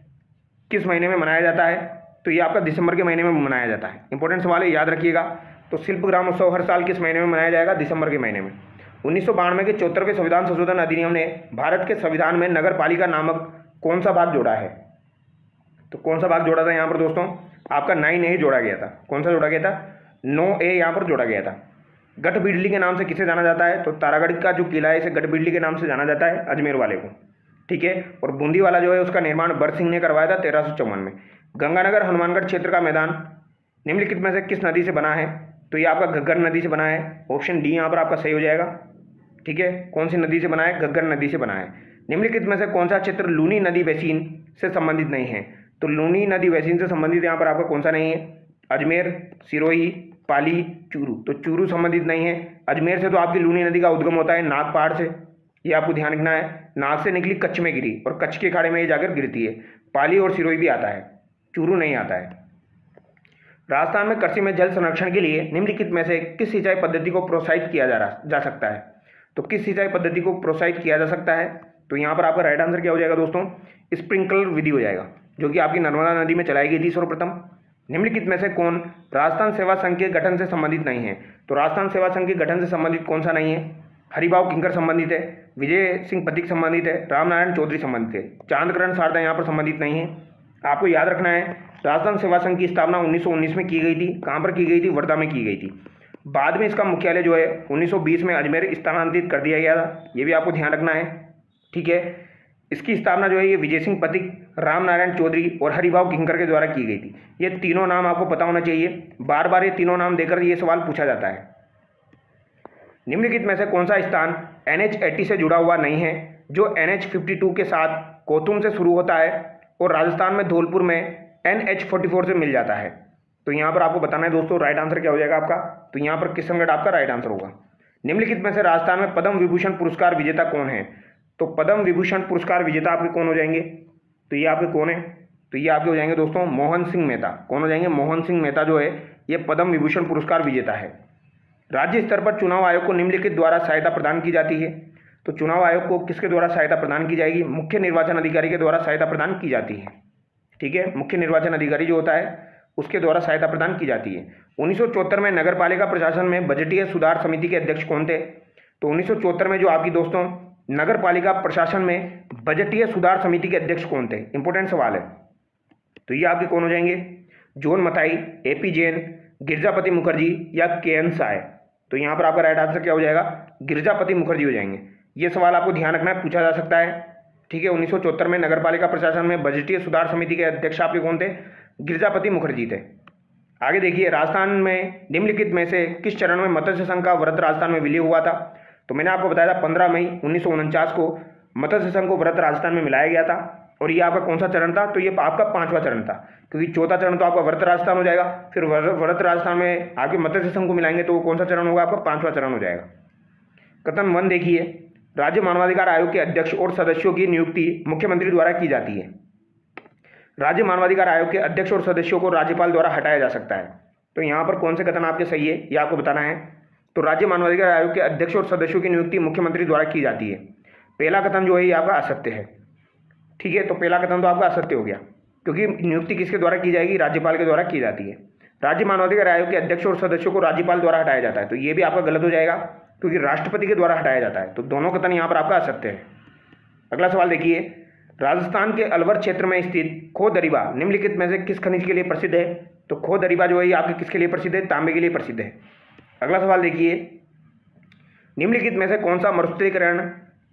किस महीने में मनाया जाता है, तो ये आपका दिसंबर के महीने में मनाया जाता है। इंपॉर्टेंट सवाल है, याद रखिएगा। तो शिल्पग्राम उत्सव हर साल किस महीने में मनाया जाएगा? दिसंबर के महीने में। 1992 के 74वें संविधान संशोधन अधिनियम ने भारत के संविधान में नगर पालिका नामक कौन सा भाग जोड़ा है? तो कौन सा भाग जोड़ा था यहाँ पर दोस्तों? आपका 9A जोड़ा गया था। कौन सा जोड़ा गया था? 9A यहाँ पर जोड़ा गया था। गढ़बिजली के नाम से किसे जाना जाता है? तो तारागढ़ का जो किला है इसे गढ़बिजली के नाम से जाना जाता है, अजमेर वाले को, ठीक है। और बूंदी वाला जो है उसका निर्माण बर सिंह ने करवाया था 1354 में। गंगानगर हनुमानगढ़ क्षेत्र का मैदान निम्नलिखित में से किस नदी से बना है? तो ये आपका घग्गर नदी से बना है। ऑप्शन डी यहाँ पर आपका सही हो जाएगा, ठीक है। कौन सी नदी से बना है? घग्गर नदी से बना है। निम्नलिखित में से कौन सा क्षेत्र लूनी नदी बेसिन से संबंधित नहीं है? तो लूनी नदी बेसिन से संबंधित यहाँ पर आपका कौन सा नहीं है? अजमेर, सिरोही, पाली, चूरू। तो चूरू संबंधित नहीं है। अजमेर से तो आपकी लूनी नदी का उद्गम होता है नाग पहाड़ से, ये आपको ध्यान रखना है। नाग से निकली, कच्छ में गिरी और कच्छ के अखाड़े में ये जाकर गिरती है। पाली और सिरोही भी आता है, चूरू नहीं आता है। राजस्थान में कृषि में जल संरक्षण के लिए निम्नलिखित में से किस सिंचाई पद्धति को प्रोत्साहित किया जा सकता है? तो किस सिंचाई पद्धति को प्रोत्साहित किया जा सकता है? तो यहाँ पर आपका राइट आंसर क्या हो जाएगा दोस्तों? स्प्रिंकलर विधि हो जाएगा, जो कि आपकी नर्मदा नदी में चलाई गई थी सर्वप्रथम। निम्नलिखित में से कौन राजस्थान सेवा संघ के गठन से संबंधित नहीं है? तो राजस्थान सेवा संघ के गठन से संबंधित कौन सा नहीं है? हरिभाव किंकर संबंधित है, विजय सिंह पथिक संबंधित है, रामनारायण चौधरी संबंधित है, चांदकरण शारदा यहाँ पर संबंधित नहीं है। आपको याद रखना है, राजस्थान सेवा संघ की स्थापना 1919 में की गई थी। कहाँ पर की गई थी? वर्धा में की गई थी। बाद में इसका मुख्यालय जो है 1920 में अजमेर स्थानांतरित कर दिया गया था, ये भी आपको ध्यान रखना है। ठीक है, इसकी स्थापना जो है ये विजय सिंह पथिक, रामनारायण चौधरी और हरिभाव किंकर के द्वारा की गई थी। ये तीनों नाम आपको पता होना चाहिए, बार बार ये तीनों नाम देकर ये सवाल पूछा जाता है। निम्नलिखित में से कौन सा स्थान NH80 से जुड़ा हुआ नहीं है, जो NH52 के साथ कोतुम से शुरू होता है और राजस्थान में धौलपुर में NH44 से मिल जाता है? तो यहाँ पर आपको बताना है दोस्तों, राइट आंसर क्या हो जाएगा आपका? तो यहाँ पर किशनगढ़ आपका राइट आंसर होगा। निम्नलिखित में से राजस्थान में पद्म विभूषण पुरस्कार विजेता कौन है? तो पद्म विभूषण पुरस्कार विजेता आपके कौन हो जाएंगे? तो ये आपके कौन है? तो ये आपके हो जाएंगे दोस्तों मोहन सिंह मेहता। कौन हो जाएंगे? मोहन सिंह मेहता जो है ये पद्म विभूषण पुरस्कार विजेता है। राज्य स्तर पर चुनाव आयोग को निम्नलिखित द्वारा सहायता प्रदान की जाती है। तो चुनाव आयोग को किसके द्वारा सहायता प्रदान की जाएगी? मुख्य निर्वाचन अधिकारी के द्वारा सहायता प्रदान की जाती है। ठीक है, मुख्य निर्वाचन अधिकारी जो होता है उसके द्वारा सहायता प्रदान की जाती है। 1974 में नगर पालिका प्रशासन में बजटीय सुधार समिति के अध्यक्ष कौन थे? तो 1974 में जो आपकी दोस्तों नगर पालिका प्रशासन में बजटीय सुधार समिति के अध्यक्ष कौन थे? इंपॉर्टेंट सवाल है। तो ये आपके कौन हो जाएंगे? जॉन मथाई, AP जैन, गिरजापति मुखर्जी या KN साय? तो यहाँ पर आपका राइट आंसर क्या हो जाएगा? गिरजापति मुखर्जी हो जाएंगे। ये सवाल आपको ध्यान रखना है, पूछा जा सकता है। ठीक है, 1974 में नगर पालिका प्रशासन में बजटीय सुधार समिति के अध्यक्ष आपके कौन थे? गिरजापति मुखर्जी थे। आगे देखिए, राजस्थान में निम्नलिखित में से किस चरण में मत्स्य संघ का व्रत राजस्थान में विलय हुआ था? तो मैंने आपको बताया था 15 मई 1949 को मत्स्य संघ को व्रत राजस्थान में मिलाया गया था। और ये आपका कौन सा चरण था? तो ये आपका 5वां चरण था, क्योंकि चौथा चरण तो आपका व्रत राजस्थान हो जाएगा, फिर व्रत राजस्थान में आगे मत्स्य संघ को मिलाएंगे तो वो कौन सा चरण होगा? आपका 5वां चरण हो जाएगा। कथन 1 देखिए, राज्य मानवाधिकार आयोग के अध्यक्ष और सदस्यों की नियुक्ति मुख्यमंत्री द्वारा की जाती है। राज्य मानवाधिकार आयोग के अध्यक्ष और सदस्यों को राज्यपाल द्वारा हटाया जा सकता है। तो यहाँ पर कौन से कथन आपके सही है ये आपको बताना है। तो राज्य मानवाधिकार आयोग के अध्यक्ष और सदस्यों की नियुक्ति मुख्यमंत्री द्वारा की जाती है। पहला कथन जो है ये आपका असत्य है। ठीक है, तो पहला कथन तो आपका असत्य हो गया, क्योंकि नियुक्ति किसके द्वारा की जाएगी? राज्यपाल के द्वारा की जाती है। राज्य मानवाधिकार आयोग के अध्यक्ष और सदस्यों को राज्यपाल द्वारा हटाया जाता है, तो ये भी आपका गलत हो जाएगा, क्योंकि राष्ट्रपति के द्वारा हटाया जाता है। तो दोनों कथन यहाँ पर आपका असत्य है। अगला सवाल देखिए, राजस्थान के अलवर क्षेत्र में स्थित खो दरिबा निम्नलिखित में से किस खनिज के लिए प्रसिद्ध है? तो खो दरिबा जो है ये आपके किसके लिए प्रसिद्ध है? तांबे के लिए प्रसिद्ध है। अगला सवाल देखिए, निम्नलिखित में से कौन सा मरुस्थलीकरण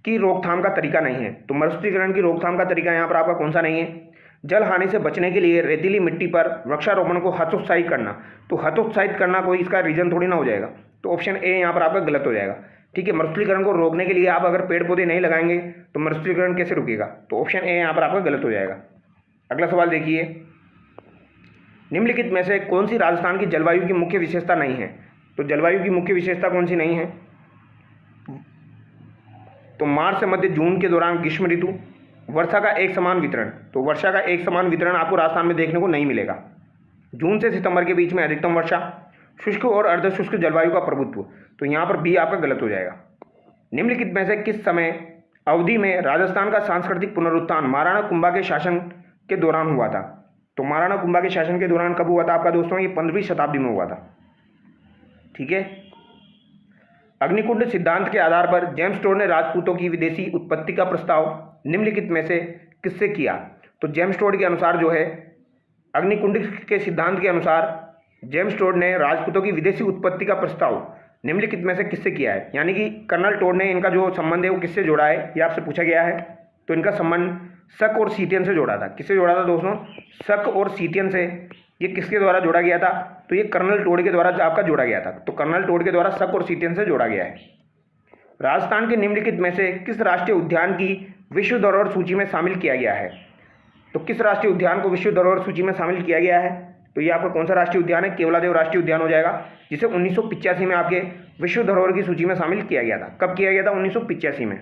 की रोकथाम का तरीका नहीं है? तो मरुस्थलीकरण की रोकथाम का तरीका यहाँ पर आपका कौन सा नहीं है? जल हानि से बचने के लिए रेतीली मिट्टी पर वृक्षारोपण को हतोत्साहित करना। तो हतोत्साहित करना कोई इसका रीजन थोड़ी ना हो जाएगा, तो ऑप्शन ए यहाँ पर आपका गलत हो जाएगा। ठीक है, मरुस्थलीकरण को रोकने के लिए आप अगर पेड़ पौधे नहीं लगाएंगे तो मरुस्थलीकरण कैसे रुकेगा? तो ऑप्शन ए यहाँ पर आपका गलत हो जाएगा। अगला सवाल देखिए, निम्नलिखित में से कौन सी राजस्थान की जलवायु की मुख्य विशेषता नहीं है? तो जलवायु की मुख्य विशेषता कौन सी नहीं है? तो मार्च से मध्य जून के दौरान ग्रीष्म ऋतु, वर्षा का एक समान वितरण। तो वर्षा का एक समान वितरण आपको राजस्थान में देखने को नहीं मिलेगा। जून से सितंबर के बीच में अधिकतम वर्षा, शुष्क और अर्धशुष्क जलवायु का प्रभुत्व। तो यहाँ पर बी आपका गलत हो जाएगा। निम्नलिखित में से किस समय अवधि में राजस्थान का सांस्कृतिक पुनरुत्थान महाराणा कुंभा के शासन के दौरान हुआ था? तो महाराणा कुंभा के शासन के दौरान कब हुआ था आपका दोस्तों? ये 15वीं शताब्दी में हुआ था। ठीक है, अग्निकुंड सिद्धांत के आधार पर जेम्स टोड ने राजपूतों की विदेशी उत्पत्ति का प्रस्ताव निम्नलिखित में से किससे किया? तो जेम्स टोड के अनुसार जो है, अग्निकुंड के सिद्धांत के अनुसार जेम्स टोड ने राजपूतों की विदेशी उत्पत्ति का प्रस्ताव निम्नलिखित में से किससे किया है? यानी कि कर्नल टोड ने इनका जो संबंध है वो किससे जोड़ा है, ये आपसे पूछा गया है। तो इनका संबंध शक और सीतियन से जोड़ा था। किससे जोड़ा था दोस्तों? शक और सीतियन से। ये किसके द्वारा जोड़ा गया था? तो ये कर्नल टोड के द्वारा आपका जोड़ा गया था। तो कर्नल टोड के द्वारा शक और सीतियन से जोड़ा गया है। राजस्थान के निम्नलिखित में से किस राष्ट्रीय उद्यान की विश्व धरोहर सूची में शामिल किया गया है? तो किस राष्ट्रीय उद्यान को विश्व धरोहर सूची में शामिल किया गया है? तो ये आपका कौन सा राष्ट्रीय उद्यान है? केवलादेव राष्ट्रीय उद्यान हो जाएगा, जिसे 1985 में आपके विश्व धरोहर की सूची में शामिल किया गया था। कब किया गया था? 1985 में।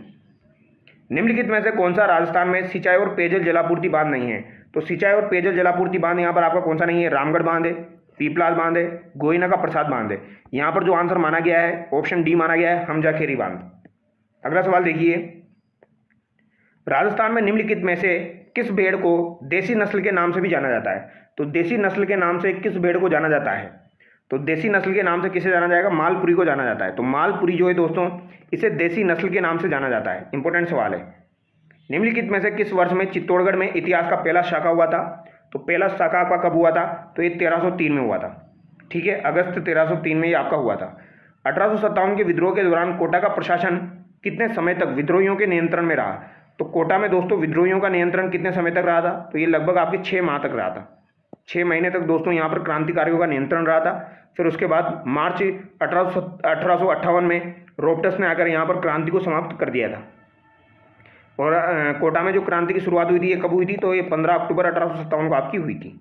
निम्नलिखित में से कौन सा राजस्थान में सिंचाई और पेयजल जलापूर्ति बांध नहीं है? तो सिंचाई और पेयजल जलापूर्ति बांध यहाँ पर आपका कौन सा नहीं है? रामगढ़ बांध है, पीपलाद बांध है, गोइना का प्रसाद बांध है। यहाँ पर जो आंसर माना गया है ऑप्शन डी माना गया है, हमजा खेरी बांध। अगला सवाल देखिए, राजस्थान में निम्नलिखित में से किस भेड़ को देसी नस्ल के नाम से भी जाना जाता है? तो देसी नस्ल के नाम से किस भेड़ को जाना जाता है? तो देसी नस्ल के नाम से किसे जाना जाएगा? मालपुरी को जाना जाता है। तो मालपुरी जो है दोस्तों, इसे देसी नस्ल के नाम से जाना जाता है। इंपॉर्टेंट सवाल है। निम्नलिखित में से किस वर्ष में चित्तौड़गढ़ में इतिहास का पहला शाखा हुआ था? तो पहला शाखा आपका कब हुआ था? तो ये 1303 में हुआ था। ठीक है, अगस्त 1303 में ये आपका हुआ था। 1857 के विद्रोह के दौरान कोटा का प्रशासन कितने समय तक विद्रोहियों के नियंत्रण में रहा? तो कोटा में दोस्तों विद्रोहियों का नियंत्रण कितने समय तक रहा था? तो ये लगभग आपके 6 माह तक रहा था। 6 महीने तक दोस्तों यहाँ पर क्रांतिकारियों का नियंत्रण रहा था। फिर उसके बाद मार्च 1858 में रोबटस ने आकर यहाँ पर क्रांति को समाप्त कर दिया था। और कोटा में जो क्रांति की शुरुआत हुई थी ये कब हुई थी? तो ये 15 अक्टूबर 1857 को आपकी हुई थी।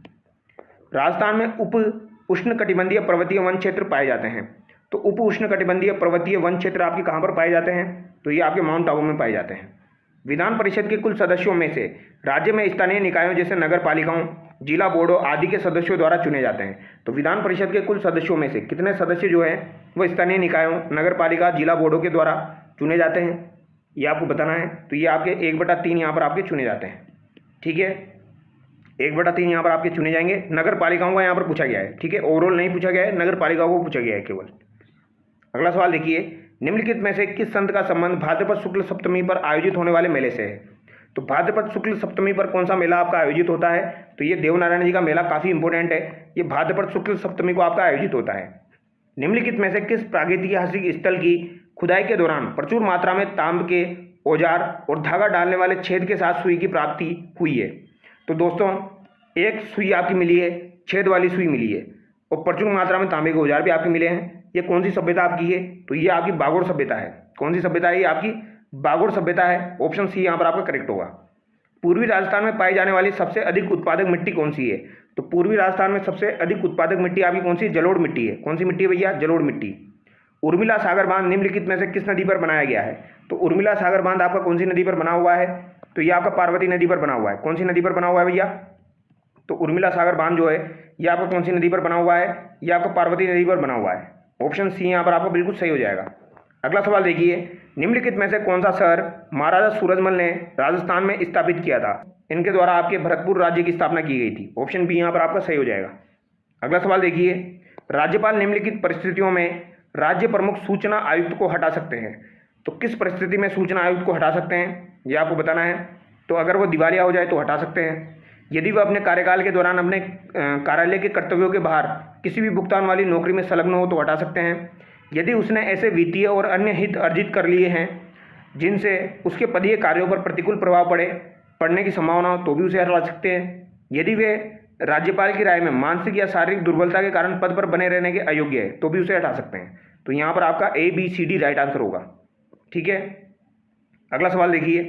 राजस्थान में उप उष्णकटिबंधीय पर्वतीय वन क्षेत्र पाए जाते हैं। तो उप उष्णकटिबंधीय पर्वतीय वन क्षेत्र आपके कहाँ पर पाए जाते हैं? तो ये आपके माउंट आबू में पाए जाते हैं। विधान परिषद के कुल सदस्यों में से राज्य में स्थानीय निकायों जैसे नगर पालिकाओं, जिला बोर्डों आदि के सदस्यों द्वारा चुने जाते हैं। तो विधान परिषद के कुल सदस्यों में से कितने सदस्य जो है वो स्थानीय निकायों, नगर पालिका, जिला बोर्डों के द्वारा चुने जाते हैं? ये आपको बताना है। तो ये आपके 1/3 यहाँ पर आपके चुने जाते हैं। ठीक है, 1/3 यहाँ पर आपके चुने जाएंगे। नगर पालिकाओं का यहाँ पर पूछा गया है। ठीक है, ओवरऑल नहीं पूछा गया है, नगर पालिकाओं को पूछा गया है केवल। अगला सवाल देखिए, निम्नलिखित में से किस संत का संबंध भाद्रपद शुक्ल सप्तमी पर आयोजित होने वाले मेले से है? तो भाद्रपद शुक्ल सप्तमी पर कौन सा मेला आपका आयोजित होता है? तो ये देवनारायण जी का मेला काफ़ी इंपॉर्टेंट है। ये भाद्रपद शुक्ल सप्तमी को आपका आयोजित होता है। निम्नलिखित में से किस प्रागैतिहासिक स्थल की खुदाई के दौरान प्रचुर मात्रा में तांब के औजार और धागा डालने वाले छेद के साथ सुई की प्राप्ति हुई है? तो दोस्तों एक सुई आपकी मिली है, छेद वाली सुई मिली है, और प्रचुर मात्रा में तांबे के औजार भी आपके मिले हैं। ये कौन सी सभ्यता आपकी है? तो ये आपकी बागोर सभ्यता है। कौन सी सभ्यता है? ये आपकी बागोर सभ्यता है। ऑप्शन सी यहाँ पर आपका करेक्ट होगा। पूर्वी राजस्थान में पाई जाने वाली सबसे अधिक उत्पादक मिट्टी कौन सी है? तो पूर्वी राजस्थान में सबसे अधिक उत्पादक मिट्टी आपकी कौन सी? जलोढ़ मिट्टी है। कौन सी मिट्टी है भैया? जलोढ़ मिट्टी। उर्मिला सागर बांध निम्नलिखित में से किस नदी पर बनाया गया है? तो उर्मिला सागर बांध आपका कौन सी नदी पर बना हुआ है? तो ये आपका पार्वती नदी पर बना हुआ है। कौन सी नदी पर बना हुआ है भैया? तो उर्मिला सागर बांध जो है ये आपका कौन सी नदी पर बना हुआ है? ये आपका पार्वती नदी पर बना हुआ है। ऑप्शन सी यहाँ पर आपका बिल्कुल सही हो जाएगा। अगला सवाल देखिए, निम्नलिखित में से कौन सा शहर महाराजा सूरजमल ने राजस्थान में स्थापित किया था? इनके द्वारा आपके भरतपुर राज्य की स्थापना की गई थी। ऑप्शन बी यहाँ पर आपका सही हो जाएगा। अगला सवाल देखिए, राज्यपाल निम्नलिखित परिस्थितियों में राज्य प्रमुख सूचना आयुक्त को हटा सकते हैं। तो किस परिस्थिति में सूचना आयुक्त को हटा सकते हैं ये आपको बताना है। तो अगर वो दिवालिया हो जाए तो हटा सकते हैं, यदि वह अपने कार्यकाल के दौरान अपने कार्यालय के कर्तव्यों के बाहर किसी भी भुगतान वाली नौकरी में संलग्न हो तो हटा सकते हैं, यदि उसने ऐसे वित्तीय और अन्य हित अर्जित कर लिए हैं जिनसे उसके पदीय कार्यों पर प्रतिकूल प्रभाव पड़ने की संभावना हो तो भी उसे हटा सकते हैं, यदि वे राज्यपाल की राय में मानसिक या शारीरिक दुर्बलता के कारण पद पर बने रहने के अयोग्य है तो भी उसे हटा सकते हैं। तो यहाँ पर आपका ABCD राइट आंसर होगा। ठीक है, अगला सवाल देखिए,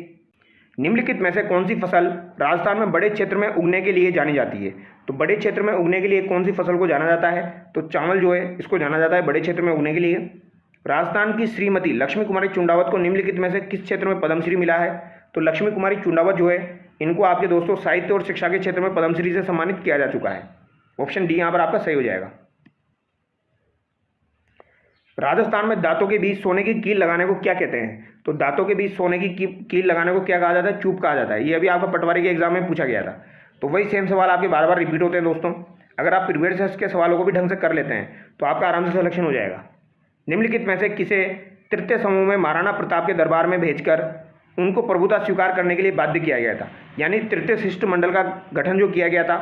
निम्नलिखित में से कौन सी फसल राजस्थान में बड़े क्षेत्र में उगने के लिए जानी जाती है? तो बड़े क्षेत्र में उगने के लिए कौन सी फसल को जाना जाता है? तो चावल जो है इसको जाना जाता है बड़े क्षेत्र में उगने के लिए। राजस्थान की श्रीमती लक्ष्मी कुमारी चुंडावत को निम्नलिखित में से किस क्षेत्र में पद्मश्री मिला है? तो लक्ष्मी कुमारी चुंडावत जो है इनको आपके दोस्तों साहित्य और शिक्षा के क्षेत्र में पद्मश्री से सम्मानित किया जा चुका है। ऑप्शन डी यहाँ पर आपका सही हो जाएगा। राजस्थान में दांतों के बीच सोने की कील लगाने को क्या कहते हैं? तो दांतों के बीच सोने की कील लगाने को क्या कहा जाता है? चूप कहा जाता है। ये अभी आपका पटवारी के एग्जाम में पूछा गया था। तो वही सेम सवाल आपके बार बार रिपीट होते हैं दोस्तों। अगर आप प्रीवियस ईयर के सवालों को भी ढंग से कर लेते हैं तो आपका आराम से सिलेक्शन हो जाएगा। निम्नलिखित में से किसे तृतीय समूह में महाराणा प्रताप के दरबार में भेजकर उनको प्रभुता स्वीकार करने के लिए बाध्य किया गया था? यानी तृतीय शिष्टमंडल का गठन जो किया गया था,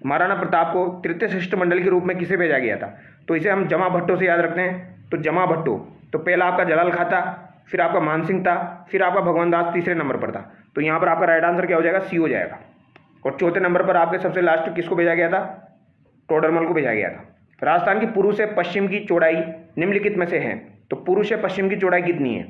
महाराणा प्रताप को तृतीय शिष्टमंडल के रूप में किसे भेजा गया था? तो इसे हम जमा भट्टो से याद रखते हैं। तो जमा भट्टो, तो पहला आपका जलाल खां था, फिर आपका मानसिंह था, फिर आपका भगवान दास तीसरे नंबर पर था। तो यहाँ पर आपका राइट आंसर क्या हो जाएगा? सी हो जाएगा। और चौथे नंबर पर आपके सबसे लास्ट किसको भेजा गया था? टोडरमल को भेजा गया था। राजस्थान की पूर्व से पश्चिम की चौड़ाई निम्नलिखित में से है। तो पूर्व से पश्चिम की चौड़ाई कितनी है?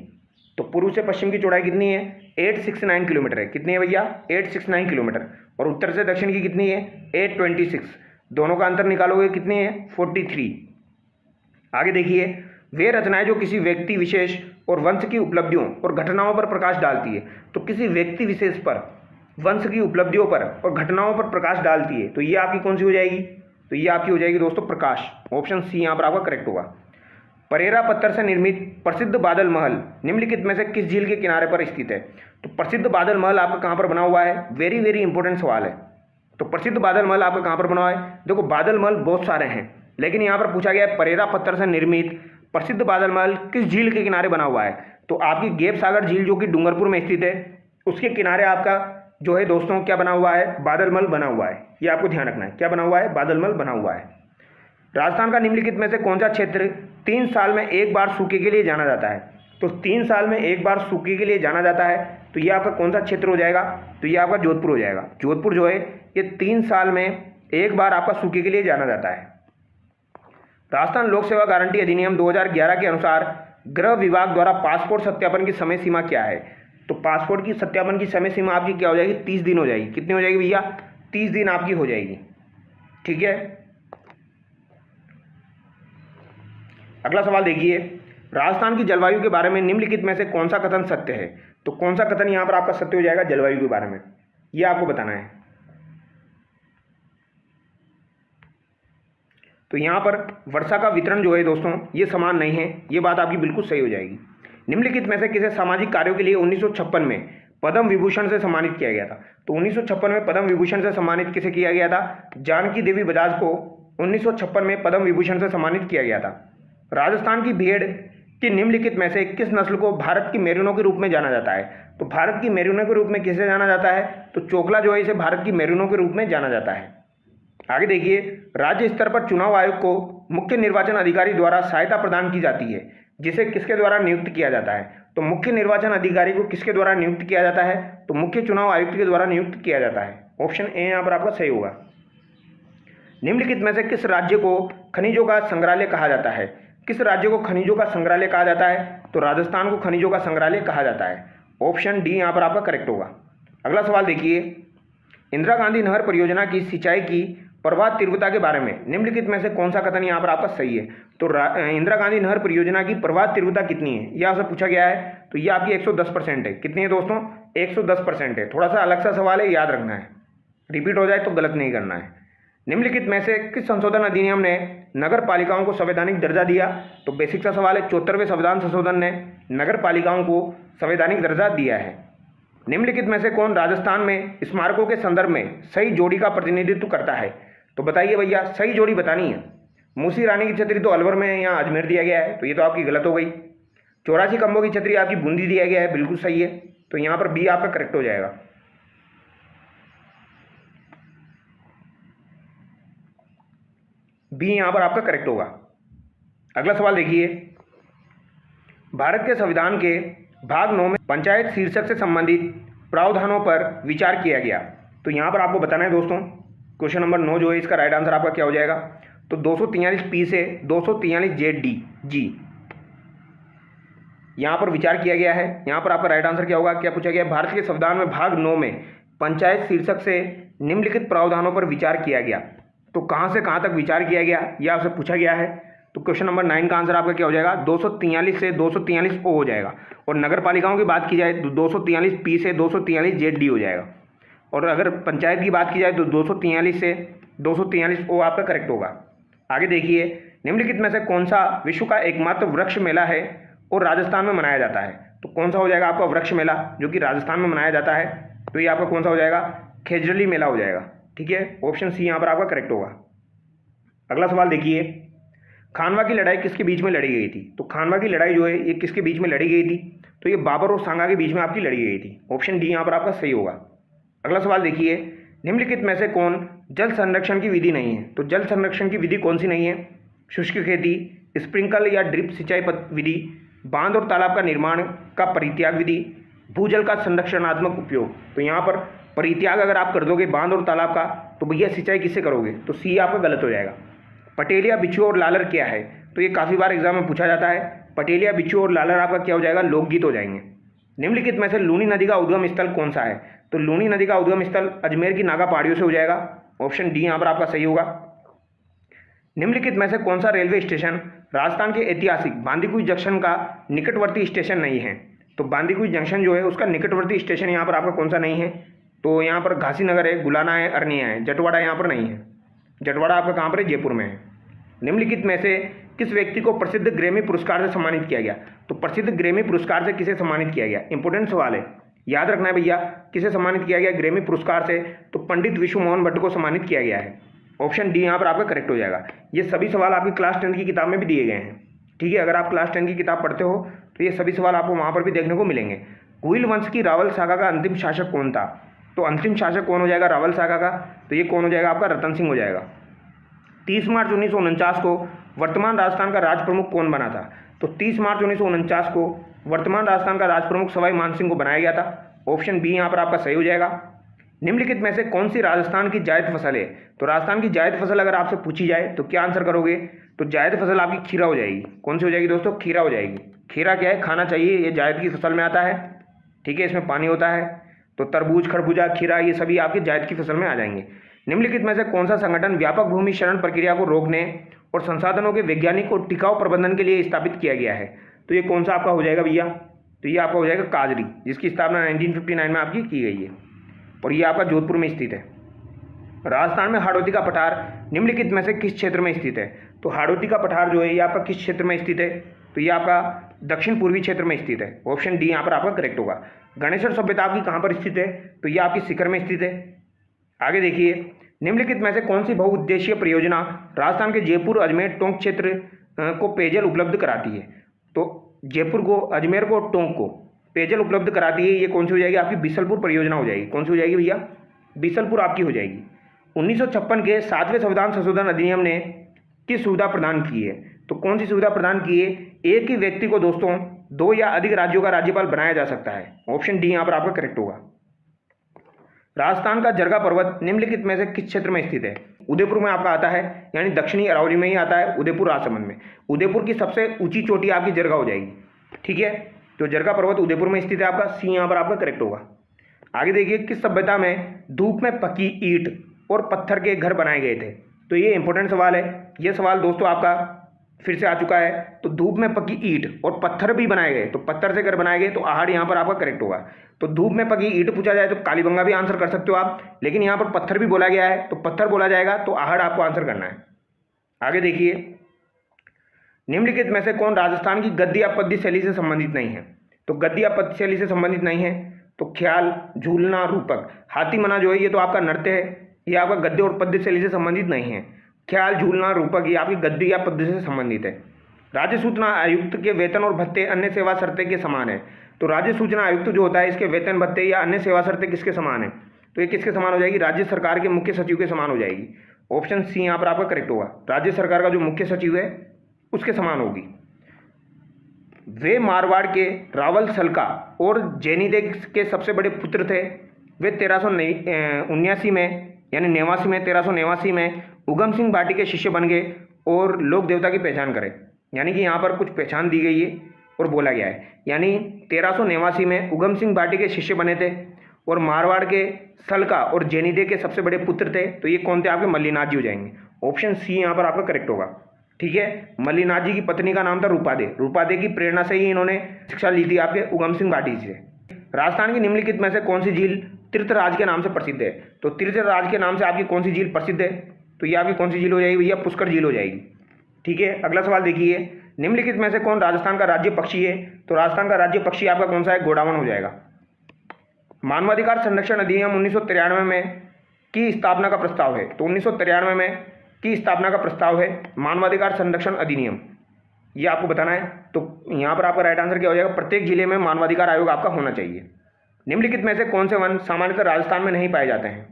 तो पूर्व से पश्चिम की चौड़ाई कितनी है? 869 किलोमीटर है। कितनी है भैया? 869 किलोमीटर। और उत्तर से दक्षिण की कितनी है? 826। दोनों का अंतर निकालोगे कितनी है? 43। आगे देखिए, वे रचनाएं जो किसी व्यक्ति विशेष और वंश की उपलब्धियों और घटनाओं पर प्रकाश डालती है। तो किसी व्यक्ति विशेष पर, वंश की उपलब्धियों पर और घटनाओं पर प्रकाश डालती है, तो ये आपकी कौन सी हो जाएगी? तो ये आपकी हो जाएगी दोस्तों प्रकाश। ऑप्शन सी यहाँ पर आपका करेक्ट होगा। परेरा पत्थर से निर्मित प्रसिद्ध बादल महल निम्नलिखित में से किस झील के किनारे पर स्थित है? तो प्रसिद्ध बादल महल आपका कहाँ पर बना हुआ है? वेरी वेरी इंपॉर्टेंट सवाल है। तो प्रसिद्ध बादल महल आपका कहाँ पर बना हुआ है? देखो बादल महल बहुत सारे हैं, लेकिन यहाँ पर पूछा गया है परेरा पत्थर से निर्मित प्रसिद्ध बादल महल किस झील के किनारे बना हुआ है। तो आपकी गेप सागर झील जो कि डूंगरपुर में स्थित है, उसके किनारे आपका जो है दोस्तों क्या बना हुआ है? बादल महल बना हुआ है। ये आपको ध्यान रखना है, क्या बना हुआ है? बादल महल बना हुआ है। राजस्थान का निम्नलिखित में से कौन सा क्षेत्र 3 साल में एक बार सूखे के लिए जाना जाता है? तो 3 साल में एक बार सूखे के लिए जाना जाता है, तो ये आपका कौन सा क्षेत्र हो जाएगा? तो ये आपका जोधपुर हो जाएगा। जोधपुर जो है ये 3 साल में एक बार आपका सूखे के लिए जाना जाता है। राजस्थान लोक सेवा गारंटी अधिनियम 2011 के अनुसार गृह विभाग द्वारा पासपोर्ट सत्यापन की समय सीमा क्या है? तो पासपोर्ट की सत्यापन की समय सीमा आपकी क्या हो जाएगी? 30 दिन हो जाएगी। कितनी हो जाएगी भैया? 30 दिन आपकी हो जाएगी। ठीक है, अगला सवाल देखिए, राजस्थान की जलवायु के बारे में निम्नलिखित में से कौन सा कथन सत्य है? तो कौन सा कथन यहाँ पर आपका सत्य हो जाएगा जलवायु के बारे में? ये आपको बताना है। तो यहाँ पर वर्षा का वितरण जो है दोस्तों ये समान नहीं है, ये बात आपकी बिल्कुल सही हो जाएगी। निम्नलिखित में से किसे सामाजिक कार्यों के लिए 1956 में पद्म विभूषण से सम्मानित किया गया था? तो 1956 में पद्म विभूषण से सम्मानित किसे किया गया था? जानकी देवी बजाज को 1956 में पद्म विभूषण से सम्मानित किया गया था। राजस्थान की भेड़ की निम्नलिखित में से किस नस्ल को भारत की मेरिनो के रूप में जाना जाता है? तो भारत की मेरिनो के रूप में किसे जाना जाता है? तो चोकला जो है इसे भारत की मेरिनो के रूप में जाना जाता है। आगे देखिए, राज्य स्तर पर चुनाव आयोग को मुख्य निर्वाचन अधिकारी द्वारा सहायता प्रदान की जाती है, जिसे किसके द्वारा नियुक्त किया जाता है? तो मुख्य निर्वाचन अधिकारी को किसके द्वारा नियुक्त किया जाता है? तो मुख्य चुनाव आयुक्त के द्वारा नियुक्त किया जाता है। ऑप्शन ए यहाँ पर आपका सही होगा। निम्नलिखित में से किस राज्य को खनिजों का संग्रहालय कहा जाता है? किस राज्य को खनिजों का संग्रहालय कहा जाता है? तो राजस्थान को खनिजों का संग्रहालय कहा जाता है। ऑप्शन डी यहाँ पर आपका करेक्ट होगा। अगला सवाल देखिए, इंदिरा गांधी नहर परियोजना की सिंचाई की प्रवाह तीव्रता के बारे में निम्नलिखित में से कौन सा कथन यहाँ पर आपका सही है? तो इंदिरा गांधी नहर परियोजना की प्रवाह तीव्रता कितनी है? यह आपसे पूछा गया है, तो ये आपकी 110% है। कितनी है दोस्तों? 110% है। थोड़ा सा अलग सा सवाल है, याद रखना है, रिपीट हो जाए तो गलत नहीं करना है। निम्नलिखित में से किस संशोधन अधिनियम ने नगर पालिकाओं को संवैधानिक दर्जा दिया? तो बेसिक सा सवाल है, 74वें संविधान संशोधन ने नगर पालिकाओं को संवैधानिक दर्जा दिया है। निम्नलिखित में से कौन राजस्थान में स्मारकों के संदर्भ में सही जोड़ी का प्रतिनिधित्व करता है? तो बताइए भैया, सही जोड़ी बतानी है। मूसी रानी की छतरी तो अलवर में यहाँ अजमेर दिया गया है, तो ये तो आपकी गलत हो गई। 84 खंभों की छतरी आपकी बूंदी दिया गया है, बिल्कुल सही है। तो यहाँ पर बी आपका करेक्ट हो जाएगा। बी यहाँ पर आपका करेक्ट होगा। अगला सवाल देखिए, भारत के संविधान के भाग 9 में पंचायत शीर्षक से संबंधित प्रावधानों पर विचार किया गया। तो यहाँ पर आपको बताना है दोस्तों, क्वेश्चन नंबर 9 जो है इसका राइट आंसर आपका क्या हो जाएगा? तो 243 पी से 243 जेड डी जी यहाँ पर विचार किया गया है। यहाँ पर आपका राइट आंसर क्या होगा? क्या पूछा गया? भारत के संविधान में भाग 9 में पंचायत शीर्षक से निम्नलिखित प्रावधानों पर विचार किया गया। तो कहाँ से कहाँ तक विचार किया गया यह आपसे पूछा गया है। तो क्वेश्चन नंबर 9 का आंसर आपका क्या हो जाएगा? 243 से 243 ओ हो जाएगा। और नगर पालिकाओं की बात की जाए तो 243 पी से 243 जेड डी हो जाएगा। और अगर पंचायत की बात की जाए तो 243 से 243 ओ आपका करेक्ट होगा। आगे देखिए, निम्नलिखित में से कौन सा विश्व का एकमात्र वृक्ष मेला है और राजस्थान में मनाया जाता है? तो कौन सा हो जाएगा आपका वृक्ष मेला जो कि राजस्थान में मनाया जाता है? तो ये आपका कौन सा हो जाएगा? खेजड़ली मेला हो जाएगा। ठीक है, ऑप्शन सी यहाँ पर आपका करेक्ट होगा। अगला सवाल देखिए, खानवा की लड़ाई किसके बीच में लड़ी गई थी? तो खानवा की लड़ाई जो है ये किसके बीच में लड़ी गई थी? तो ये बाबर और सांगा के बीच में आपकी लड़ी गई थी। ऑप्शन डी यहाँ पर आपका सही होगा। अगला सवाल देखिए, निम्नलिखित में से कौन जल संरक्षण की विधि नहीं है? तो जल संरक्षण की विधि कौन सी नहीं है? शुष्क खेती, स्प्रिंकल या ड्रिप सिंचाई विधि, बांध और तालाब का निर्माण का परित्याग विधि, भूजल का संरक्षणात्मक उपयोग। तो यहाँ पर परित्याग अगर आप कर दोगे बांध और तालाब का, तो भैया सिंचाई किससे करोगे? तो सी आपका गलत हो जाएगा। पटेलिया, बिच्छू और लालर क्या है? तो ये काफ़ी बार एग्जाम में पूछा जाता है। पटेलिया, बिच्छू और लालर आपका क्या हो जाएगा? लोकगीत हो जाएंगे। निम्नलिखित में से लूनी नदी का उद्गम स्थल कौन सा है? तो लूनी नदी का उद्गम स्थल अजमेर की नागा पहाड़ियों से हो जाएगा। ऑप्शन डी यहाँ पर आपका सही होगा। निम्नलिखित में से कौन सा रेलवे स्टेशन राजस्थान के ऐतिहासिक बांदीकुई जंक्शन का निकटवर्ती स्टेशन नहीं है? तो बांदीकुई जंक्शन जो है उसका निकटवर्ती स्टेशन यहाँ पर आपका कौन सा नहीं है? तो यहाँ पर घासी नगर है, गुलाना है, अरनिया है, जटवाड़ा यहाँ पर नहीं है। जटवाड़ा आपका कहाँ पर है? जयपुर में है। निम्नलिखित में से किस व्यक्ति को प्रसिद्ध ग्रैमी पुरस्कार से सम्मानित किया गया? तो प्रसिद्ध ग्रैमी पुरस्कार से किसे सम्मानित किया गया? इंपॉर्टेंट सवाल है, याद रखना है भैया। किसे सम्मानित किया गया ग्रैमी पुरस्कार से? तो पंडित विश्व मोहन भट्ट को सम्मानित किया गया है। ऑप्शन डी यहाँ पर आपका करेक्ट हो जाएगा। ये सभी सवाल आपकी क्लास 10 की किताब में भी दिए गए हैं, ठीक है। अगर आप क्लास 10 की किताब पढ़ते हो तो ये सभी सवाल आपको वहाँ पर भी देखने को मिलेंगे। कुइल वंश की रावल शाखा का अंतिम शासक कौन था? तो अंतिम शासक कौन हो जाएगा रावल शाखा का? तो ये कौन हो जाएगा आपका? रतन सिंह हो जाएगा। 30 मार्च 1949 को वर्तमान राजस्थान का राज प्रमुख कौन बना था? तो 30 मार्च 1949 को वर्तमान राजस्थान का राज प्रमुख सवाई मानसिंह को बनाया गया था। ऑप्शन बी यहाँ पर आपका सही हो जाएगा। निम्नलिखित में से कौन सी राजस्थान की जायद फसल है? तो राजस्थान की जायद फसल अगर आपसे पूछी जाए तो क्या आंसर करोगे? तो जायद फसल आपकी खीरा हो जाएगी। कौन सी हो जाएगी दोस्तों? खीरा हो जाएगी। खीरा क्या है? खाना चाहिए, ये जायद की फसल में आता है, ठीक है। इसमें पानी होता है। तो तरबूज, खरबूजा, खीरा ये सभी आपके जायद की फसल में आ जाएंगे। निम्नलिखित में से कौन सा संगठन व्यापक भूमि शरण प्रक्रिया को रोकने और संसाधनों के वैज्ञानिक और टिकाऊ प्रबंधन के लिए स्थापित किया गया है? तो ये कौन सा आपका हो जाएगा भैया? तो ये आपका हो जाएगा काजरी, जिसकी स्थापना 1959 में आपकी की गई है और ये आपका जोधपुर में स्थित है। राजस्थान में हाड़ौती का पठार निम्नलिखित में से किस क्षेत्र में स्थित है? तो हाड़ौती का पठार जो है ये आपका किस क्षेत्र में स्थित है? तो ये आपका दक्षिण पूर्वी क्षेत्र में स्थित है। ऑप्शन डी यहाँ पर आपका करेक्ट होगा। गणेश्वर सभ्यता आपकी कहाँ पर स्थित है? तो ये आपकी सीकर में स्थित है। आगे देखिए, निम्नलिखित में से कौन सी बहुउद्देशीय परियोजना राजस्थान के जयपुर, अजमेर, टोंक क्षेत्र को पेयजल उपलब्ध कराती है? तो जयपुर को, अजमेर को, टोंक को पेयजल उपलब्ध कराती है। ये कौन सी हो जाएगी? आपकी बीसलपुर परियोजना हो जाएगी। कौन सी हो जाएगी भैया? बीसलपुर आपकी हो जाएगी। 1956 के 7वें संविधान संशोधन अधिनियम ने किस सुविधा प्रदान की है? तो कौन सी सुविधा प्रदान की है? एक ही व्यक्ति को दोस्तों 2 या अधिक राज्यों का राज्यपाल बनाया जा सकता है। ऑप्शन डी यहाँ पर आपका करेक्ट होगा। राजस्थान का जरगा पर्वत निम्नलिखित में से किस क्षेत्र में स्थित है? उदयपुर में आपका आता है, यानी दक्षिणी अरावली में ही आता है, उदयपुर राजसमंद में। उदयपुर की सबसे ऊंची चोटी आपकी जरगा हो जाएगी, ठीक है। तो जरगा पर्वत उदयपुर में स्थित है आपका। सी यहाँ पर आपका करेक्ट होगा। आगे देखिए, किस सभ्यता में धूप में पकी ईंट और पत्थर के घर बनाए गए थे? तो ये इंपॉर्टेंट सवाल है। ये सवाल दोस्तों आपका फिर से आ चुका है। तो धूप में पकी ईंट और पत्थर भी बनाए गए, तो पत्थर से घर बनाए गए, तो आहड़ यहाँ पर आपका करेक्ट होगा। तो धूप में पकी ईंट पूछा जाए तो कालीबंगा भी आंसर कर सकते हो आप, लेकिन यहाँ पर पत्थर भी बोला गया है तो पत्थर बोला जाएगा, तो आहड़ आपको आंसर करना है। आगे देखिए, निम्नलिखित में से कौन राजस्थान की गद्य या पद्य शैली से संबंधित नहीं है? तो गद्य या पद्य शैली से संबंधित नहीं है तो ख्याल, झूलना, रूपक। हाथी मना जो है ये तो आपका नृत्य है, ये आपका गद्य और पद्य शैली से संबंधित नहीं है। ख्याल, झूलना, रूपक ये आपकी गद्य या पद्य से संबंधित है। राज्य सूचना आयुक्त के वेतन और भत्ते अन्य सेवा शर्तें के समान है। तो राज्य सूचना आयुक्त जो होता है इसके वेतन भत्ते या अन्य सेवा शर्तें किसके समान है? तो ये किसके समान हो जाएगी? राज्य सरकार के मुख्य सचिव के समान हो जाएगी। ऑप्शन सी यहाँ पर आपका करेक्ट होगा। राज्य सरकार का जो मुख्य सचिव है उसके समान होगी। वे मारवाड़ के रावल सलका और जैनीदे के सबसे बड़े पुत्र थे। वे 1379 में यानी 1389 में उगम सिंह भाटी के शिष्य बन गए और लोक देवता की पहचान करें। यानी कि यहाँ पर कुछ पहचान दी गई है और बोला गया है, यानी 1389 में उगम सिंह भाटी के शिष्य बने थे और मारवाड़ के सलका और जैनीदे के सबसे बड़े पुत्र थे। तो ये कौन थे? आपके मल्लीनाथ जी हो जाएंगे। ऑप्शन सी यहाँ पर आपका करेक्ट होगा, ठीक है। मल्लीनाथ जी की पत्नी का नाम था रूपादे। रूपादे की प्रेरणा से ही इन्होंने शिक्षा ली थी आपके उगम सिंह भाटी से। राजस्थान की निम्नलिखित में से कौन सी झील तीर्थराज के नाम से प्रसिद्ध है? तो तीर्थराज के नाम से आपकी कौन सी झील प्रसिद्ध है? तो ये आपकी कौन सी झील हो जाएगी भैया? पुष्कर झील हो जाएगी, ठीक है। अगला सवाल देखिए, निम्नलिखित में से कौन राजस्थान का राज्य पक्षी है? तो राजस्थान का राज्य पक्षी आपका कौन सा है? गोडावण हो जाएगा। मानवाधिकार संरक्षण अधिनियम 1993 में की स्थापना का प्रस्ताव है। तो 1993 में की स्थापना का प्रस्ताव है मानवाधिकार संरक्षण अधिनियम, ये आपको बताना है। तो यहाँ पर आपका राइट आंसर क्या हो जाएगा? प्रत्येक जिले में मानवाधिकार आयोग आपका होना चाहिए। निम्नलिखित में से कौन से वन सामान्यतः राजस्थान में नहीं पाए जाते हैं?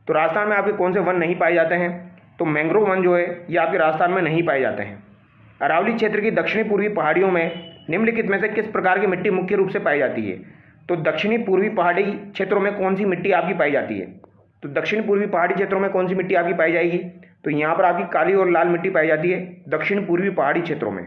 तो राजस्थान में आपके कौन से वन नहीं पाए जाते हैं? तो मैंग्रोव वन जो है ये आपके राजस्थान में नहीं पाए जाते हैं। अरावली क्षेत्र की दक्षिणी पूर्वी पहाड़ियों में निम्नलिखित में से किस प्रकार की मिट्टी मुख्य रूप से पाई जाती है? तो दक्षिणी पूर्वी पहाड़ी क्षेत्रों में कौन सी मिट्टी आपकी पाई जाती है? तो दक्षिण पूर्वी पहाड़ी क्षेत्रों में कौन सी मिट्टी आपकी पाई जाएगी? तो यहाँ पर आपकी काली और लाल मिट्टी पाई जाती है दक्षिण पूर्वी पहाड़ी क्षेत्रों में।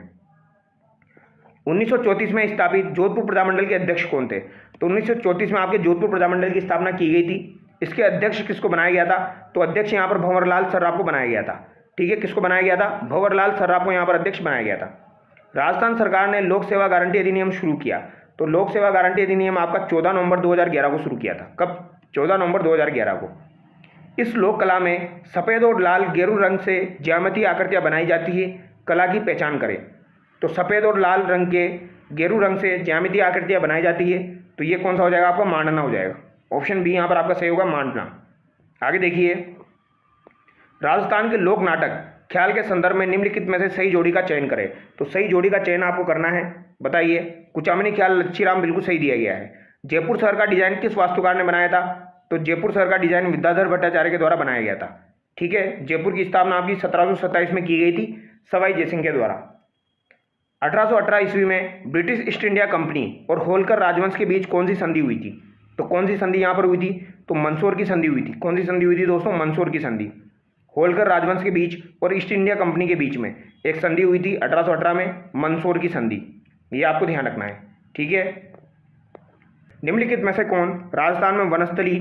1934 में स्थापित जोधपुर प्रजामंडल के अध्यक्ष कौन थे? तो 1934 में आपके जोधपुर प्रजामंडल की स्थापना की गई थी। इसके अध्यक्ष किसको बनाया गया था? तो अध्यक्ष यहाँ पर भंवरलाल सर्राफ को बनाया गया था। ठीक है, किसको बनाया गया था? भंवरलाल सर्राफ को यहाँ पर अध्यक्ष बनाया गया था। राजस्थान सरकार ने लोक सेवा गारंटी अधिनियम शुरू किया। तो लोक सेवा गारंटी अधिनियम आपका 14 नवंबर 2011 को शुरू किया था। कब? 14 नवंबर 2011 को। इस लोक कला में सफ़ेद और लाल गेरू रंग से ज्यामितीय आकृतियाँ बनाई जाती है। कला की पहचान करें। तो सफ़ेद और लाल रंग के गेरू रंग से ज्यामितीय आकृतियाँ बनाई जाती है। तो ये कौन सा हो जाएगा? आपका मांडना हो जाएगा। ऑप्शन बी यहाँ पर आपका सही होगा, मांडना। आगे देखिए, राजस्थान के लोक नाटक ख्याल के संदर्भ में निम्नलिखित में से सही जोड़ी का चयन करें। तो सही जोड़ी का चयन आपको करना है। बताइए। कुचामनी ख्याल लच्छीराम बिल्कुल सही दिया गया है। जयपुर शहर का डिजाइन किस वास्तुकार ने बनाया था? तो जयपुर शहर का डिजाइन विद्याधर भट्टाचार्य के द्वारा बनाया गया था। ठीक है, जयपुर की स्थापना आपकी 1727 में की गई थी सवाई जयसिंह के द्वारा। 1818 ईस्वी में ब्रिटिश ईस्ट इंडिया कंपनी और होलकर राजवंश के बीच कौन सी संधि हुई थी? तो कौन सी संधि यहाँ पर हुई थी? तो मंदसौर की संधि हुई थी। कौन सी संधि हुई थी दोस्तों? मंदसौर की संधि। होलकर राजवंश के बीच और ईस्ट इंडिया कंपनी के बीच में एक संधि हुई थी 1818 में, मंदसौर की संधि। ये आपको ध्यान रखना है। ठीक है, निम्नलिखित में से कौन राजस्थान में वनस्थली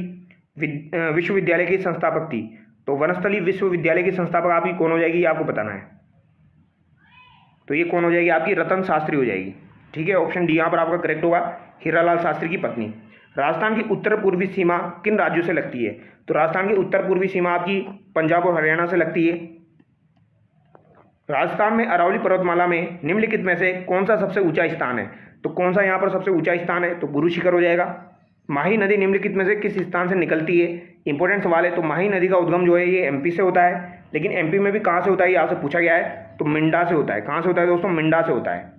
विश्वविद्यालय की संस्थापक थी? तो वनस्थली विश्वविद्यालय की संस्थापक आपकी कौन हो जाएगी? ये आपको बताना है। तो ये कौन हो जाएगी? आपकी रतन शास्त्री हो जाएगी। ठीक है, ऑप्शन डी यहाँ पर आपका करेक्ट होगा, हीरालाल शास्त्री की पत्नी। राजस्थान की उत्तर पूर्वी सीमा किन राज्यों से लगती है? तो राजस्थान की उत्तर पूर्वी सीमा आपकी पंजाब और हरियाणा से लगती है। राजस्थान में अरावली पर्वतमाला में निम्नलिखित में से कौन सा सबसे ऊंचा स्थान है? तो कौन सा यहाँ पर सबसे ऊंचा स्थान है? तो गुरु शिखर हो जाएगा। माही नदी निम्नलिखित में से किस स्थान से निकलती है? इंपॉर्टेंट सवाल है। तो माही नदी का उद्गम जो है ये एमपी से होता है, लेकिन एमपी में भी कहाँ से होता है ये आपसे पूछा गया है। तो मिंडा से होता है। कहाँ से होता है दोस्तों? मिंडा से होता है।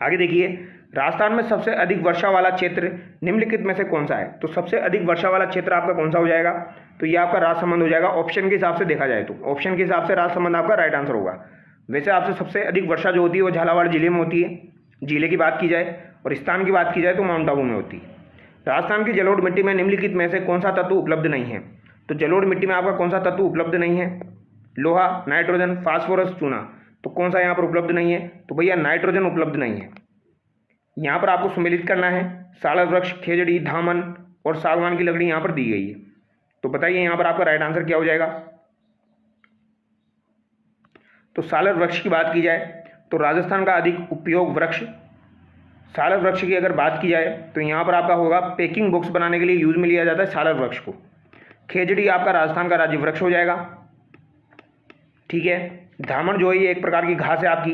आगे देखिए, राजस्थान में सबसे अधिक वर्षा वाला क्षेत्र निम्नलिखित में से कौन सा है? तो सबसे अधिक वर्षा वाला क्षेत्र आपका कौन सा हो जाएगा? तो ये आपका राजसमंद हो जाएगा। ऑप्शन के हिसाब से देखा जाए तो ऑप्शन के हिसाब से राजसमंद आपका राइट आंसर होगा। वैसे आपसे सबसे अधिक वर्षा जो होती है वो झालावाड़ जिले में होती है, जिले की बात की जाए, और स्थान की बात की जाए तो माउंट आबू में होती है। राजस्थान की जलोढ़ मिट्टी में निम्नलिखित में से कौन सा तत्व उपलब्ध नहीं है? तो जलोढ़ मिट्टी में आपका कौन सा तत्व उपलब्ध नहीं है? लोहा, नाइट्रोजन, फास्फोरस, चूना। तो कौन सा यहाँ पर उपलब्ध नहीं है? तो भैया नाइट्रोजन उपलब्ध नहीं है। यहाँ पर आपको सुमेलित करना है। साल वृक्ष, खेजड़ी, धामन और सागवान की लकड़ी यहाँ पर दी गई है। तो बताइए यहाँ पर आपका राइट आंसर क्या हो जाएगा? तो साल वृक्ष की बात की जाए तो राजस्थान का अधिक उपयोग वृक्ष, साल वृक्ष की अगर बात की जाए तो यहाँ पर आपका होगा पैकिंग बॉक्स बनाने के लिए यूज में लिया जाता है साल वृक्ष को। खेजड़ी आपका राजस्थान का राज्य वृक्ष हो जाएगा। ठीक है, धामन जो है ये एक प्रकार की घास है आपकी,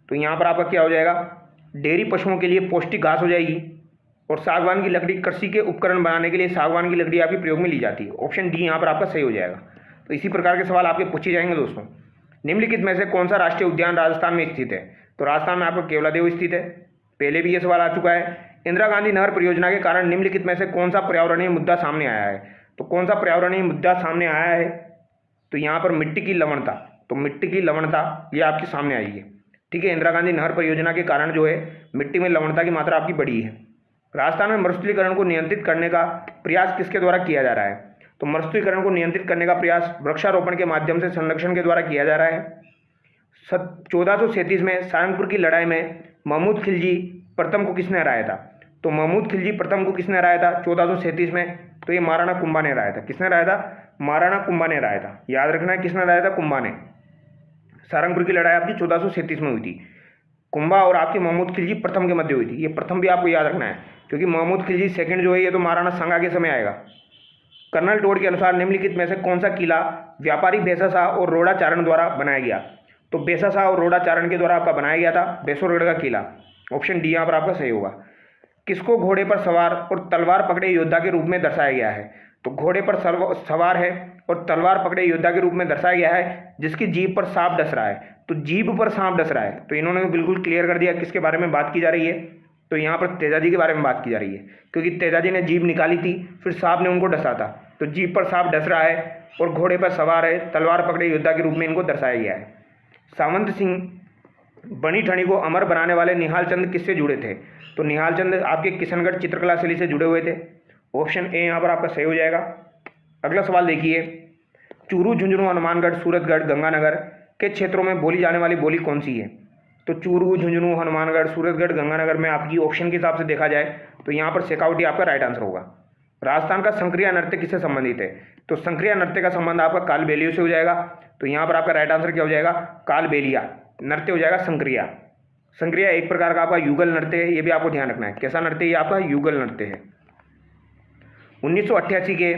तो यहाँ पर आपका क्या हो जाएगा? डेयरी पशुओं के लिए पौष्टिक घास हो जाएगी। और सागवान की लकड़ी कृषि के उपकरण बनाने के लिए सागवान की लकड़ी आपकी प्रयोग में ली जाती है। ऑप्शन डी यहाँ पर आपका सही हो जाएगा। तो इसी प्रकार के सवाल आपके पूछे जाएंगे दोस्तों। निम्नलिखित में से कौन सा राष्ट्रीय उद्यान राजस्थान में स्थित है? तो राजस्थान में आपका केवलादेव स्थित है। पहले भी ये सवाल आ चुका है। इंदिरा गांधी नहर परियोजना के कारण निम्नलिखित में से कौन सा पर्यावरणीय मुद्दा सामने आया है? तो कौन सा पर्यावरणीय मुद्दा सामने आया है? तो यहाँ पर मिट्टी की लवणता। तो मिट्टी की लवणता ये आपके सामने आई है। ठीक है, इंदिरा गांधी नहर परियोजना के कारण जो है मिट्टी में लवणता की मात्रा आपकी बढ़ी है। राजस्थान में मरुस्थलीकरण को नियंत्रित करने का प्रयास किसके द्वारा किया जा रहा है? तो मरुस्थलीकरण को नियंत्रित करने का प्रयास वृक्षारोपण के माध्यम से संरक्षण के द्वारा किया जा रहा है। 1437 में सारंगपुर की लड़ाई में महमूद खिलजी प्रथम को किसने हराया था? तो महमूद खिलजी प्रथम को किसने हराया था 1437 में? तो ये महाराणा कुंभा ने हराया था। किसने हराया था? महाराणा कुंभा ने हराया था। याद रखना है किसने हराया था? कुंभा ने। सारंगपुर की लड़ाई आपकी 1437 में हुई थी। कुंभा और आपके महमूद खिलजी प्रथम के मध्य हुई थी। ये प्रथम भी आपको याद रखना है, क्योंकि महमूद खिलजी सेकंड जो है ये तो महाराणा सांगा के समय आएगा। कर्नल टोड के अनुसार निम्नलिखित में से कौन सा किला व्यापारी बेसा शाह और रोड़ा चारण द्वारा बनाया गया? तो बेसा शाह और रोड़ा चारण के द्वारा आपका बनाया गया था बेसोरगढ़ का किला। ऑप्शन डी यहाँ पर आपका सही होगा। किसको घोड़े पर सवार और तलवार पकड़े योद्धा के रूप में दर्शाया गया है? तो घोड़े पर सवार है और तलवार पकड़े योद्धा के रूप में दर्शाया गया है जिसकी जीभ पर सांप डस रहा है। तो जीभ पर सांप डस रहा है, तो इन्होंने बिल्कुल क्लियर कर दिया किसके बारे में बात की जा रही है। तो यहाँ पर तेजाजी के बारे में बात की जा रही है, क्योंकि तेजाजी ने जीभ निकाली थी, फिर सांप ने उनको डसा था। तो जीभ पर सांप डस रहा है और घोड़े पर सवार है, तलवार पकड़े योद्धा के रूप में इनको दर्शाया गया है। सावंत सिंह बनी ठनी को अमर बनाने वाले निहाल चंद किससे जुड़े थे? तो निहाल चंद आपके किशनगढ़ चित्रकला शैली से जुड़े हुए थे। ऑप्शन ए यहाँ पर आपका सही हो जाएगा। अगला सवाल देखिए, चूरू, झुंझुनू, हनुमानगढ़, सूरतगढ़, गंगानगर के क्षेत्रों में बोली जाने वाली बोली कौन सी है? तो चूरू, झुंझुनू, हनुमानगढ़, सूरतगढ़, गंगानगर में आपकी ऑप्शन के हिसाब से देखा जाए तो यहाँ पर शेखावटी आपका राइट आंसर होगा। राजस्थान का संक्रिया नृत्य किससे संबंधित है? तो संक्रिया नृत्य का संबंध आपका कालबेलिया से हो जाएगा। तो यहाँ पर आपका राइट आंसर क्या हो जाएगा? कालबेलिया नृत्य हो जाएगा संक्रिया। संक्रिया एक प्रकार का आपका युगल नृत्य है, ये भी आपको ध्यान रखना है। कैसा नृत्य? ये आपका युगल नृत्य है। 1988 के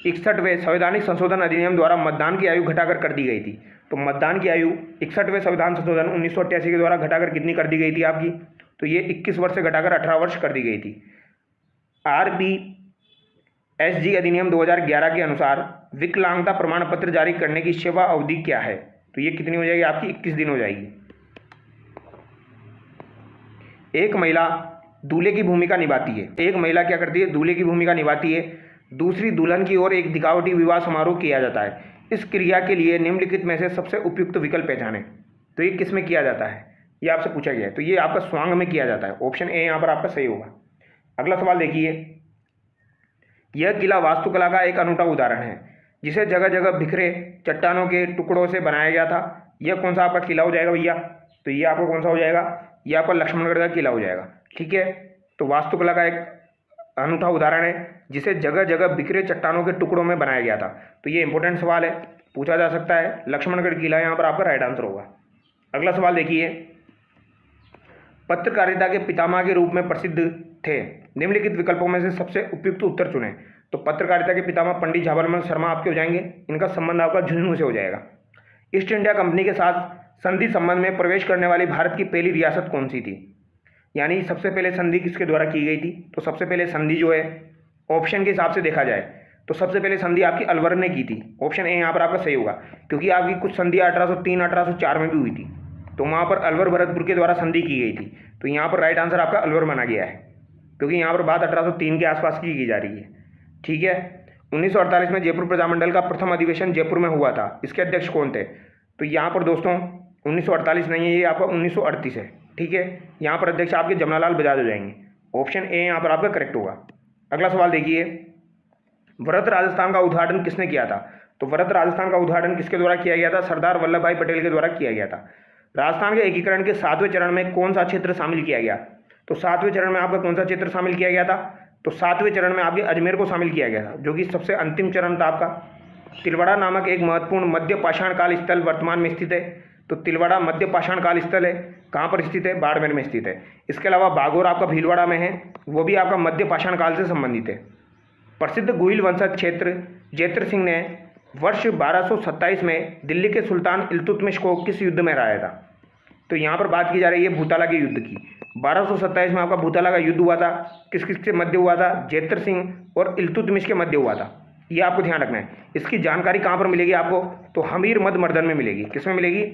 61वें संवैधानिक संशोधन अधिनियम द्वारा मतदान की आयु घटाकर कर दी गई थी। तो मतदान की आयु 61वें संविधान संशोधन 1988 के द्वारा घटाकर कितनी कर दी गई थी आपकी? तो ये 21 वर्ष से घटाकर 18 वर्ष कर दी गई थी। RPSG अधिनियम 2011 के अनुसार विकलांगता प्रमाण पत्र जारी करने की सेवा अवधि क्या है? तो ये कितनी हो जाएगी आपकी? 21 दिन हो जाएगी। एक महिला दूल्हे की भूमिका निभाती है। एक महिला क्या करती है? दूल्हे की भूमिका निभाती है। दूसरी दुल्हन की ओर एक दिखावटी विवाह समारोह किया जाता है। इस क्रिया के लिए निम्नलिखित में से सबसे उपयुक्त विकल्प पहचानें। तो ये किस में किया जाता है? ये आपसे पूछा गया है। तो ये आपका स्वांग में किया जाता है। ऑप्शन ए यहाँ पर आपका सही होगा। अगला सवाल देखिए, यह किला वास्तुकला का एक अनूठा उदाहरण है जिसे जगह जगह बिखरे चट्टानों के टुकड़ों से बनाया गया था। यह कौन सा आपका किला हो जाएगा भैया? तो ये आपको कौन सा हो जाएगा? ये आपका लक्ष्मणगढ़ का किला हो जाएगा। ठीक है, तो वास्तुकला का एक अनूठा उदाहरण है जिसे जगह जगह बिखरे चट्टानों के टुकड़ों में बनाया गया था। तो ये इंपॉर्टेंट सवाल है, पूछा जा सकता है। लक्ष्मणगढ़ किला यहाँ पर आपका राइट आंसर होगा। अगला सवाल देखिए, पत्रकारिता के पितामह के रूप में प्रसिद्ध थे। निम्नलिखित विकल्पों में से सबसे उपयुक्त उत्तर चुनें। तो पत्रकारिता के पितामह पंडित झाबरमल शर्मा आपके हो जाएंगे। इनका संबंध आपका झुंझुनू से हो जाएगा। ईस्ट इंडिया कंपनी के साथ संधि संबंध में प्रवेश करने वाली भारत की पहली रियासत कौन सी थी? यानी सबसे पहले संधि किसके द्वारा की गई थी? तो सबसे पहले संधि जो है ऑप्शन के हिसाब से देखा जाए तो सबसे पहले संधि आपकी अलवर ने की थी। ऑप्शन ए यहाँ पर आपका सही होगा, क्योंकि आपकी कुछ संधि 1803 1804 में भी हुई थी। तो वहाँ पर अलवर भरतपुर के द्वारा संधि की गई थी। तो यहाँ पर राइट आंसर आपका अलवर माना गया है, क्योंकि यहाँ पर बात 1803 के आसपास की जा रही है। ठीक है, 1948 में जयपुर प्रजामंडल का प्रथम अधिवेशन जयपुर में हुआ था। इसके अध्यक्ष कौन थे? तो यहाँ पर दोस्तों 1948 नहीं है, ये आपका 1938 है। ठीक है, यहाँ पर अध्यक्ष आपके जमनालाल बजाज हो जाएंगे। ऑप्शन ए यहाँ पर आपका करेक्ट होगा। अगला सवाल देखिए, वृहत राजस्थान का उद्घाटन किसने किया था? तो वृहत राजस्थान का उद्घाटन किसके द्वारा किया गया था? सरदार वल्लभ भाई पटेल के द्वारा किया गया था। राजस्थान के एकीकरण के 7वें चरण में कौन सा क्षेत्र शामिल किया गया? तो 7वें चरण में आपका कौन सा क्षेत्र शामिल किया गया था? तो 7वें चरण में आपके अजमेर को शामिल किया गया था, जो कि सबसे अंतिम चरण था आपका। तिलवाड़ा नामक एक महत्वपूर्ण मध्य पाषाण काल स्थल वर्तमान में स्थित है। तो तिलवाड़ा मध्य पाषाण काल स्थल है, कहाँ पर स्थित है? बाड़मेर में स्थित है। इसके अलावा बागोर आपका भीलवाड़ा में है, वो भी आपका मध्य पाषाण काल से संबंधित है। प्रसिद्ध गुहिल वंशज क्षेत्र जेत्र सिंह ने वर्ष 1227 में दिल्ली के सुल्तान इल्तुतमिश को किस युद्ध में हराया था? तो यहाँ पर बात की जा रही है भूताला के युद्ध की। 1227 में आपका भूताला का युद्ध हुआ था। किस किस के मध्य हुआ था? जेत्र सिंह और इल्तुतमिश के मध्य हुआ था। ये आपको ध्यान रखना है। इसकी जानकारी कहाँ पर मिलेगी आपको? तो हमीर मद मर्दन में मिलेगी। किस में मिलेगी?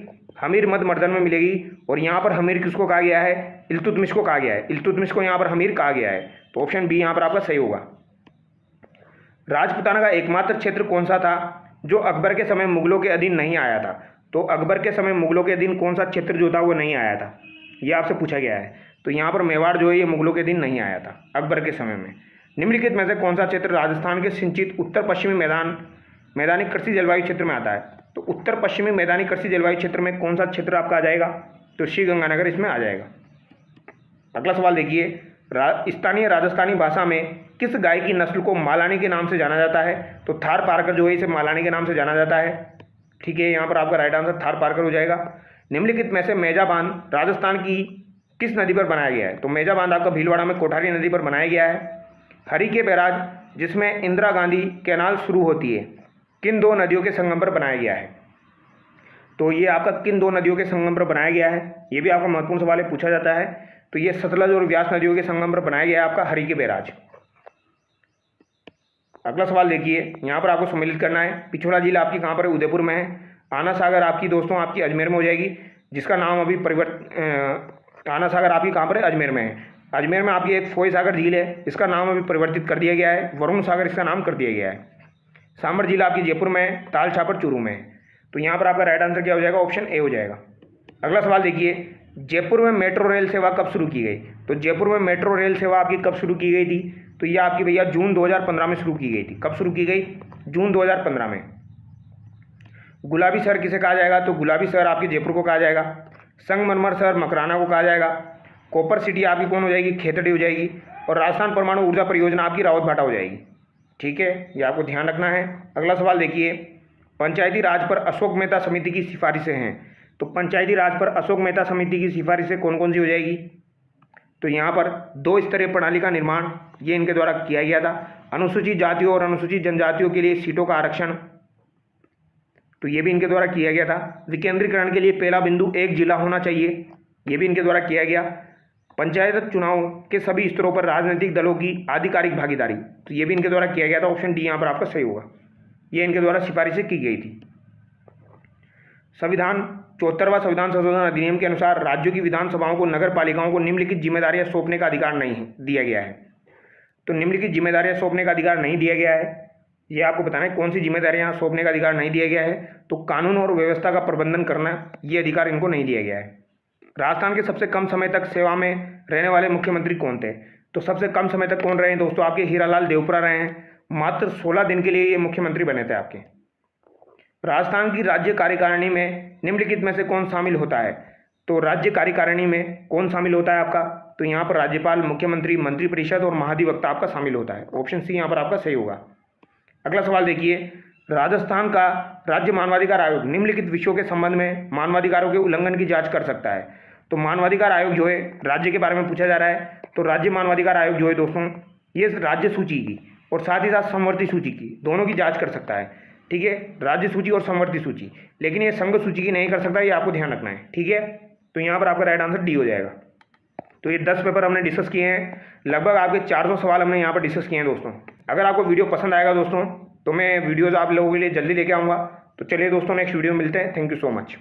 हमीर मद मर्दन में मिलेगी। और यहाँ पर हमीर किसको कहा गया है? इल्तुतमिश को कहा गया है। इल्तुतमिश को यहाँ पर हमीर कहा गया है। तो ऑप्शन बी यहाँ पर आपका सही होगा। राजपुताना का एकमात्र क्षेत्र कौन सा था जो अकबर के समय मुगलों के अधीन नहीं आया था? तो अकबर के समय मुगलों के अधीन कौन सा क्षेत्र जो था वो नहीं आया था, ये आपसे पूछा गया है। तो यहाँ पर मेवाड़ जो है ये मुगलों के अधीन नहीं आया था अकबर के समय में। निम्नलिखित में से कौन सा क्षेत्र राजस्थान के सिंचित उत्तर पश्चिमी मैदानी कृषि जलवायु क्षेत्र में आता है? तो उत्तर पश्चिमी मैदानी कृषि जलवायु क्षेत्र में कौन सा क्षेत्र आपका आ जाएगा? तो श्रीगंगानगर इसमें आ जाएगा। अगला सवाल देखिए, स्थानीय राजस्थानी भाषा में किस गाय की नस्ल को मालानी के नाम से जाना जाता है? तो थार पारकर जो है इसे मालानी के नाम से जाना जाता है। ठीक है, यहाँ पर आपका राइट आंसर थार पारकर हो जाएगा। निम्नलिखित में से मेजा बांध राजस्थान की किस नदी पर बनाया गया है? तो मेजा बांध आपका भीलवाड़ा में कोठारी नदी पर बनाया गया है। हरिके बैराज जिसमें इंदिरा गांधी कैनाल शुरू होती है, किन दो नदियों के संगम पर बनाया गया है? तो ये आपका किन दो नदियों के संगम पर बनाया गया है, ये भी आपका महत्वपूर्ण सवाल है, पूछा जाता है। तो ये सतलज और व्यास नदियों के संगम पर बनाया गया है आपका हरिके बैराज। अगला सवाल देखिए, यहाँ पर आपको सम्मिलित करना है। पिछोला झील आपकी कहाँ पर है? उदयपुर में है। आना सागर आपकी दोस्तों आपकी अजमेर में हो जाएगी, जिसका नाम अभी आना सागर आपकी कहाँ पर है? अजमेर में है। अजमेर में आपकी एक फोय सागर झील है, इसका नाम अभी परिवर्तित कर दिया गया है, वरुण सागर इसका नाम कर दिया गया है। सांबर झील आपकी जयपुर में है, ताल छापर चूरू में है। तो यहाँ पर आपका राइट आंसर क्या हो जाएगा? ऑप्शन ए हो जाएगा। अगला सवाल देखिए, जयपुर में मेट्रो रेल सेवा कब शुरू की गई? तो जयपुर में मेट्रो रेल सेवा आपकी कब शुरू की गई थी? तो ये आपकी भैया जून 2015 में शुरू की गई थी। कब शुरू की गई? जून 2015 में। गुलाबी शहर किसे कहा जाएगा? तो गुलाबी शहर आपके जयपुर को कहा जाएगा। संगमरमर मकराना को कहा जाएगा। कॉपर सिटी आपकी कौन हो जाएगी? खेतड़ी हो जाएगी। और राजस्थान परमाणु ऊर्जा परियोजना आपकी रावतभाटा हो जाएगी। ठीक है, ये आपको ध्यान रखना है। अगला सवाल देखिए, पंचायती राज पर अशोक मेहता समिति की सिफारिशें हैं। तो पंचायती राज पर अशोक मेहता समिति की सिफारिशें कौन कौन सी हो जाएगी? तो यहाँ पर 2 स्तरीय प्रणाली का निर्माण ये इनके द्वारा किया गया था। अनुसूचित जातियों और अनुसूचित जनजातियों के लिए सीटों का आरक्षण, तो ये भी इनके द्वारा किया गया था। विकेंद्रीकरण के लिए पहला बिंदु 1 जिला होना चाहिए, ये भी इनके द्वारा किया गया। पंचायत चुनाव के सभी स्तरों पर राजनीतिक दलों की आधिकारिक भागीदारी, तो ये भी इनके द्वारा किया गया था। ऑप्शन डी यहाँ पर आपका सही होगा। ये इनके द्वारा सिफारिशें की गई थी। संविधान 74वां संविधान संशोधन अधिनियम के अनुसार राज्यों की विधानसभाओं को नगर पालिकाओं को निम्नलिखित जिम्मेदारियां सौंपने का अधिकार नहीं दिया गया है। तो निम्नलिखित जिम्मेदारियां सौंपने का अधिकार नहीं दिया गया है, ये आपको बताना है कौन सी जिम्मेदारियां सौंपने का अधिकार नहीं दिया गया है। तो कानून और व्यवस्था का प्रबंधन करना, ये अधिकार इनको नहीं दिया गया है। राजस्थान के सबसे कम समय तक सेवा में रहने वाले मुख्यमंत्री कौन थे? तो सबसे कम समय तक कौन रहे हैं दोस्तों? आपके हीरालाल देवपुरा रहे हैं। मात्र 16 दिन के लिए ये मुख्यमंत्री बने थे आपके। राजस्थान की राज्य कार्यकारिणी में निम्नलिखित में से कौन शामिल होता है? तो राज्य कार्यकारिणी में कौन शामिल होता है आपका? तो यहाँ पर राज्यपाल, मुख्यमंत्री, मंत्रिपरिषद और महाधिवक्ता आपका शामिल होता है। ऑप्शन सी यहाँ पर आपका सही होगा। अगला सवाल देखिए, राजस्थान का राज्य मानवाधिकार आयोग निम्नलिखित विषयों के संबंध में मानवाधिकारों के उल्लंघन की जांच कर सकता है। तो मानवाधिकार आयोग जो है राज्य के बारे में पूछा जा रहा है। तो राज्य मानवाधिकार आयोग जो है दोस्तों, ये राज्य सूची की और साथ ही साथ समवर्ती सूची की दोनों की जांच कर सकता है। ठीक है, राज्य सूची और समवर्ती सूची, लेकिन ये संघ सूची की नहीं कर सकता, ये आपको ध्यान रखना है। ठीक है, तो यहाँ पर आपका राइट आंसर डी हो जाएगा। तो ये 10 पेपर हमने डिस्कस किए हैं, लगभग आपके 400 सवाल हमने यहाँ पर डिस्कस किए हैं दोस्तों। अगर आपको वीडियो पसंद आएगा दोस्तों, तो मैं वीडियोज़ आप लोगों के लिए जल्दी लेके आऊँगा। तो चलिए दोस्तों, नेक्स्ट वीडियो में मिलते हैं। Thank you so much.